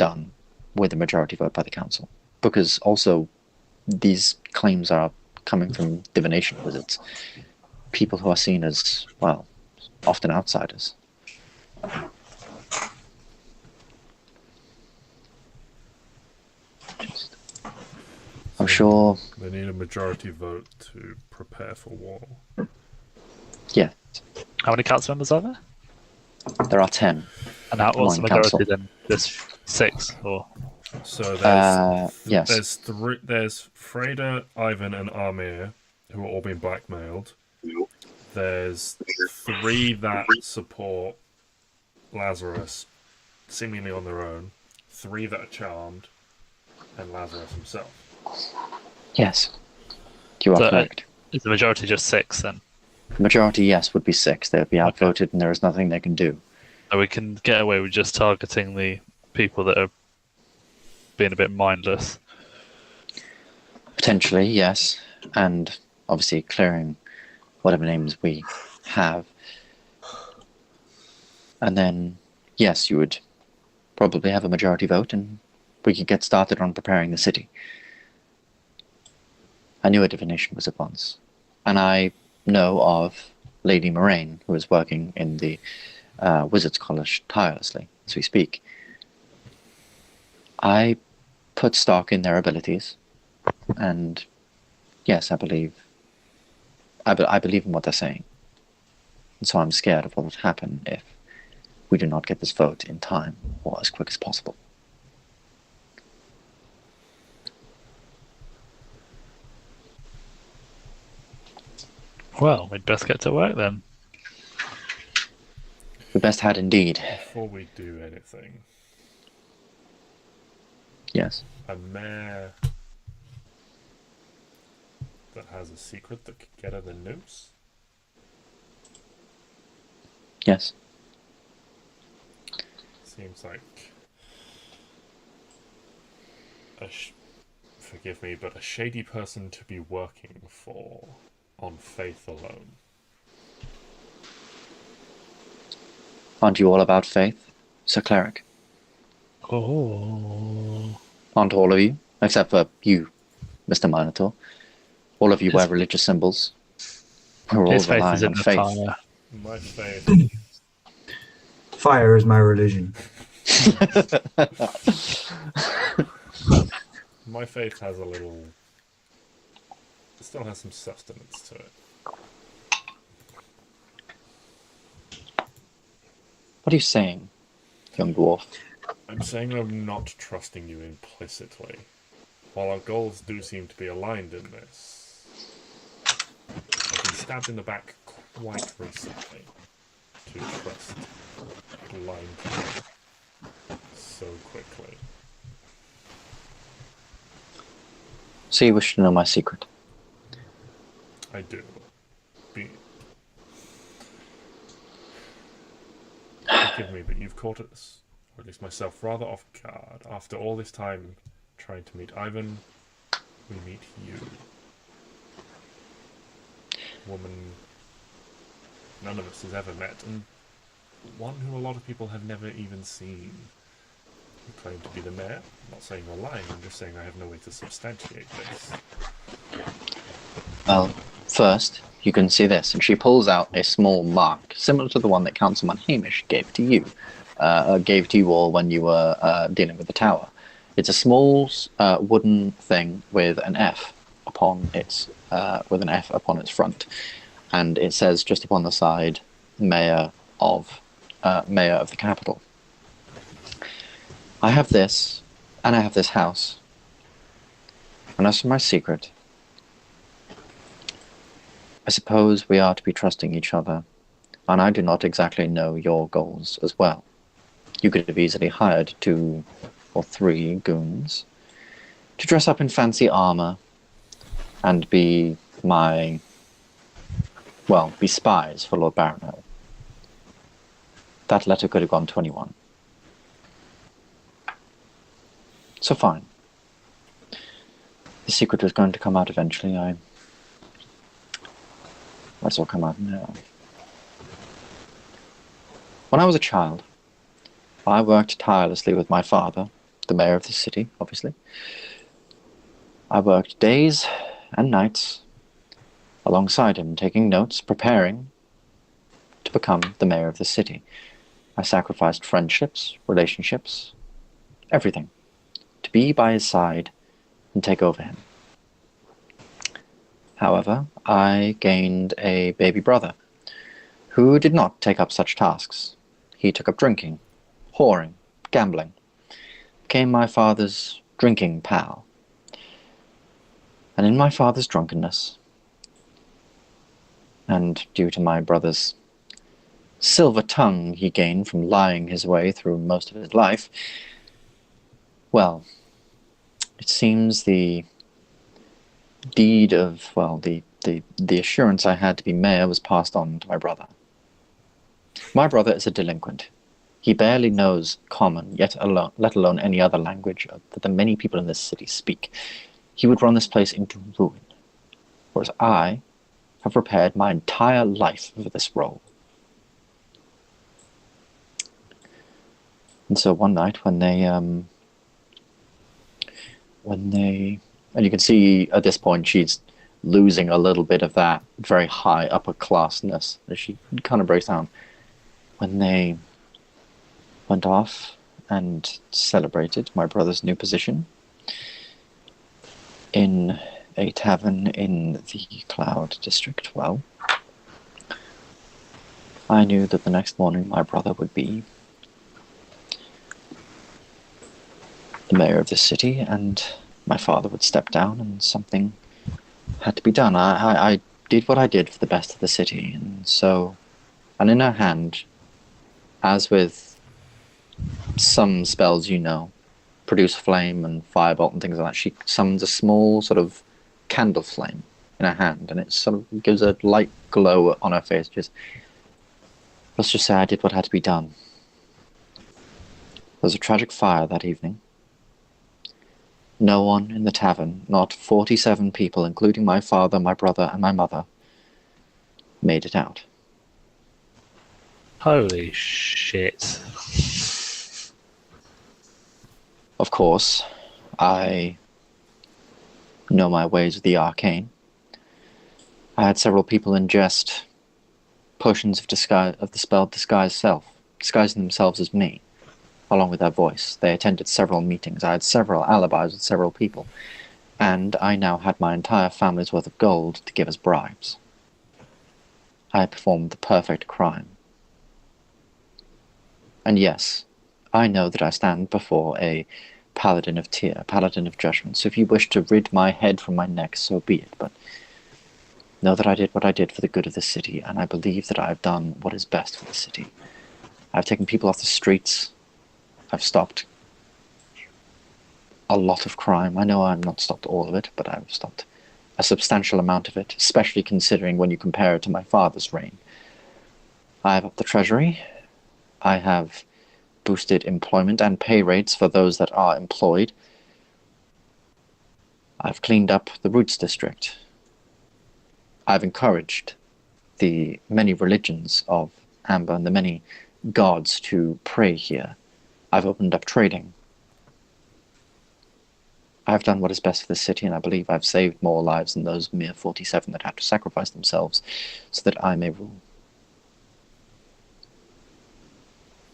A: done with a majority vote by the council, because also these claims are coming from divination wizards, people who are seen as, well, often outsiders. I'm sure.
D: They need a majority vote to prepare for war.
A: Yeah,
B: How many council members are there?
A: there are 10.
B: And what's the
A: One
B: majority
A: council.
B: then? Just 6 or
D: So there's
A: Yes.
D: there's three. There's Freda, Ivan, and Ambyr, who are all being blackmailed. There's 3 that support Lazarus, seemingly on their own. 3 that are charmed, and Lazarus himself.
A: Yes, you are
B: So,
A: correct.
B: is the majority just 6 then?
A: The majority, yes, would be 6. They would be outvoted, and there is nothing they can do.
B: So we can get away with just targeting the people that are being a bit mindless.
A: Potentially, yes, and obviously clearing whatever names we have. And then, yes, you would probably have a majority vote, and we could get started on preparing the city. I knew a divination was at once, and I know of Lady Moraine, who is working in the Wizards College tirelessly as we speak. I put stock in their abilities, and yes, I believe in what they're saying. And so I'm scared of what would happen if we do not get this vote in time or as quick as possible.
B: Well, we'd best get to work then.
A: We best had indeed.
D: Before we do anything,
A: Yes.
D: a mare that has a secret that could get her the noose.
A: Yes.
D: Seems like forgive me, but a shady person to be working for on faith alone.
A: Aren't you all about faith, Sir Cleric?
B: Oh.
A: Aren't all of you? Except for you, Mr. Minotaur. All of you wear religious symbols. We're all
B: His faith
A: relying
B: is in
A: on
B: the
A: faith.
B: fire.
D: My faith.
E: Fire is my religion.
D: My faith has a little. It still has some sustenance to it.
A: What are you saying, young dwarf?
D: I'm saying I'm not trusting you implicitly. While our goals do seem to be aligned in this, I've been stabbed in the back quite recently to trust blindly so quickly.
A: So you wish to know my secret?
D: I do. Forgive me, but you've caught us, or at least myself, rather off guard. After all this time trying to meet Ivan, we meet you. Woman none of us has ever met, and one who a lot of people have never even seen. You claim to be the mayor. I'm not saying you're lying, I'm just saying I have no way to substantiate this.
A: Well, first, you can see this, and she pulls out a small mark, similar to the one that Councilman Hamish gave to you, all when you were dealing with the tower. It's a small wooden thing with an F upon its front, and it says just upon the side, Mayor of the capital. I have this, and I have this house. And as for my secret, I suppose we are to be trusting each other, and I do not exactly know your goals as well. You could have easily hired 2 or 3 goons to dress up in fancy armor and be be spies for Lord Baronel. That letter could have gone 21. So fine. The secret was going to come out eventually. Let's all come out now. When I was a child, I worked tirelessly with my father the mayor of the city, obviously. I worked days and nights alongside him, taking notes, preparing to become the mayor of the city. I sacrificed friendships, relationships, everything, to be by his side and take over him. However, I gained a baby brother who did not take up such tasks. He took up drinking, whoring, gambling, became my father's drinking pal. And in my father's drunkenness, and due to my brother's silver tongue he gained from lying his way through most of his life, well, it seems the deed of, well, the assurance I had to be mayor was passed on to my brother. My brother is a delinquent. He barely knows common, let alone any other language that the many people in this city speak. He would run this place into ruin, whereas I have prepared my entire life for this role. And so one night when they, and you can see at this point she's losing a little bit of that very high upper classness as she kind of breaks down. When they went off and celebrated my brother's new position in a tavern in the Cloud District, well, I knew that the next morning my brother would be the mayor of the city, and my father would step down, and something had to be done. I did what I did for the best of the city, and in her hand, as with some spells produce flame and firebolt and things like that, she summons a small sort of candle flame in her hand, and it sort of gives a light glow on her face. Let's just say I did what had to be done. There was a tragic fire that evening. No one in the tavern, not 47 people, including my father, my brother, and my mother, made it out.
B: Holy shit.
A: Of course, I know my ways with the arcane. I had several people ingest potions of the spell Disguise Self, disguising themselves as me, along with their voice. They attended several meetings. I had several alibis with several people, and I now had my entire family's worth of gold to give as bribes. I performed the perfect crime. And yes, I know that I stand before a Paladin of Tyr, Paladin of Judgment, so if you wish to rid my head from my neck, so be it, but know that I did what I did for the good of the city, and I believe that I have done what is best for the city. I've taken people off the streets. I've stopped a lot of crime. I know I've not stopped all of it, but I've stopped a substantial amount of it, especially considering when you compare it to my father's reign. I have upped the treasury. I have boosted employment and pay rates for those that are employed. I've cleaned up the Roots District. I've encouraged the many religions of Ambyr and the many gods to pray here. I've opened up trading. I've done what is best for the city, and I believe I've saved more lives than those mere 47 that have to sacrifice themselves so that I may rule.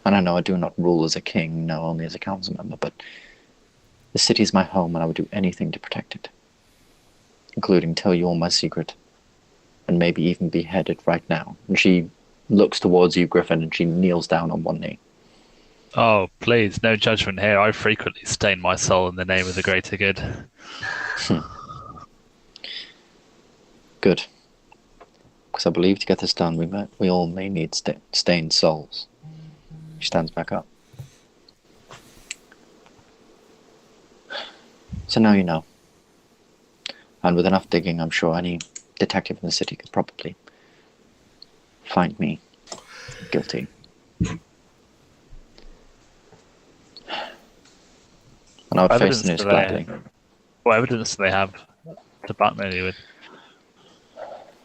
A: And I know I do not rule as a king, no, only as a council member, but the city is my home, and I would do anything to protect it, including tell you all my secret, and maybe even be beheaded right now. And she looks towards you, Griffin, and she kneels down on one knee.
B: Oh, please, no judgment here. I frequently stain my soul in the name of the greater good.
A: Good. Because I believe to get this done, we all may need stained souls. She stands back up. So now you know. And with enough digging, I'm sure any detective in the city could probably find me guilty. And I would face the news gladly.
B: What evidence do they have to blackmail you with?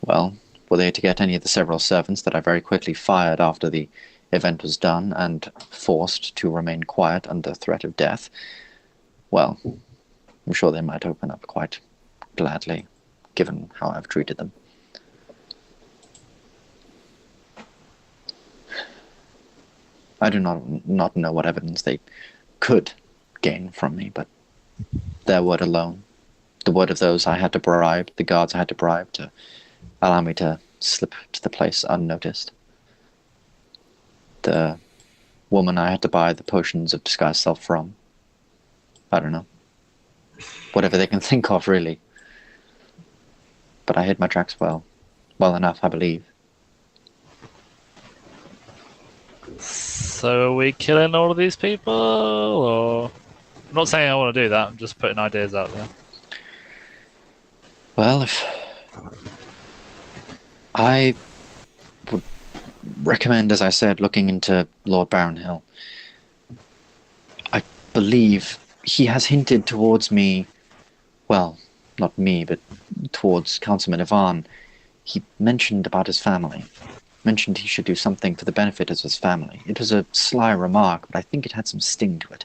A: Well, were they to get any of the several servants that I very quickly fired after the event was done and forced to remain quiet under threat of death, well, I'm sure they might open up quite gladly, given how I've treated them. I do not know what evidence they could gain from me, but their word alone, the word of those I had to bribe, the guards I had to bribe to allow me to slip to the place unnoticed. The woman I had to buy the potions of disguise self from. I don't know. Whatever they can think of, really. But I hid my tracks well enough, I believe.
B: So are we killing all of these people, or... I'm not saying I want to do that, I'm just putting ideas out there.
A: Well, if I would recommend, as I said, looking into Lord Barronhill. I believe he has hinted towards me, well, not me, but towards Councilman Ivan. He mentioned about his family. Mentioned he should do something for the benefit of his family. It was a sly remark, but I think it had some sting to it.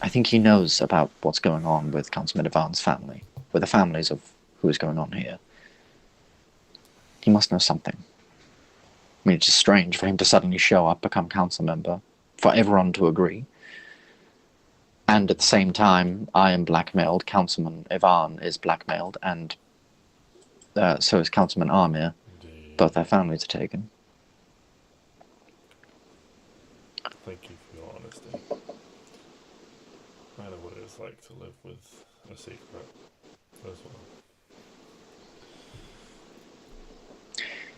A: I think he knows about what's going on with Councilman Ivan's family, with the families of who is going on here. He must know something. I mean, it's just strange for him to suddenly show up, become council member, for everyone to agree. And at the same time, I am blackmailed, Councilman Ivan is blackmailed, and so is Councilman Ambyr. Both their families are taken.
D: Thank you for your honesty. I know what it is like to live with a secret as well.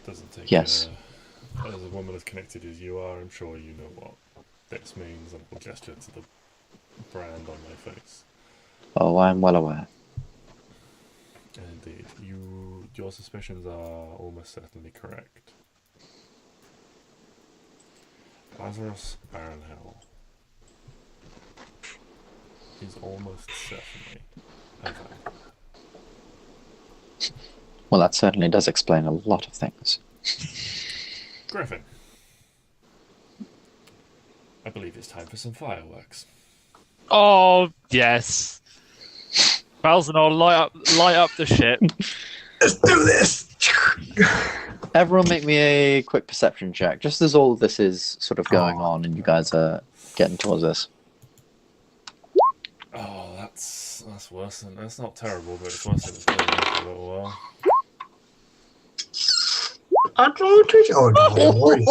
D: Doesn't take
A: Yes.
D: as a woman as connected as you are, I'm sure you know what this means, and will gesture to the brand on my face.
A: Oh, I'm well aware.
D: Indeed. Your suspicions are almost certainly correct. Lazarus Barronhill is almost certainly a vampire.
A: Well, that certainly does explain a lot of things.
D: Griffin, I believe it's time for some fireworks.
B: Oh, yes. Balzanor, light up the ship.
E: Let's do this!
A: Everyone make me a quick perception check, just as all of this is sort of going on and you guys are getting towards this.
D: Oh, that's worse than... That's not terrible, but it's worse than it's been for a little while.
E: Oh no, worries.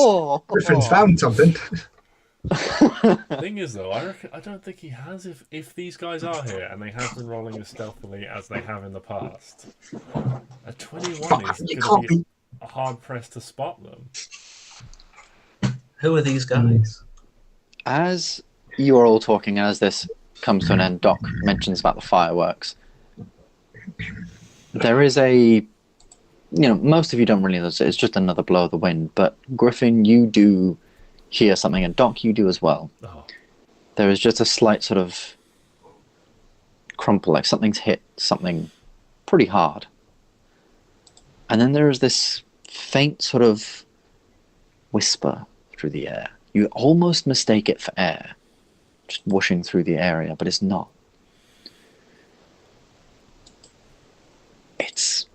E: Griffin's found something.
D: Thing is, though, I don't think he has. If these guys are here and they have been rolling as stealthily as they have in the past, a 21 is going to be hard pressed to spot them.
C: Who are these guys?
A: As you are all talking, as this comes to an end, Doc mentions about the fireworks. There is a... most of you don't really notice it. It's just another blow of the wind. But Griffin, you do hear something, and Doc, you do as well.
D: Oh.
A: There is just a slight sort of crumple, like something's hit something pretty hard. And then there is this faint sort of whisper through the air. You almost mistake it for air, just whooshing through the area, but it's not. It's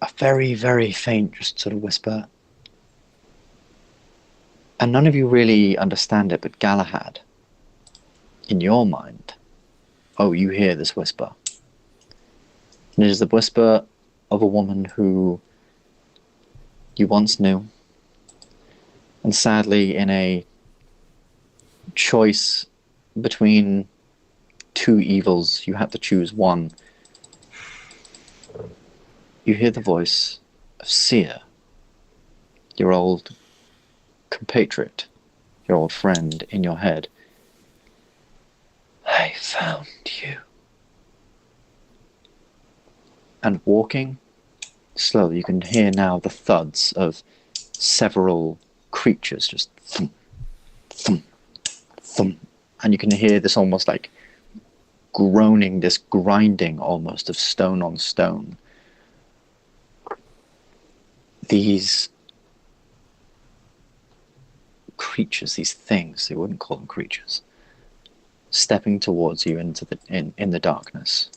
A: a very, very faint, just sort of whisper. And none of you really understand it, but Galahad, in your mind, you hear this whisper. And it is the whisper of a woman who you once knew, and sadly, in a choice between two evils, you have to choose one. You hear the voice of Seer, your old compatriot, your old friend, in your head. I found you. And walking slowly, you can hear now the thuds of several creatures just thump, thump, thump. And you can hear this almost like groaning, this grinding almost of stone on stone. These creatures, these things, they wouldn't call them creatures, stepping towards you into the in the darkness.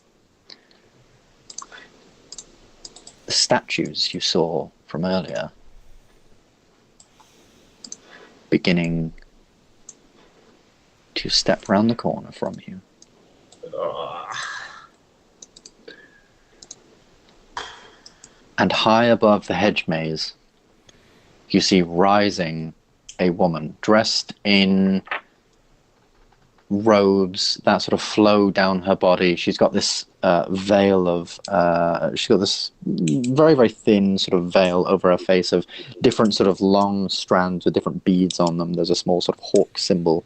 A: The statues you saw from earlier beginning to step round the corner from you. And high above the hedge maze, you see rising a woman dressed in robes that sort of flow down her body. She's got this veil of she's got this very, very thin sort of veil over her face of different sort of long strands with different beads on them. There's a small sort of hawk symbol,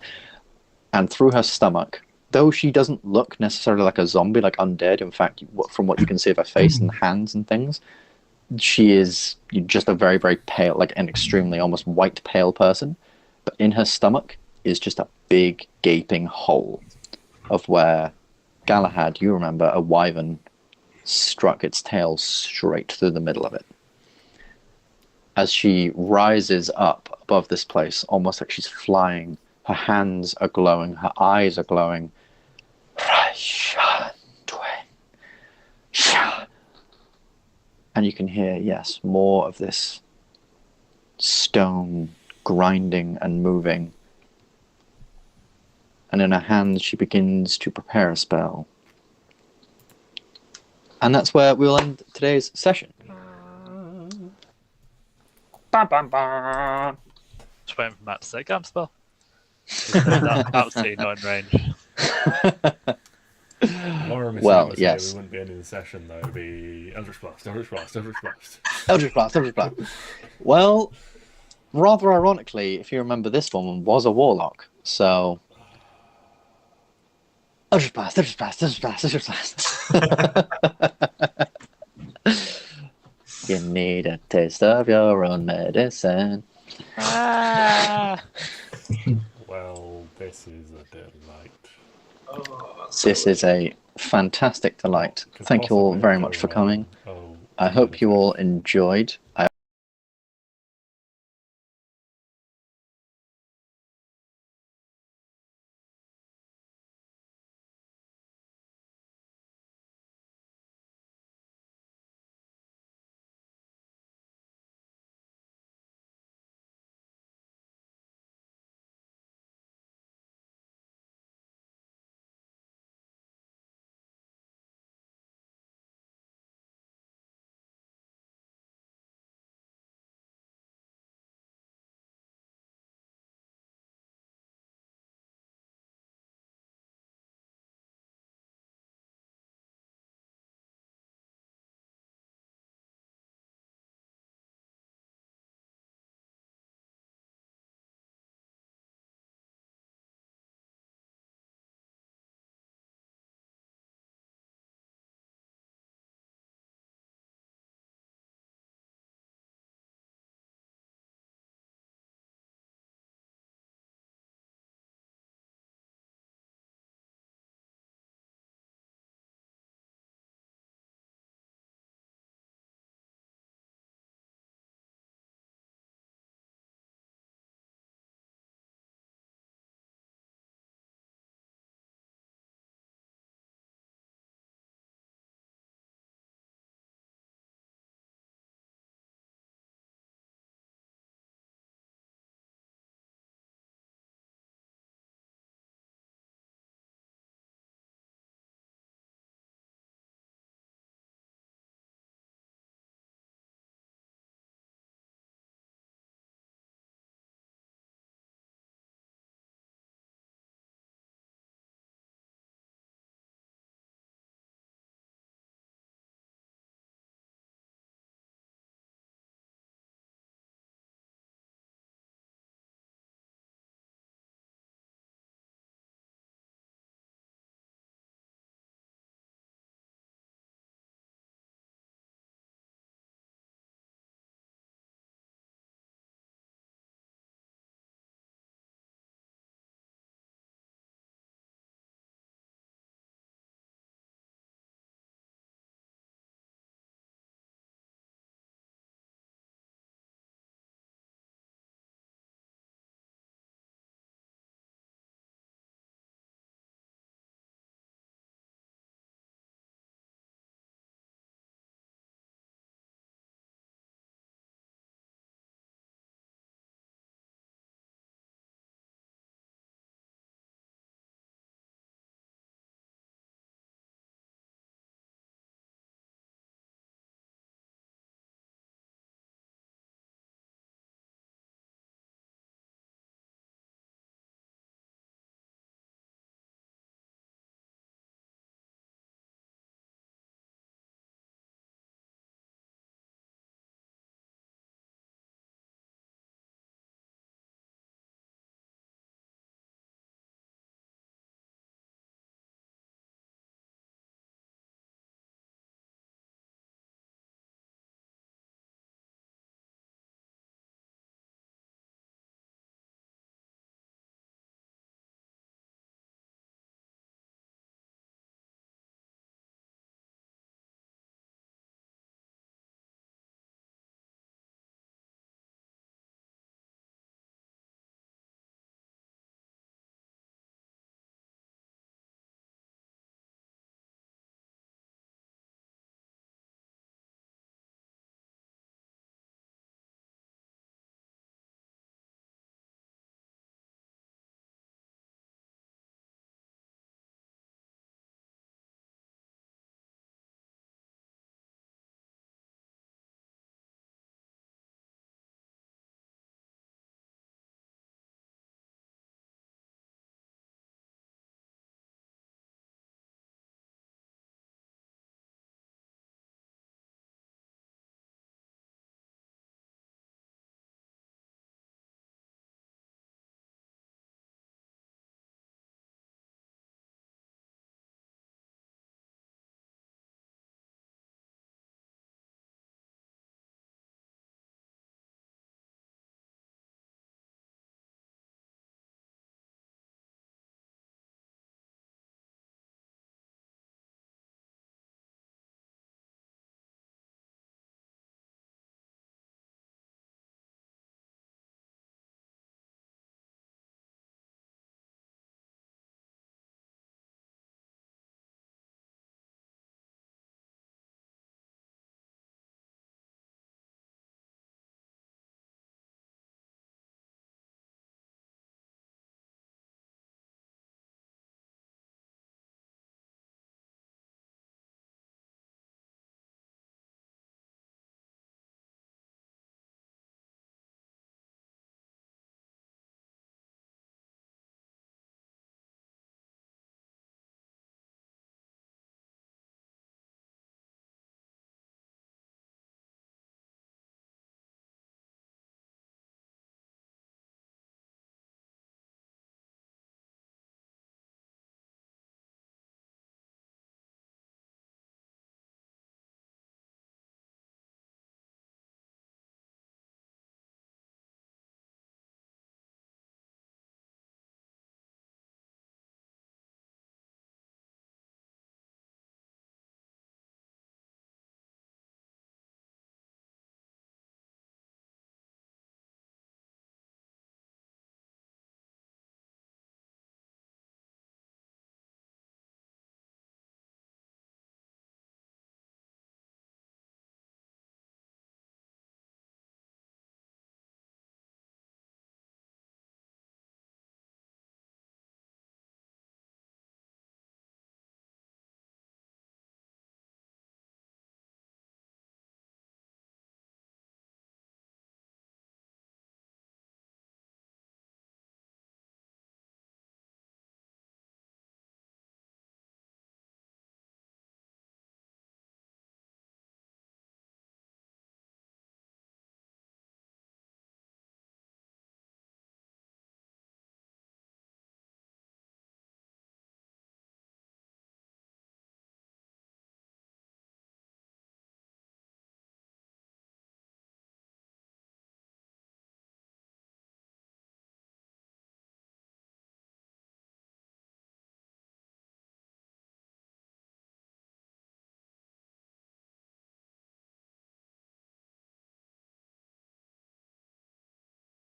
A: and through her stomach, though she doesn't look necessarily like a zombie, like undead, in fact, from what you can see of her face and hands and things, she is just a very, very pale, like an extremely almost white pale person. But in her stomach is just a big gaping hole of where Galahad, you remember, a wyvern struck its tail straight through the middle of it. As she rises up above this place, almost like she's flying, her hands are glowing, her eyes are glowing. And you can hear, yes, more of this stone grinding and moving. And in her hands, she begins to prepare a spell. And that's where we'll end today's session.
B: Bam, bam, bam. Just waiting for Matt to say, "Come spell." that was too not in range.
D: Well,
A: yes.
D: We wouldn't be ending the session though. It'd be Eldritch Blast, Eldritch Blast, Eldritch Blast.
A: Eldritch Blast, Eldritch Blast. Well, rather ironically, if you remember, this one was a warlock, so... Eldritch Blast, Eldritch Blast, Eldritch Blast, Eldritch Blast. You need a taste of your own medicine.
D: Well, this is a delight.
A: This is a fantastic delight. Thank you all very much for coming. I hope you all enjoyed.